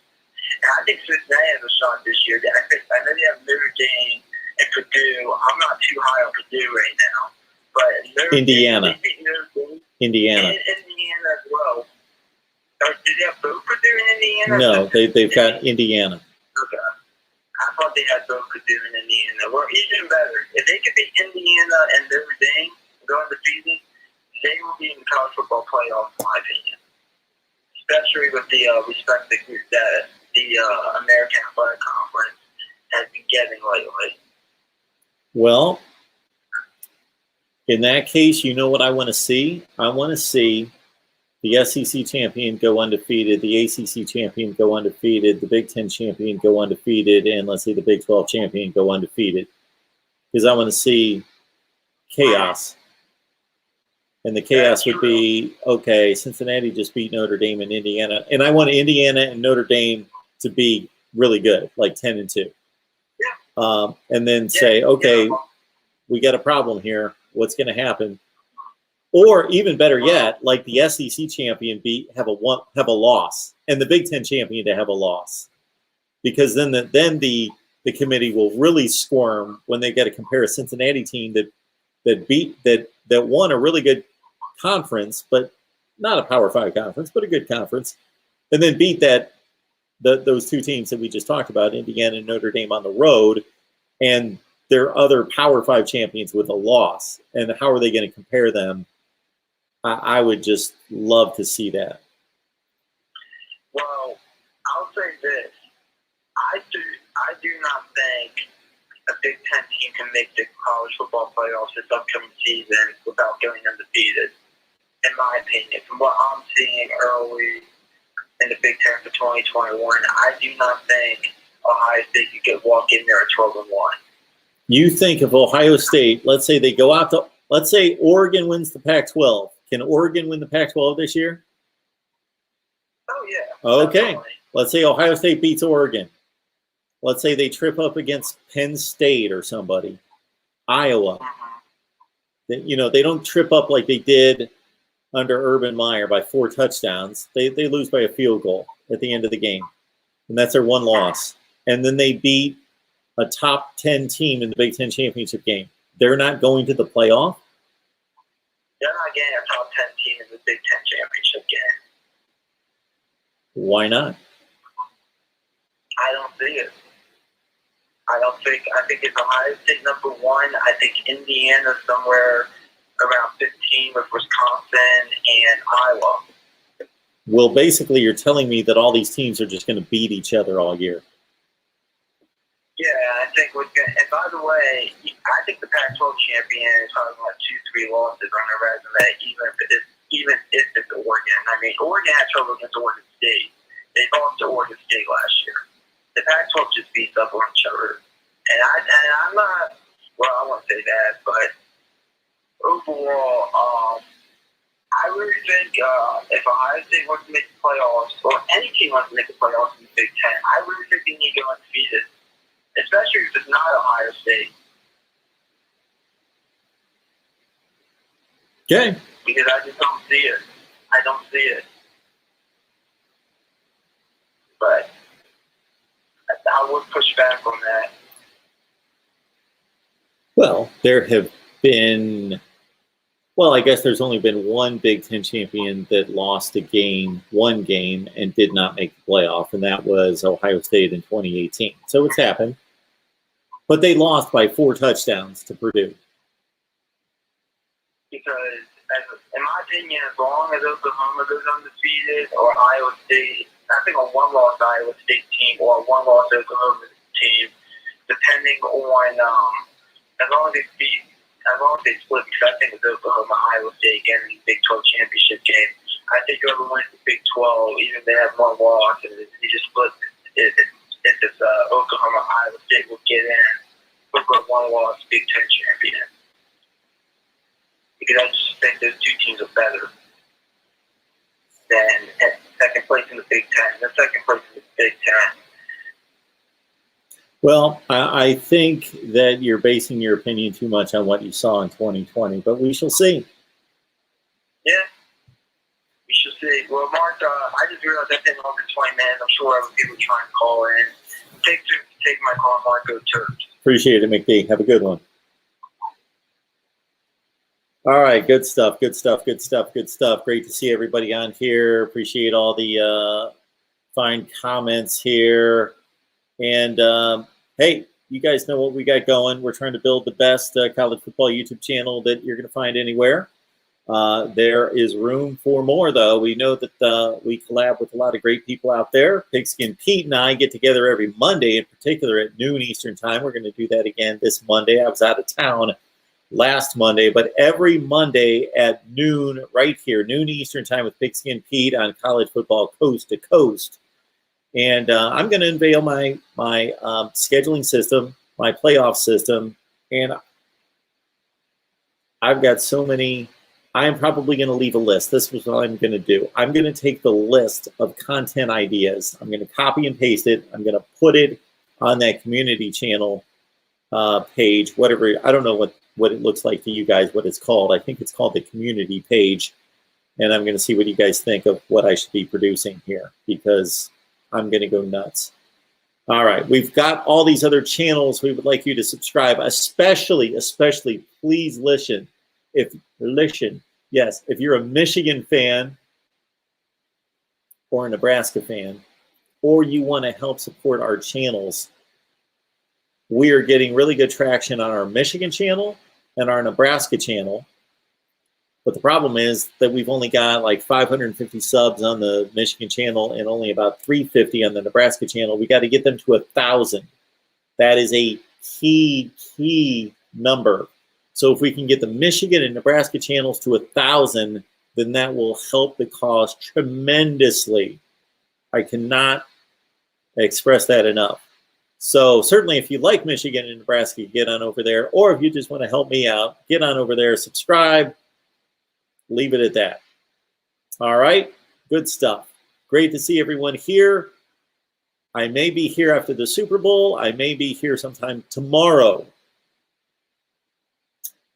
And I think Cincinnati has a shot this year. I know they have Notre Dame and Purdue. I'm not too high on Purdue right now. But Indiana. They beat Notre Dame. Indiana. And Indiana as well. Or did they have both Purdue and Indiana? No, they've got Indiana. Okay. I thought they had both Purdue and Indiana. Well, even better. If they could beat Indiana and Notre Dame going undefeated, they will be in the college football playoffs, in my opinion. Especially with the respect that the American Athletic Conference has been getting lately. Well, in that case, you know what I want to see? I want to see the SEC champion go undefeated, the ACC champion go undefeated, the Big Ten champion go undefeated, and let's say the Big 12 champion go undefeated. Because I want to see chaos. And the chaos would be, okay, Cincinnati just beat Notre Dame and Indiana. And I want Indiana and Notre Dame to be really good, like 10-2. And then say, okay, we got a problem here. What's going to happen? Or even better yet, like the SEC champion have a loss, and the Big Ten champion to have a loss, because then the committee will really squirm when they got to compare a Cincinnati team that won a really good conference, but not a Power 5 conference, but a good conference, and then beat those 2 teams that we just talked about, Indiana and Notre Dame, on the road, and their other Power 5 champions with a loss. And how are they going to compare them? I would just love to see that. Well, I'll say this. I do not think a Big Ten team can make the college football playoffs this upcoming season without going undefeated, in my opinion. From what I'm seeing early in the Big Ten for 2021, I do not think Ohio State could walk in there at 12-1. You think if Ohio State, let's say they go out to, let's say Oregon wins the Pac-12. Can Oregon win the Pac-12 this year? Oh, yeah. Okay. Definitely. Let's say Ohio State beats Oregon. Let's say they trip up against Penn State or somebody, Iowa. Mm-hmm. They don't trip up like they did under Urban Meyer by 4 touchdowns. They lose by a field goal at the end of the game, and that's their one loss. And then they beat a top 10 team in the Big Ten championship game. They're not going to the playoff? They're not getting a top 10 team in the Big Ten championship game. Why not? I don't see it. I think it's Ohio State number 1. I think Indiana somewhere around 15 with Wisconsin and Iowa. Well, basically, you're telling me that all these teams are just going to beat each other all year. Yeah, I think and by the way, I think the Pac-12 champion is probably like 2-3 losses on their resume, even if it's Oregon. I mean, Oregon had trouble against Oregon State. They lost to Oregon State last year. The Pac-12 just beats up on each other. And I'm not, well, I won't say that, but overall, I really think if Ohio State wants to make the playoffs, or any team wants to make the playoffs in the Big Ten, I really think they need to go undefeated, especially if it's not Ohio State. Okay. Because I just don't see it. I don't see it. But I would push back on that. Well, there have been, well, I guess there's only been one Big Ten champion that lost one game, and did not make the playoff, and that was Ohio State in 2018. So it's happened. But they lost by 4 touchdowns to Purdue. Because, in my opinion, as long as Oklahoma goes undefeated, or Iowa State, I think a one-loss Iowa State team or a one-loss Oklahoma team, depending on as long as they split, because I think it's Oklahoma, Iowa State again in the Big 12 championship game. I think whoever wins the Big 12, even if they have one loss, and they just split, if it's Oklahoma, Iowa State will get in with a one-loss Big 10 champion. Because I just think those two teams are better than second place in the Big Ten. The second place in the Big Ten. Well, I think that you're basing your opinion too much on what you saw in 2020, but we shall see. Yeah, we shall see. Well, Mark, I just realized I've been over 20 minutes. I'm sure other people trying to call in. Take my call, Mark. Go Terps. Appreciate it, McD. Have a good one. All right, good stuff, good stuff, good stuff, good stuff. Great to see everybody on here. Appreciate all the fine comments here. And hey, you guys know what we got going. We're trying to build the best college football YouTube channel that you're going to find anywhere. There is room for more, though. We know that we collab with a lot of great people out there. Pigskin Pete and I get together every Monday, in particular at noon Eastern time. We're going to do that again this Monday. I was out of town last Monday, but every Monday at noon, right here, noon Eastern time with Pigskin Pete on college football coast to coast. And I'm going to unveil my scheduling system, my playoff system, and I've got so many. I'm probably going to leave a list. This is what I'm going to do. I'm going to take the list of content ideas. I'm going to copy and paste it. I'm going to put it on that community channel page, whatever. I don't know what it looks like to you guys, what it's called. I think it's called the community page. And I'm going to see what you guys think of what I should be producing here, because I'm going to go nuts. All right. We've got all these other channels. We would like you to subscribe, especially, please listen. Yes, if you're a Michigan fan or a Nebraska fan, or you want to help support our channels, we are getting really good traction on our Michigan channel and our Nebraska channel. But the problem is that we've only got like 550 subs on the Michigan channel and only about 350 on the Nebraska channel. We got to get them to 1,000. That is a key number. So if we can get the Michigan and Nebraska channels to 1,000, then that will help the cause tremendously. I cannot express that enough. So certainly if you like Michigan and Nebraska, get on over there. Or if you just want to help me out, get on over there, subscribe, leave it at that. All right, good stuff. Great to see everyone here. I may be here after the Super Bowl. I may be here sometime tomorrow.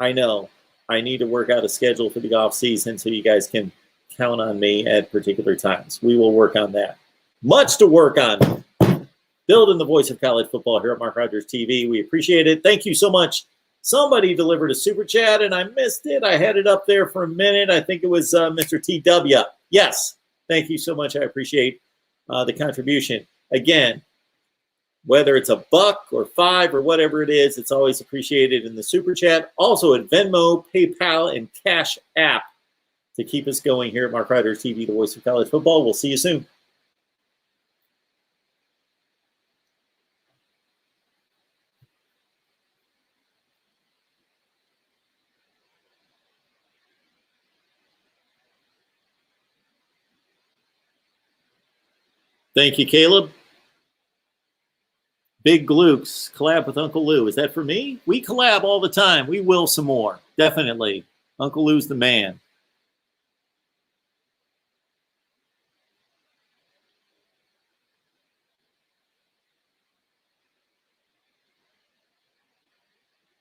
I know I need to work out a schedule for the off season so you guys can count on me at particular times. We will work on that. Much to work on. Building the voice of college football here at Mark Rogers TV. We appreciate it. Thank you so much. Somebody delivered a super chat and I missed it. I had it up there for a minute. I think it was Mr. TW. Yes. Thank you so much. I appreciate the contribution. Again, whether it's $1 or $5 or whatever it is, it's always appreciated in the super chat. Also at Venmo, PayPal, and Cash App to keep us going here at Mark Rogers TV, the voice of college football. We'll see you soon. Thank you, Caleb. Big Glukes, collab with Uncle Lou. Is that for me? We collab all the time. We will some more. Definitely. Uncle Lou's the man.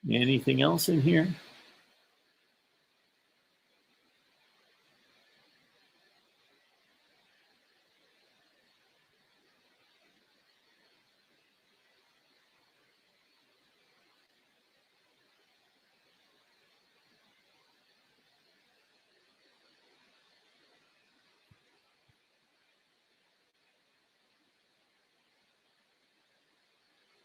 Anything else in here?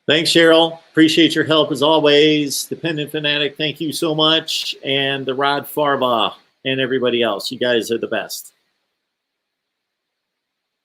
Thanks, Cheryl. Appreciate your help as always. Dependent Fanatic, thank you so much. And the Rod Farbaugh and everybody else. You guys are the best.